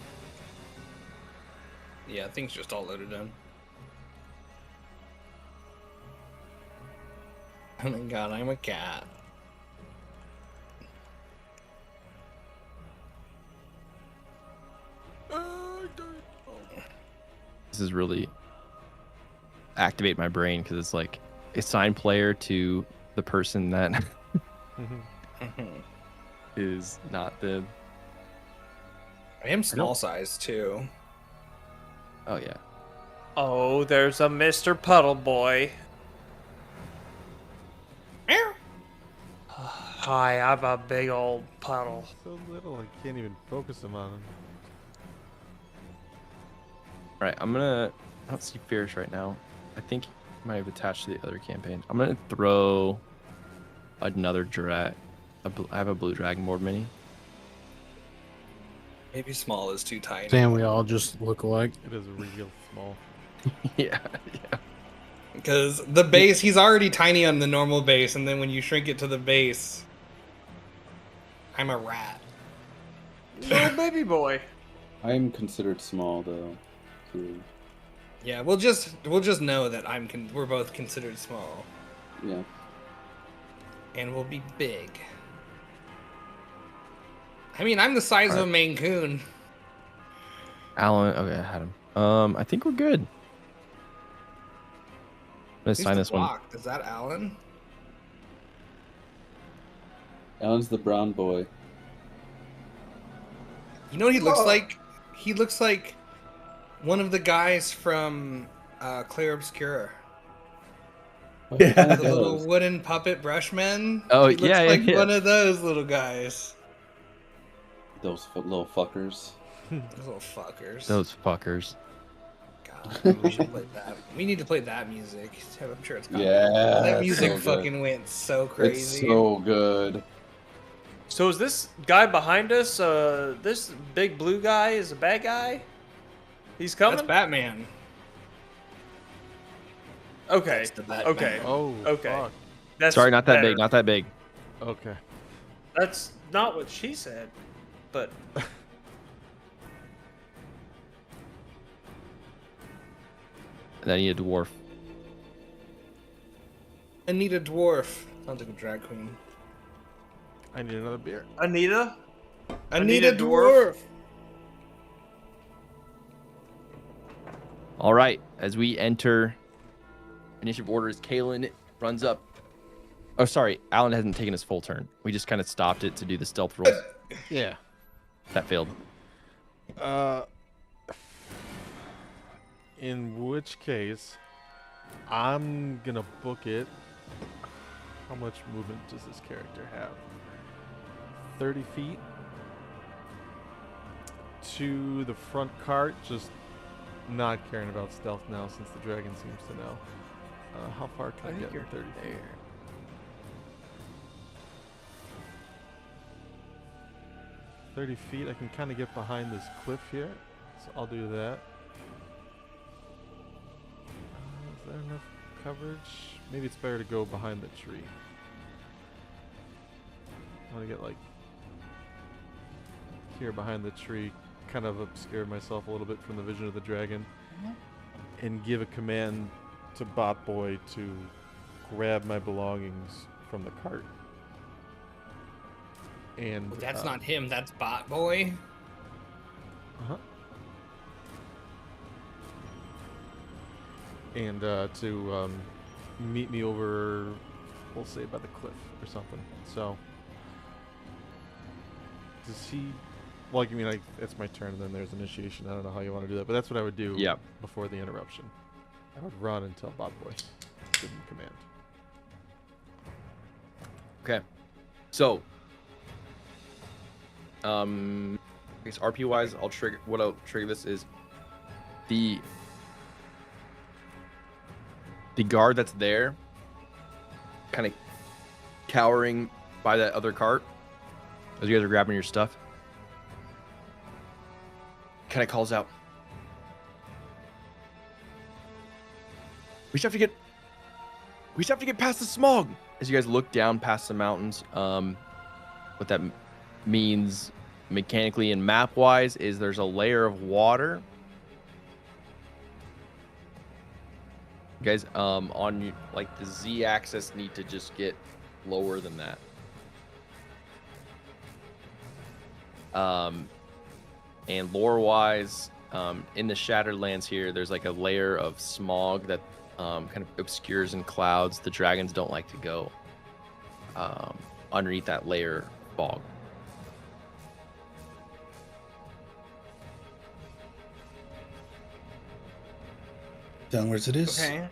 Yeah, things just all loaded in. Oh my god, I'm a cat. This is really activate my brain because it's like assign player to the person that is not the. I am small size too. Oh yeah. Oh, there's a Mr. Puddle Boy. Meow. Hi, I'm a big old puddle. So little, I can't even focus them on them. All right, I don't see Fierce right now. I think he might have attached to the other campaign. I'm gonna throw another drag. I have a blue dragon board mini. Maybe small is too tiny. Damn, we all just look alike. It is real small. yeah. Because the base, he's already tiny on the normal base, and then when you shrink it to the base, I'm a rat. Little baby boy. I am considered small though. Too. Yeah, we'll just know that we're both considered small, Yeah. and we'll be big. I mean, I'm the size of a Maine Coon. Alan, okay, I had him. I think we're good. Let's Who's sign the this one. block? Is that Alan? Alan's the brown boy. You know what he looks like? He looks like one of the guys from Claire Obscura. Yeah. The little wooden puppet brushmen. Oh, he looks yeah, like yeah. one of those little guys. Those little fuckers. Those little fuckers. Those fuckers. God, we should play that. We need to play that music. I'm sure it's got Yeah. that that's music so good. fucking went so crazy. It's so good. So is this guy behind us, this big blue guy is a bad guy? He's coming? That's Batman. Okay. That's the Batman. Okay. Oh, Okay. fuck. That's Sorry, not that better. big. Not that big. Okay. That's not what she said, but And I need a dwarf. I need a dwarf. Sounds like a drag queen. I need another beer. Anita? I need a dwarf. All right, as we enter initiative orders, Kalen runs up. Oh, sorry, Alan hasn't taken his full turn. We just kind of stopped it to do the stealth roll. Yeah. That failed. In which case, I'm gonna book it. How much movement does this character have? 30 feet to the front cart, just not caring about stealth now since the dragon seems to know. How far can I get in 30 feet? 30 feet, I can kind of get behind this cliff here, so I'll do that. Is there enough coverage? Maybe it's better to go behind the tree. I want to get like here behind the tree, kind of obscure myself a little bit from the vision of the dragon, and give a command to Bot Boy to grab my belongings from the cart. And That's not him. That's Bot Boy. Uh-huh. And to meet me over, we'll say by the cliff or something. So, does he? Well, I mean, it's my turn, and then there's initiation. I don't know how you want to do that, but that's what I would do. Yep. Before the interruption, I would run until Bot Boy give me command. Okay. So, I guess RP wise, I'll trigger this is the guard that's there, kind of cowering by that other cart as you guys are grabbing your stuff. Kind of calls out, we just have to get past the smog. As you guys look down past the mountains, what that means mechanically and map wise is there's a layer of water. You guys, on like the Z axis, need to just get lower than that. And lore wise, in the Shattered Lands here, there's like a layer of smog that kind of obscures in clouds. The dragons don't like to go underneath that layer of fog. Downwards it is. Okay.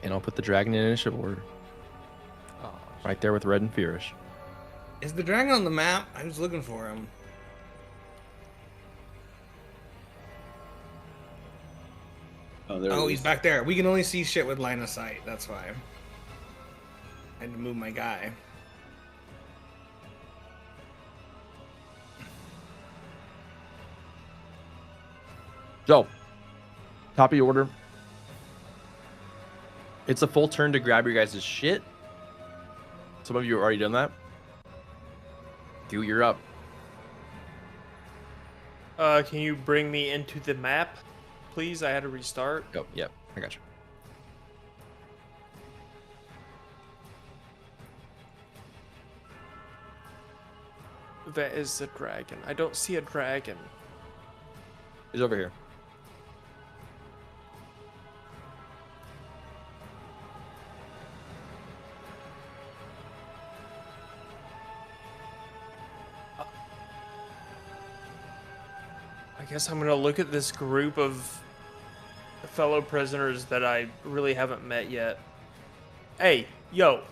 And I'll put the dragon in initiative order. Right there with Red and Furish. Is the dragon on the map? I was looking for him. Oh, there Oh, he he's is. back there. We can only see shit with line of sight. That's why. I had to move my guy. So, top of your order. It's a full turn to grab your guys' shit. Some of you have already done that. Dude, you're up. Can you bring me into the map, please? I had to restart. Go. Yep, I got you. That is the dragon. I don't see a dragon. He's over here. I guess I'm gonna look at this group of fellow prisoners that I really haven't met yet. Hey, yo,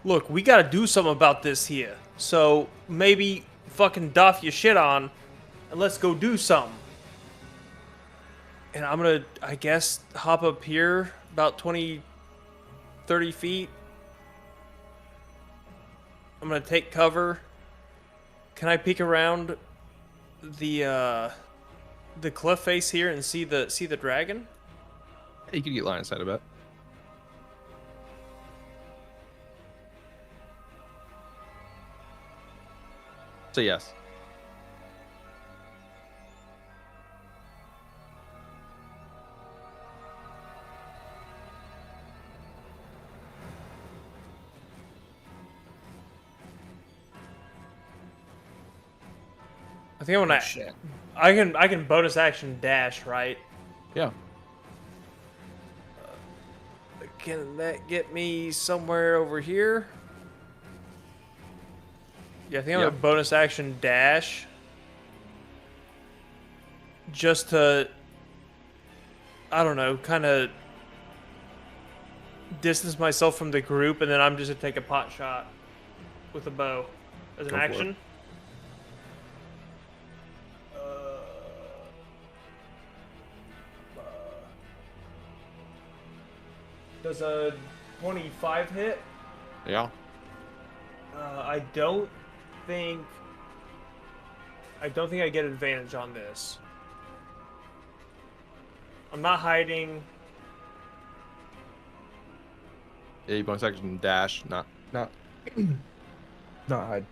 look, we gotta do something about this here. So maybe fucking doff your shit on and let's go do something. And I'm gonna, I guess, hop up here about 20, 30 feet. I'm gonna take cover. Can I peek around the cliff face here and see the dragon? You could get line of sight of it. So yes. I think I'm gonna. Shit. I can bonus action dash, right? Yeah. Can that get me somewhere over here? Yeah, I think I'm Yeah. gonna bonus action dash. Just to, I don't know, kind of distance myself from the group, and then I'm just gonna take a pot shot with a bow as an Go for it. action. Does a 25 hit? Yeah. I don't think I get advantage on this. I'm not hiding. Yeah, you bonus action dash, not not hide.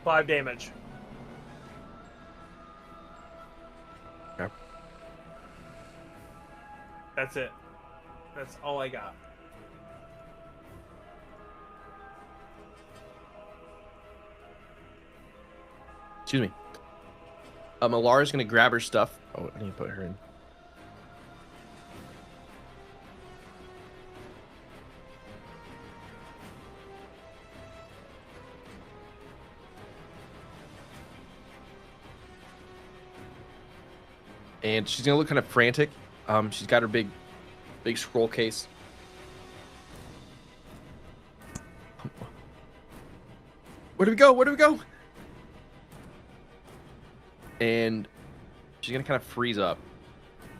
5 damage. Okay. That's it. That's all I got. Excuse me. Alara's gonna grab her stuff. Oh, I need to put her in. and she's gonna look kind of frantic. She's got her big scroll case. Where do we go? Where do we go? And she's gonna kind of freeze up,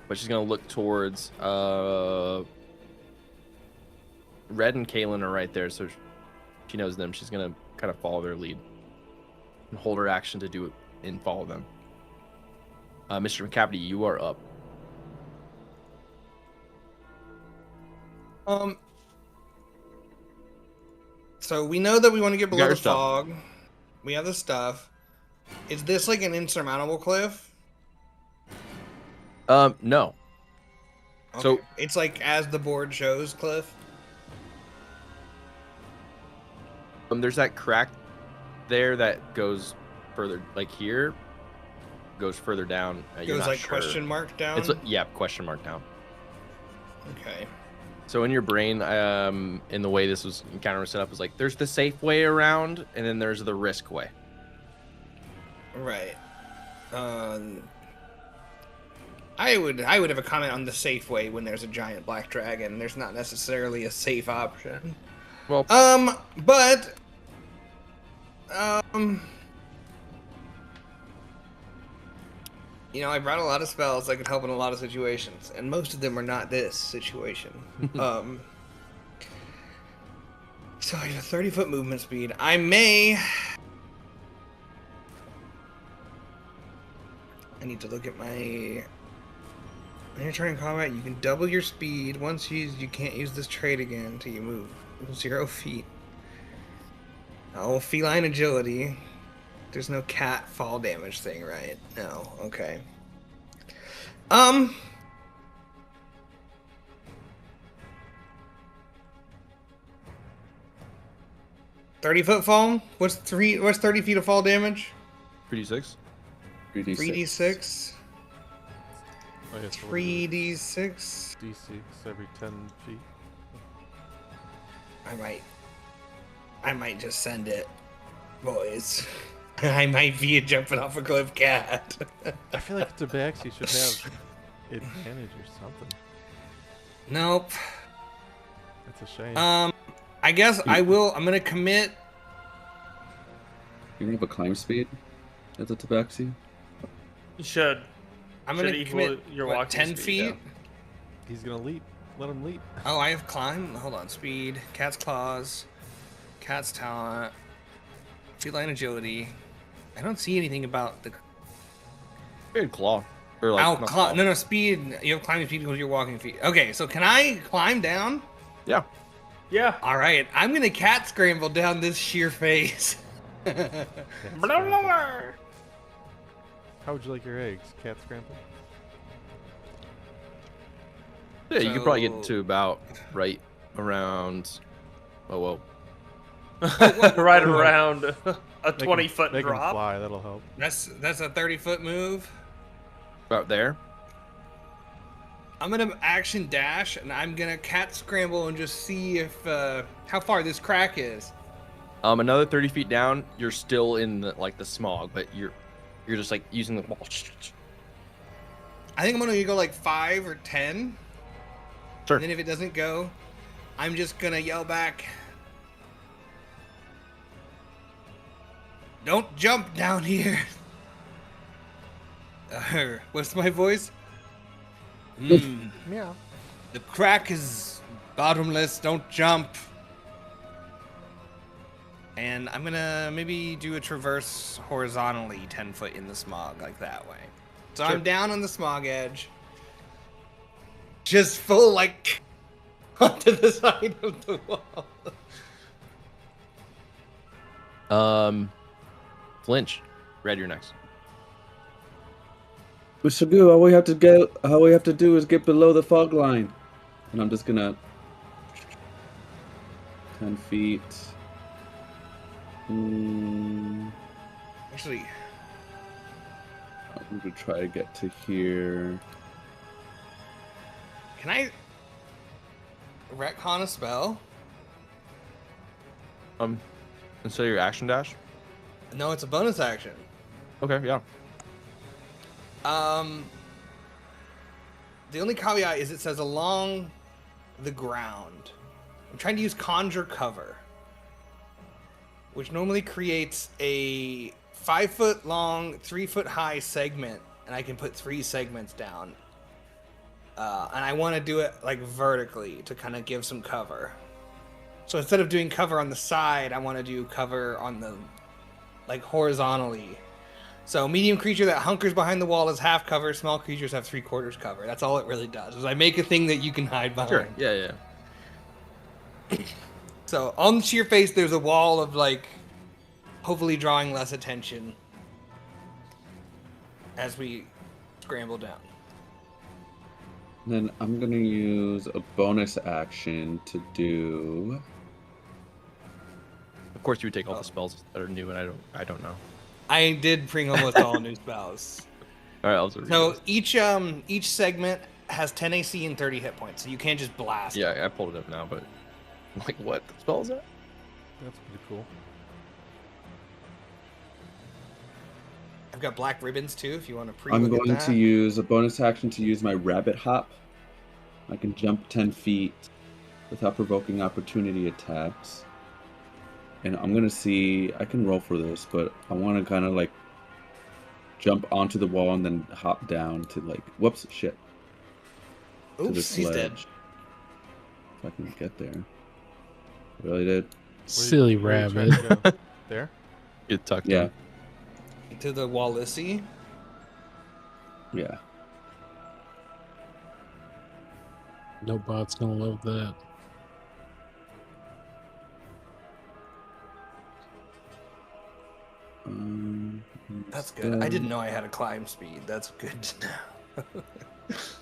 but she's gonna look towards Red and Kalen are right there, so she knows them. She's gonna kind of follow their lead and hold her action to do it and follow them. Mr. McCavity, you are up. So we know that we want to get You got below your the stuff. fog. We have the stuff. Is this like an insurmountable cliff? No. Okay. So- it's like as the board shows, cliff. There's that crack there that goes further, like here, goes further down. You're Goes not like sure. question mark down. It's yeah, question mark down. Okay. So in your brain, in the way this was encounter was set up, is like there's the safe way around, and then there's the risk way. Right. I would have a comment on the safe way when there's a giant black dragon. There's not necessarily a safe option. Well, But you know, I brought a lot of spells that could help in a lot of situations, and most of them are not this situation. So I have a 30-foot movement speed. I need to look at my. When you're trying combat, you can double your speed. Once used, you can't use this trait again until you move 0 feet. Oh, feline agility. There's no cat fall damage thing, right? No. Okay. 30-foot fall? What's 30 feet of fall damage? 3d6. 3d6. 3d6. Oh, yeah, so what is it? 3d6. D6 every 10 feet. I might just send it, boys. I might be a jumping off a cliff cat. I feel like Tabaxi should have advantage or something. Nope. That's a shame. I guess I will. I'm gonna commit. You don't have a climb speed at the Tabaxi? You should. I'm Should gonna equal commit. your What, walking 10 speed, feet? yeah. He's gonna leap. Let him leap. Oh, I have climb. Hold on. Speed. Cat's claws. Cat's talent. Feline agility. I don't see anything about the. Good claw. Or like, Oh, not claw. No, speed. You have climbing speed because you're walking feet. Okay, so can I climb down? Yeah. Yeah. All right, I'm gonna cat scramble down this sheer face. How would you like your eggs? Cat scramble? Yeah, you could probably get So- to about right around. Oh, whoa. Right around a Make 20-foot Make him drop. fly. That'll help. That's a 30-foot move. About there. I'm gonna action dash, and I'm gonna cat scramble and just see if how far this crack is. Another 30 feet down, you're still in the smog, but you're just like using the wall. I think I'm gonna go like 5 or 10. Sure. And then if it doesn't go, I'm just gonna yell back. Don't jump down here. What's my voice? Meow. The crack is bottomless. Don't jump. And I'm gonna maybe do a traverse horizontally 10 foot in the smog, like that way. So Sure. I'm down on the smog edge. Just full, like, onto the side of the wall. Flinch. Red, you're next. With Shagu, all we have to do is get below the fog line. And I'm just gonna 10 feet. Actually, I'm gonna try to get to here. can I retcon a spell? Instead of your action dash. No, it's a bonus action. Okay, yeah. the only caveat is it says along the ground. I'm trying to use conjure cover, which normally creates a 5-foot long, 3-foot high segment, and I can put 3 segments down. And I want to do it like vertically to kind of give some cover. So instead of doing cover on the side, I want to do cover on the, like, horizontally. So medium creature that hunkers behind the wall is half cover. Small creatures have 3/4 cover. That's all it really does. Is I make a thing that you can hide behind. Sure. Yeah. So on your face, there's a wall of, like, hopefully drawing less attention as we scramble down. Then I'm gonna use a bonus action to do. Of course, you would take all the spells that are new, and I don't know. I did bring almost all new spells. All right, I'll just read So this. each segment has 10 AC and 30 hit points, so you can't just blast. Yeah, I pulled it up now, but I'm like, what the spell is that? That's pretty cool. I've got black ribbons too, if you want to pre. I'm going to use a bonus action to use my rabbit hop. I can jump 10 feet without provoking opportunity attacks. And I'm going to see, I can roll for this, but I want to kind of like jump onto the wall and then hop down to like, whoops, shit. Oops, to the he's dead. sledge. If I can get there. Really did. Silly Where are you rabbit. trying to go? There? Get tucked Yeah. in. To the Wallissy. Yeah. No bot's gonna love that. That's good. I didn't know I had a climb speed. That's good to know.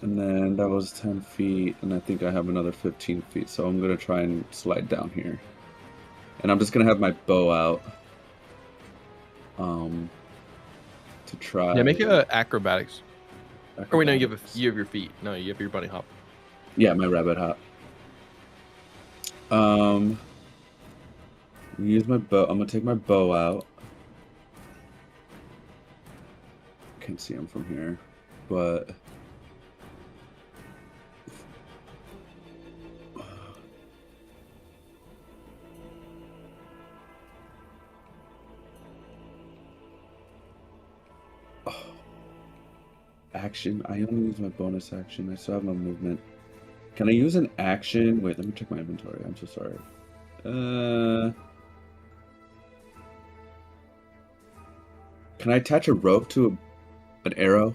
And then that was 10 feet, and I think I have another 15 feet, so I'm going to try and slide down here. And I'm just going to have my bow out. To try... Yeah, make a acrobatics. Or wait, no, you have your feet. No, you have your bunny hop. Yeah, my rabbit hop. Use my bow. I'm going to take my bow out. Can't see him from here, but... Action. I only use my bonus action. I still have my movement. Can I use an action? Wait, let me check my inventory. I'm so sorry. Can I attach a rope to an arrow?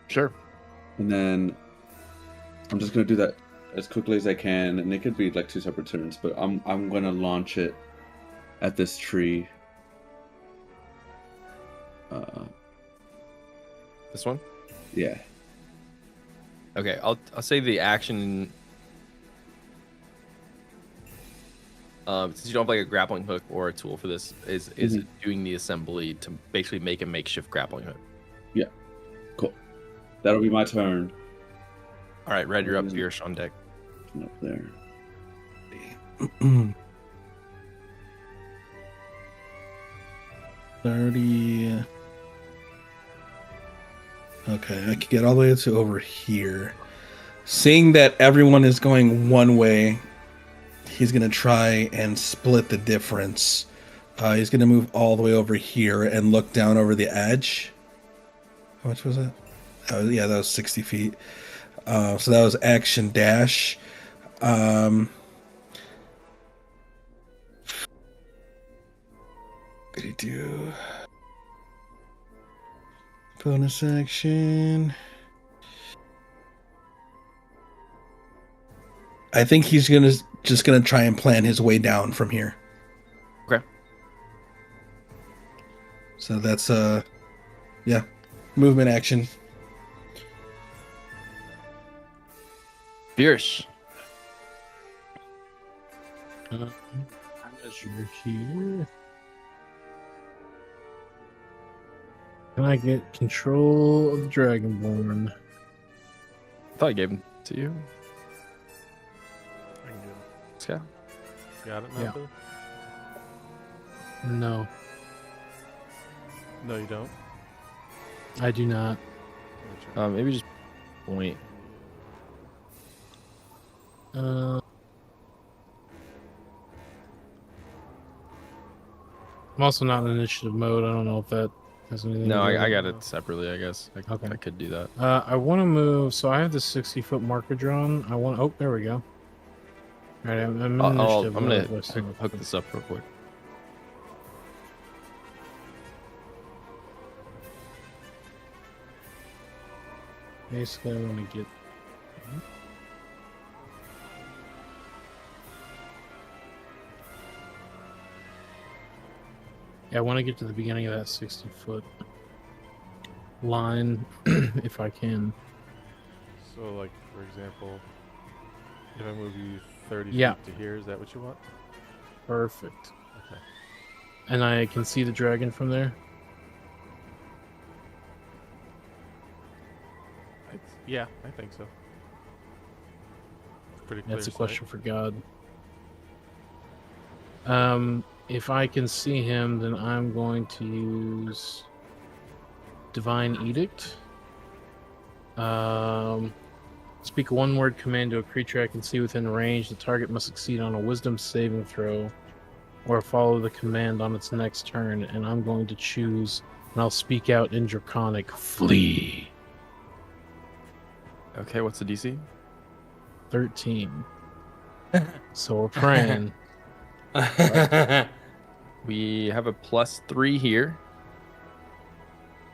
Sure. And then I'm just gonna do that as quickly as I can, and it could be like 2 separate turns, but I'm gonna launch it at this tree. This one? Yeah. Okay, I'll say the action. Since you don't have like a grappling hook or a tool for this, is doing the assembly to basically make a makeshift grappling hook. Yeah. Cool. That'll be my turn. All right, Red, you're up. Fierce on deck. Up there. 30. Okay, I can get all the way to over here. Seeing that everyone is going one way, he's going to try and split the difference. He's going to move all the way over here and look down over the edge. How much was that? Oh, yeah, that was 60 feet. So that was action dash. Did he do bonus action? I think he's just gonna try and plan his way down from here. Okay. So that's yeah, movement action. Fierce. Measure here. Can I get control of the Dragonborn? I thought I gave him to you. I can do Scott. it. Got it, Yeah. Matthew? No, No, you don't. I do not. Maybe just point. I'm also not in initiative mode. I don't know if that has anything No, to do I with got it. it separately, I guess. Okay. I could do that. I want to move. So I have the 60-foot marker drawn. I want. Oh, there we go. All right, I'm in initiative I'm mode. gonna if I still- hook this up real quick. Basically, I want to get. Yeah, I want to get to the beginning of that 60-foot line, if I can. So, like, for example, if I move you 30 Yeah. feet to here, is that what you want? Perfect. Okay. And I can see the dragon from there. Yeah, I think so. Pretty clear That's a sight. question for God. If I can see him, then I'm going to use Divine Edict. Speak a one-word command to a creature I can see within range. The target must succeed on a Wisdom saving throw, or follow the command on its next turn. And I'm going to choose, and I'll speak out in Draconic, flee. Okay, what's the DC? 13. So we're praying. We have a +3 here.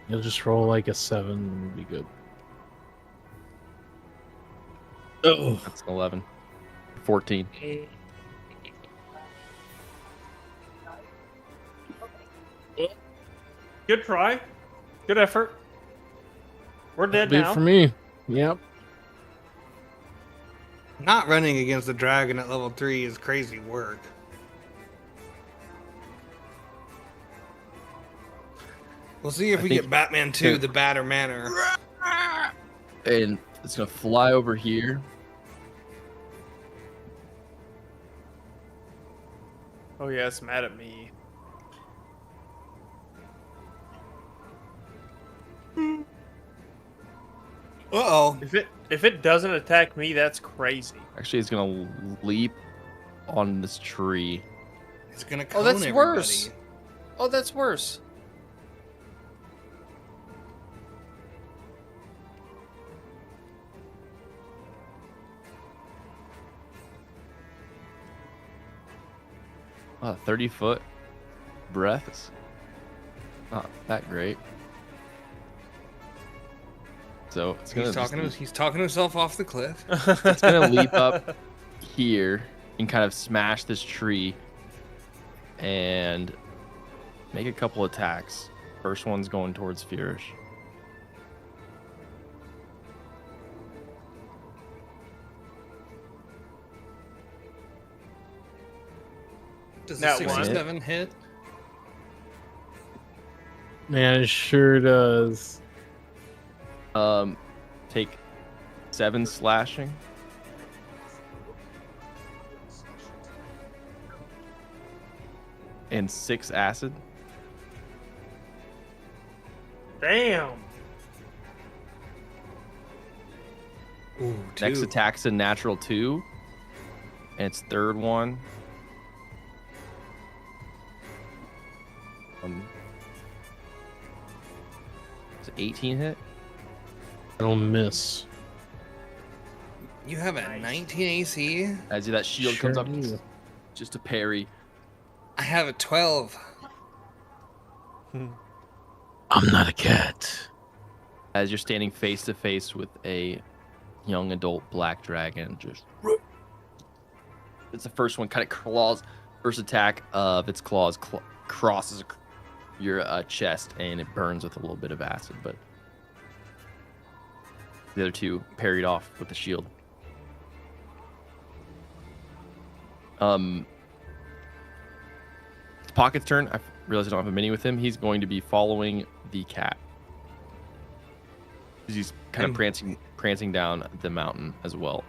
You'll just roll like a 7 and it'll be good. Oh, That's an 11. 14. Good try. Good effort. We're dead Be it now. for me. Yep. Not running against the dragon at level 3 is crazy work. We'll see if I we think- get Batman 2, the Batter Manor. And it's gonna fly over here. Oh yeah, it's mad at me. Uh-oh. If it doesn't attack me, that's crazy. Actually, it's gonna leap on this tree. It's gonna Oh, cone that's everybody. worse. Oh, that's worse. Oh, 30-foot breath is not that great. So it's gonna He's talking himself off the cliff. it's gonna leap up here and kind of smash this tree and make a couple attacks. First one's going towards Furish. Does That the one. 67 hit? Man, it sure does. Take 7 slashing. And 6 acid. Damn. Ooh, Next 2. attack's a natural 2. And its third one. It's an 18 hit. It'll miss. You have a 19 AC? As that shield Sure comes up, do. just a parry. I have a 12. I'm not a cat. As you're standing face to face with a young adult black dragon, just it's the first one. Kind of claws. First attack of its claws crosses your chest, and it burns with a little bit of acid. But the other two parried off with the shield. It's Pocket's turn. I realize I don't have a mini with him. He's going to be following the cat. He's kind of prancing down the mountain as well.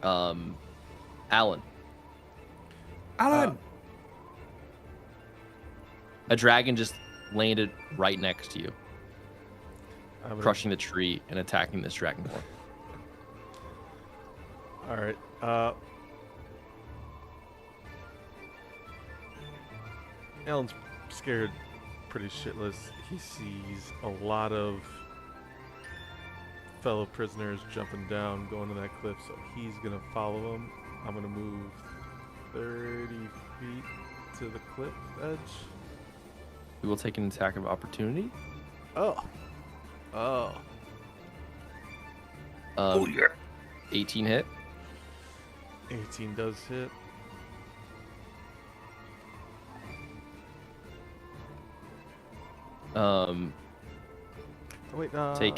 Alan. Alan! A dragon just landed right next to you, crushing the tree and attacking this dragonborn. All right. Alan's scared pretty shitless. He sees a lot of fellow prisoners jumping down, going to that cliff, so he's gonna follow them. I'm gonna move 30 feet to the cliff edge. We will take an attack of opportunity. Oh. Yeah. 18 hit. 18 does hit. Oh, wait, Take.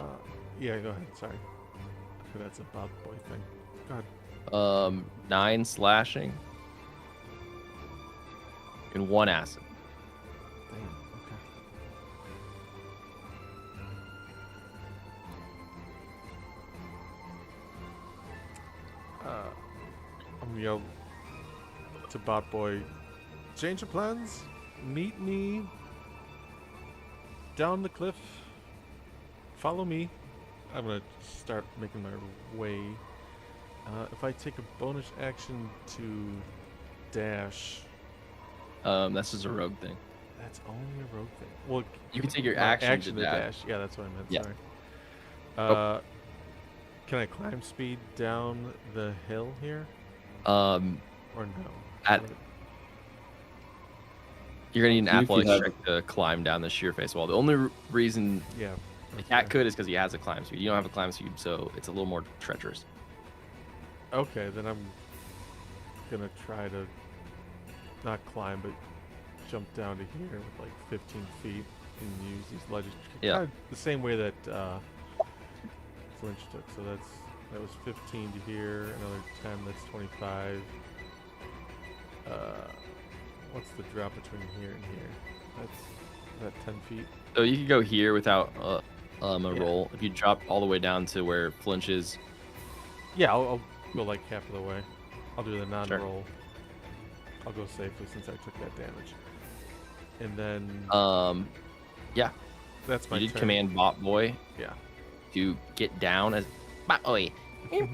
Yeah, go ahead. Sorry. Okay, that's a Bob Boy thing. Go ahead. 9 slashing. And 1 acid. Damn, okay. I'm gonna yell to Bot Boy, change of plans? Meet me down the cliff. Follow me. I'm gonna start making my way. If I take a bonus action to dash, That's just a rogue thing. that's only a rogue thing. Well, You can take your my action to to dash. Yeah, that's what I meant. Yeah. Sorry. Oh. Can I climb speed down the hill here, Um, or no? At- You're gonna need an See if you athletics have- check to climb down the sheer face wall. The only reason Yeah. the cat could is because he has a climb speed. You don't have a climb speed, so it's a little more treacherous. Okay, then I'm gonna try to not climb, but jump down to here with like 15 feet and use these ledges. Yeah. Kind of the same way that Flinch took. So that was 15 to here, another 10. That's 25. What's the drop between here and here? That's that 10 feet. So you could go here without a Yeah. roll. If you drop all the way down to where Flinch is, Yeah, I'll go like half of the way. I'll do the non-roll. I'll go safely since I took that damage. And then yeah, that's my you did turn. command Bot Boy Yeah. to get down as Bot Boy. You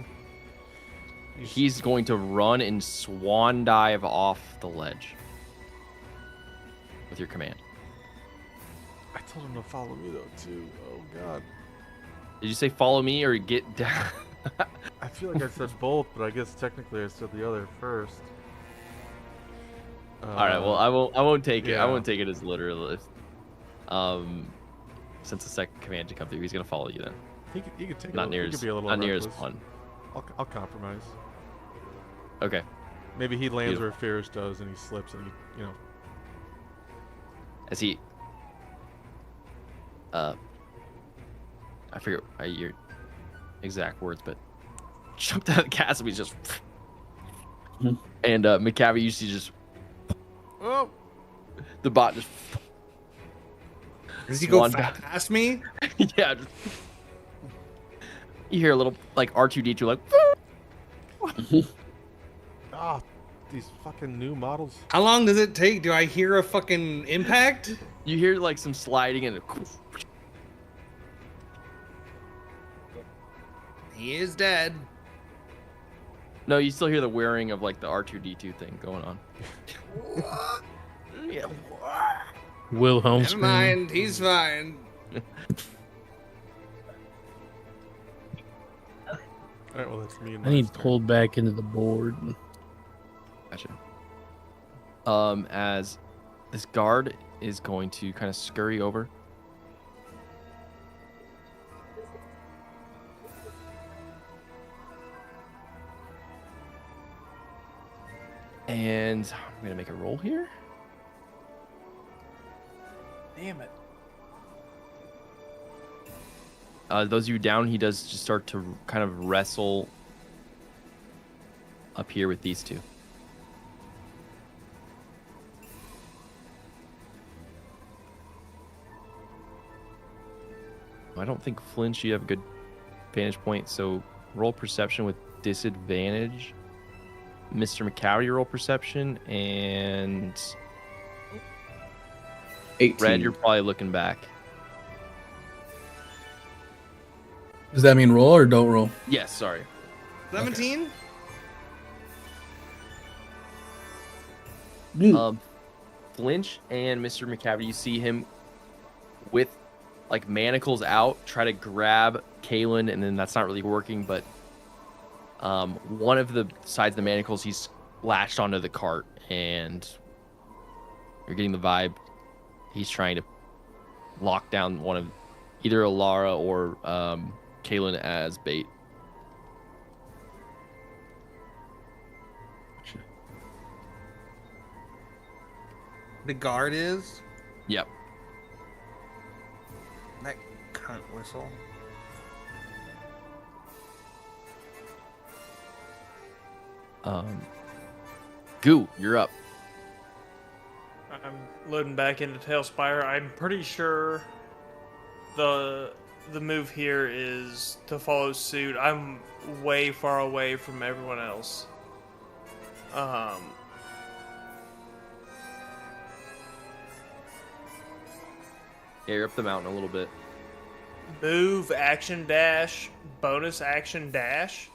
He's going to run and swan dive off the ledge with your command. I told him to follow me though too. Oh god. Did you say follow me or get down? I feel like I said both, but I guess technically I said the other first. All right. Well, I won't take it. I yeah. won't take it as literal. Since the second command to come through, he's gonna follow you then. He could take Not it. near He as could be a little not near as reckless. fun. I'll compromise. Okay. Maybe he lands Beautiful. where Fierce does, and he slips, and he, you know. As he, I forget your exact words, but jumped out of the castle. He's just, and McCabe used to just Oh. the bot just. Does he go Swan past me? Yeah. Just, you hear a little like R2D2 like. Ah, these fucking new models. How long does it take? Do I hear a fucking impact? You hear like some sliding and. He is dead. No, you still hear the whirring of like the R2D2 thing going on. Yeah. Wilhelm Never scream. mind. He's fine. All right, well that's me. And I need Lester. pulled back into the board. Gotcha. As this guard is going to kind of scurry over. And I'm gonna make a roll here. Damn it. Those of you down, he does just start to kind of wrestle up here with these two. I don't think Flinch, you have a good vantage point, so roll perception with disadvantage. Mr. McCowdy, roll perception, and 18. Red, you're probably looking back. Does that mean roll or don't roll? Yes, sorry. 17? Flinch and Mr. McCavity, you see him with like manacles out, try to grab Kalen, and then that's not really working, but one of the sides of the manacles, he's latched onto the cart, and you're getting the vibe he's trying to lock down one of either Alara or Kalen as bait. The guard is? Yep. That cunt whistle. Goo, you're up. I'm loading back into Talespire. I'm pretty sure the move here is to follow suit. I'm way far away from everyone else. Yeah, you're up the mountain a little bit. Move, action dash, bonus action dash.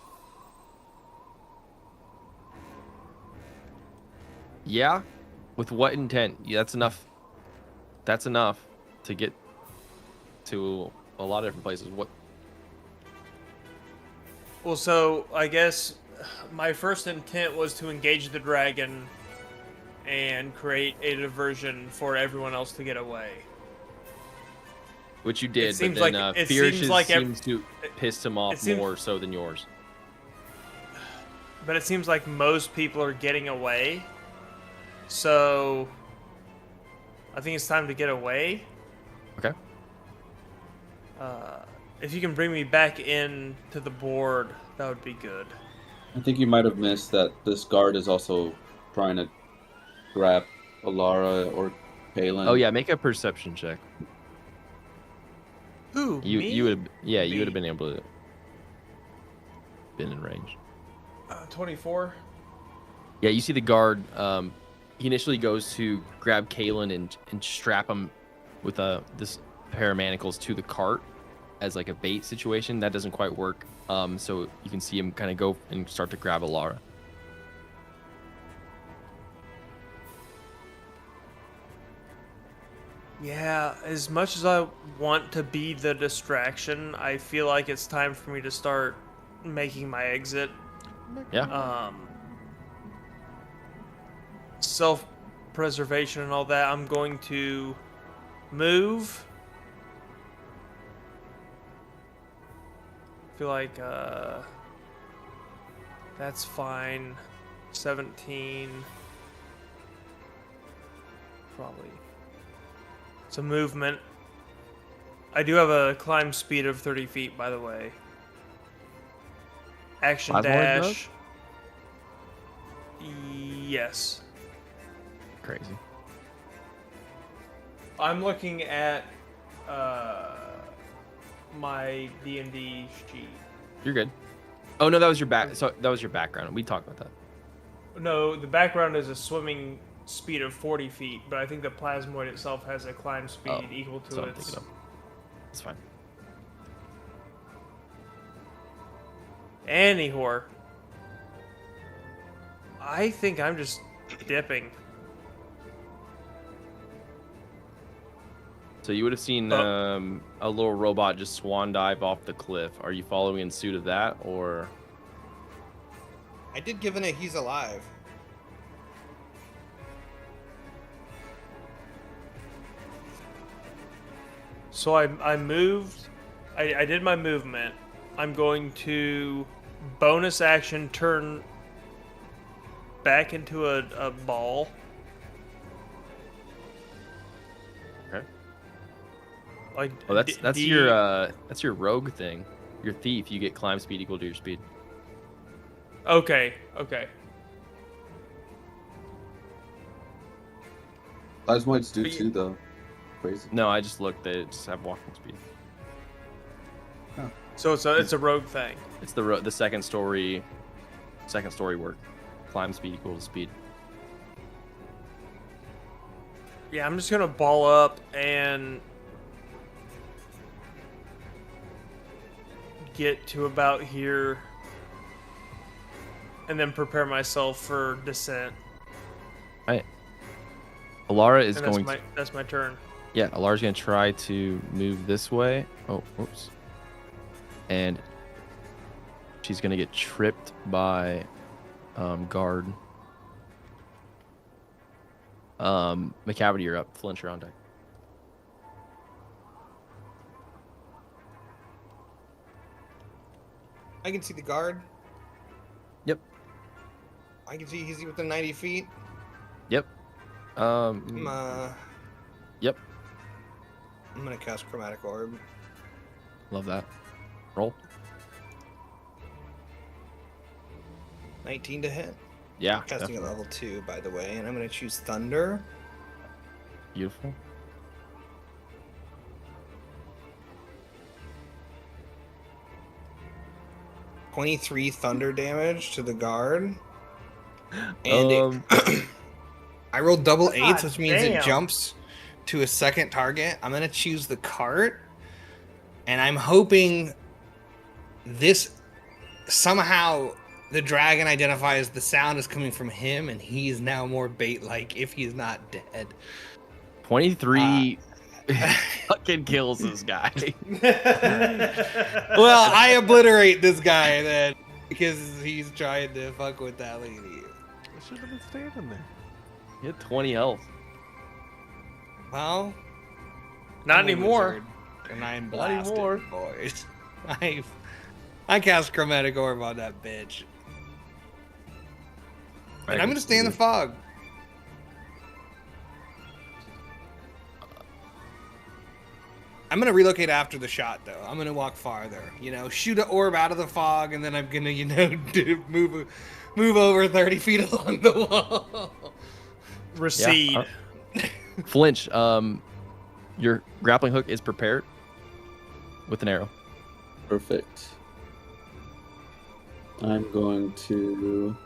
Yeah? With what intent? Yeah, that's enough. That's enough to get to a lot of different places. What? Well, so I guess my first intent was to engage the dragon and create a diversion for everyone else to get away. Which you did, seems but then like- it Fierce's seems like seems to piss him off seems- more so than yours. But it seems like most people are getting away. So I think it's time to get away. Okay. If you can bring me back in to the board, that would be good. I think you might have missed that this guard is also trying to grab Alara or Kalen. Oh yeah, make a perception check. Who? You me? you would you Me? would have been able to been in range. 24. Yeah, you see the guard. He initially goes to grab Kalen and strap him with this pair of manacles to the cart as like a bait situation. That doesn't quite work. So you can see him kind of go and start to grab Alara. Yeah, as much as I want to be the distraction, I feel like it's time for me to start making my exit. Yeah. Self-preservation and all that. I'm going to move. I feel like that's fine. 17. Probably. It's a movement. I do have a climb speed of 30 feet, by the way. Action Plasmoid dash. Yes. Crazy. I'm looking at my D&D sheet. You're good. Oh no, that was your back. So that was your background. We talked about that. No, the background is a swimming speed of 40 feet, but I think the plasmoid itself has a climb speed equal to So I'm its. thinking of. It's fine. Anyhow, I think I'm just dipping. So you would have seen a little robot just swan dive off the cliff. Are you following in suit of that, or? I did give it he's alive. So I moved. I did my movement. I'm going to bonus action turn back into a ball. Okay. Like Oh, that's your rogue thing. Your thief, you get climb speed equal to your speed. Okay. Plasmoids do too, though. Crazy. No, I just looked. They just have walking speed. So it's a rogue thing. It's the second story work. Climb speed equal to speed. Yeah, I'm just gonna ball up and get to about here, and then prepare myself for descent. Right. Alara is And going that's my turn. Yeah, Alara's going to try to move this way. Oh, whoops. And she's going to get tripped by guard. McCavity, you're up. Flinch, you're on deck. I can see the guard. Yep. I can see he's within 90 feet. Yep. Yep. I'm gonna cast Chromatic Orb. Love that. Roll. 19 to hit. Yeah. Casting definitely. at level 2, by the way, and I'm gonna choose Thunder. Beautiful. $23 thunder damage to the guard. And I rolled double eights, which means it damn. jumps to a second target. I'm gonna choose the cart, and I'm hoping this somehow the dragon identifies the sound is coming from him, and he's now more bait-like if he's not dead. 23 fucking kills this guy. Well, I obliterate this guy then because he's trying to fuck with that lady. I should have been standing there. He had 20 health. Well, Not I'm a anymore. wizard, and I'm Not blasted, anymore. boys. I cast Chromatic Orb on that bitch. And I'm gonna stay in the fog. I'm gonna relocate after the shot, though. I'm gonna walk farther. You know, shoot an orb out of the fog, and then I'm gonna, you know, move over 30 feet along the wall. Recede. Yeah. Flinch, your grappling hook is prepared with an arrow. Perfect. I'm going to You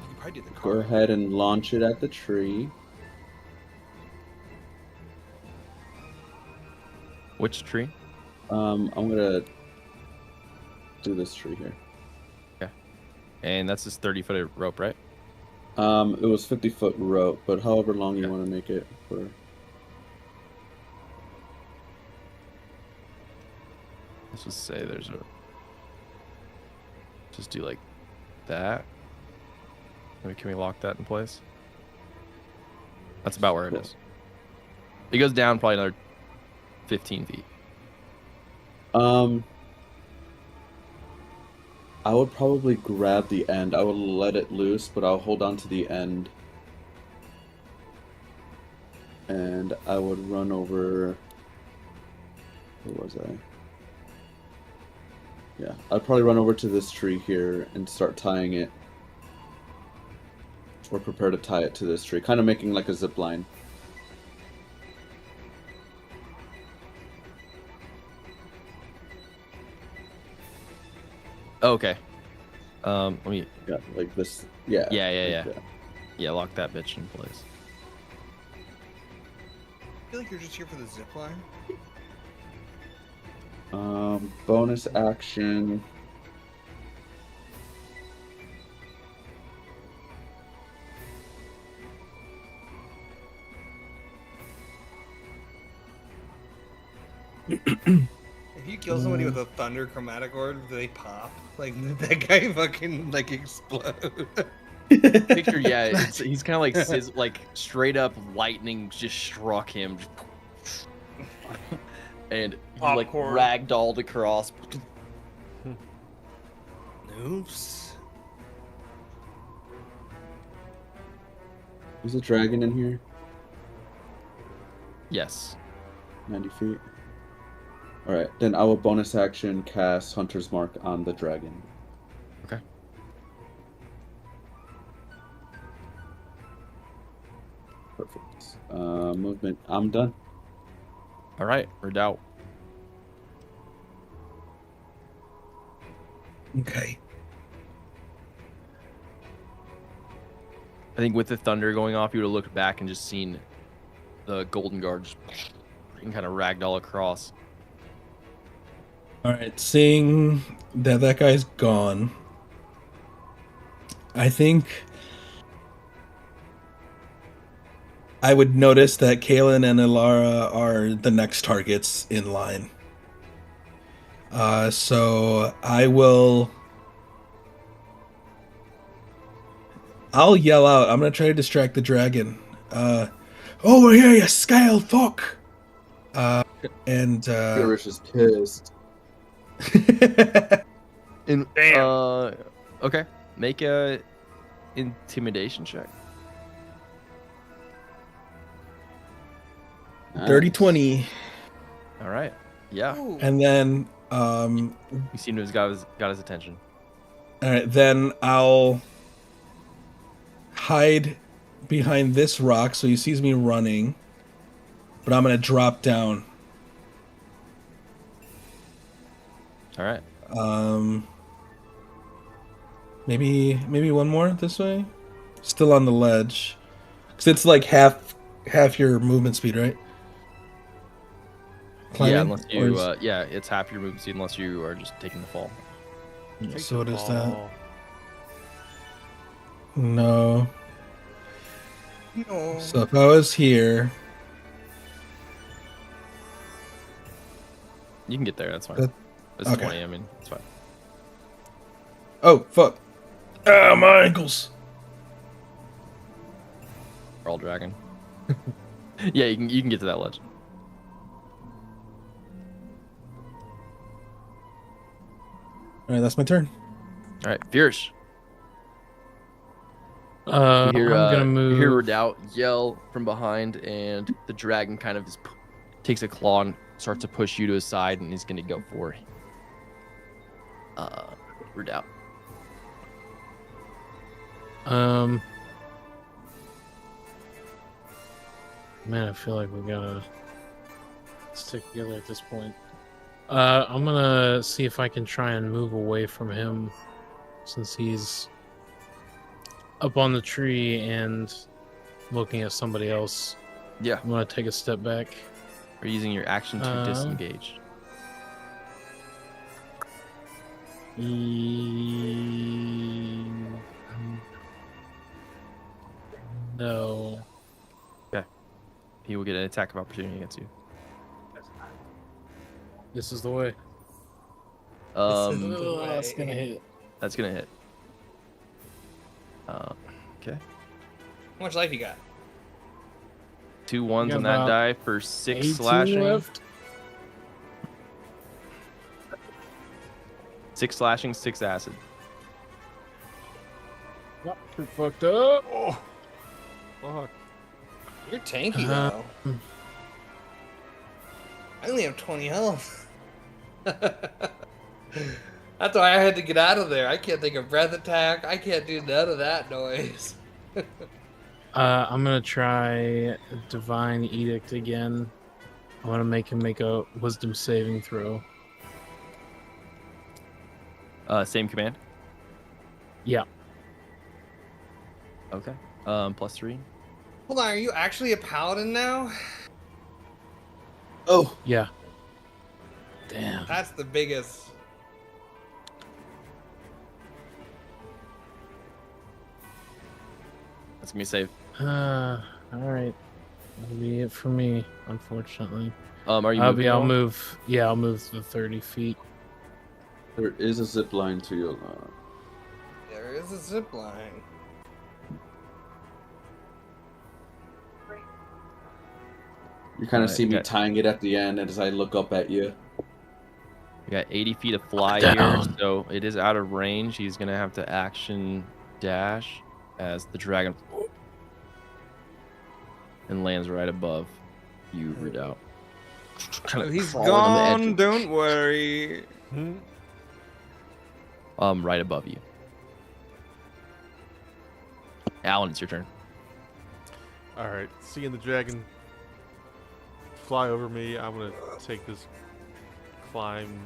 can probably do the go card. ahead and launch it at the tree. Which tree? I'm gonna do this tree here. And that's this 30-foot rope, right? It was 50-foot rope, but however long you Okay. want to make it for. Let's just say there's a... Just do like that. Maybe can we lock that in place? That's about where it Cool. is. It goes down probably another 15 feet. I would probably grab the end. I would let it loose, but I'll hold on to the end. And I would run over... Where was I? Yeah, I'd probably run over to this tree here and start tying it. Or prepare to tie it to this tree. Kind of making like a zip line. Okay. Let me... Yeah, like this. Yeah. Yeah. like that. Yeah, lock that bitch in place. I feel like you're just here for the zip line. Bonus action. If you kill somebody with a thunder chromatic orb, do they pop? Like, did that guy fucking, like, explode? Picture, yeah, he's kind of like like straight up lightning just struck him, and he like Popcorn. ragdolled across. Oops. Is a dragon in here? Yes. 90 feet. Alright, then I will bonus action cast Hunter's Mark on the dragon. Okay. Perfect. Movement. I'm done. All right, Redoubt. Okay. I think with the thunder going off, you would have looked back and just seen the golden guard just and kind of ragdoll across. All right, seeing that that guy's gone, I think I would notice that Kaelin and Ilara are the next targets in line. So I'll yell out. I'm gonna try to distract the dragon. Over here, you scaled fuck! Garish is pissed. Okay. Make a intimidation check. 30-20. All right. Yeah. Ooh. And then You seem to have got his attention. all right, then I'll hide behind this rock so he sees me running. But I'm gonna drop down. All right. Maybe one more this way. Still on the ledge, because it's like half your movement speed, right? Climbing? Yeah, unless Or you, is- yeah, it's half your movement speed unless you are just taking the fall. Take So the what is that? ball. No. No. So if I was here, You can get there. That's fine. That- It's okay. 20. I mean, it's fine. oh fuck! Ah, my ankles. All dragon. Yeah, you can get to that ledge. All right, that's my turn. All right, Fierce. I'm gonna move. You hear Redoubt yell from behind, and the dragon kind of just takes a claw and starts to push you to his side, and he's gonna go for Redoubt. Man, I feel like we gotta stick together at this point. I'm gonna see if I can try and move away from him, since he's up on the tree and looking at somebody else. Yeah. I'm gonna take a step back. Or using your action to disengage. No. Okay. He will get an attack of opportunity against you. This is the way. That's gonna hit. That's gonna hit. Okay. How much life you got? 2 ones got on that about die for 6 18 slashing. left. 6 slashing, 6 acid. Yep, you're fucked up. Oh, fuck. You're tanky Uh, though. I only have 20 health. That's why I had to get out of there. I can't take a breath attack. I can't do none of that noise. I'm gonna try Divine Edict again. I want to make him make a Wisdom saving throw. Same command. Yeah. Okay. +3. Hold on, are you actually a paladin now? Oh, Yeah. Damn. That's the biggest. That's gonna be safe. All right. That'll be it for me, unfortunately. Are you moving? I'll at all? move. Yeah, I'll move the 30 feet. There is a zip line to your There is a zip line. You kind of Alright, see me okay. tying it at the end as I look up at you. You got 80 feet of fly Down. here, so it is out of range. He's gonna have to action dash as the dragon and lands right above you, Redoubt. Kind of He's crawling on the gone, don't worry. edge. Right above you. Alan, it's your turn. All right, seeing the dragon fly over me, I'm gonna take this climb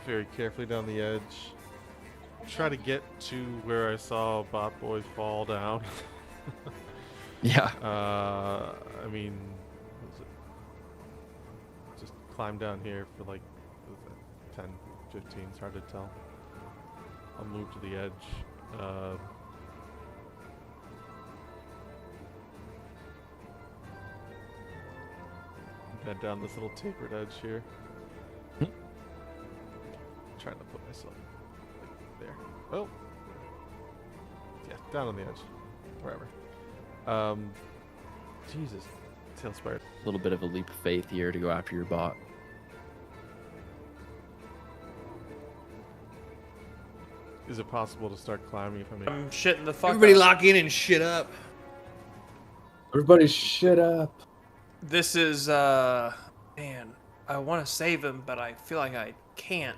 very carefully down the edge. Try to get to where I saw Bot Boy fall down. Yeah. I mean, what was it? Just climb down here for like what was that, 10, 15. It's hard to tell. I'll move to the edge. Bend down this little tapered edge here. Trying to put myself like there. Oh. Yeah, down on the edge. Wherever. Jesus. Talespire. A little bit of a leap of faith here to go after your bot. Is it possible to start climbing if I make... I'm shitting the fuck Everybody up. lock in and shit up. Everybody shut up. This is, man, I want to save him, but I feel like I can't.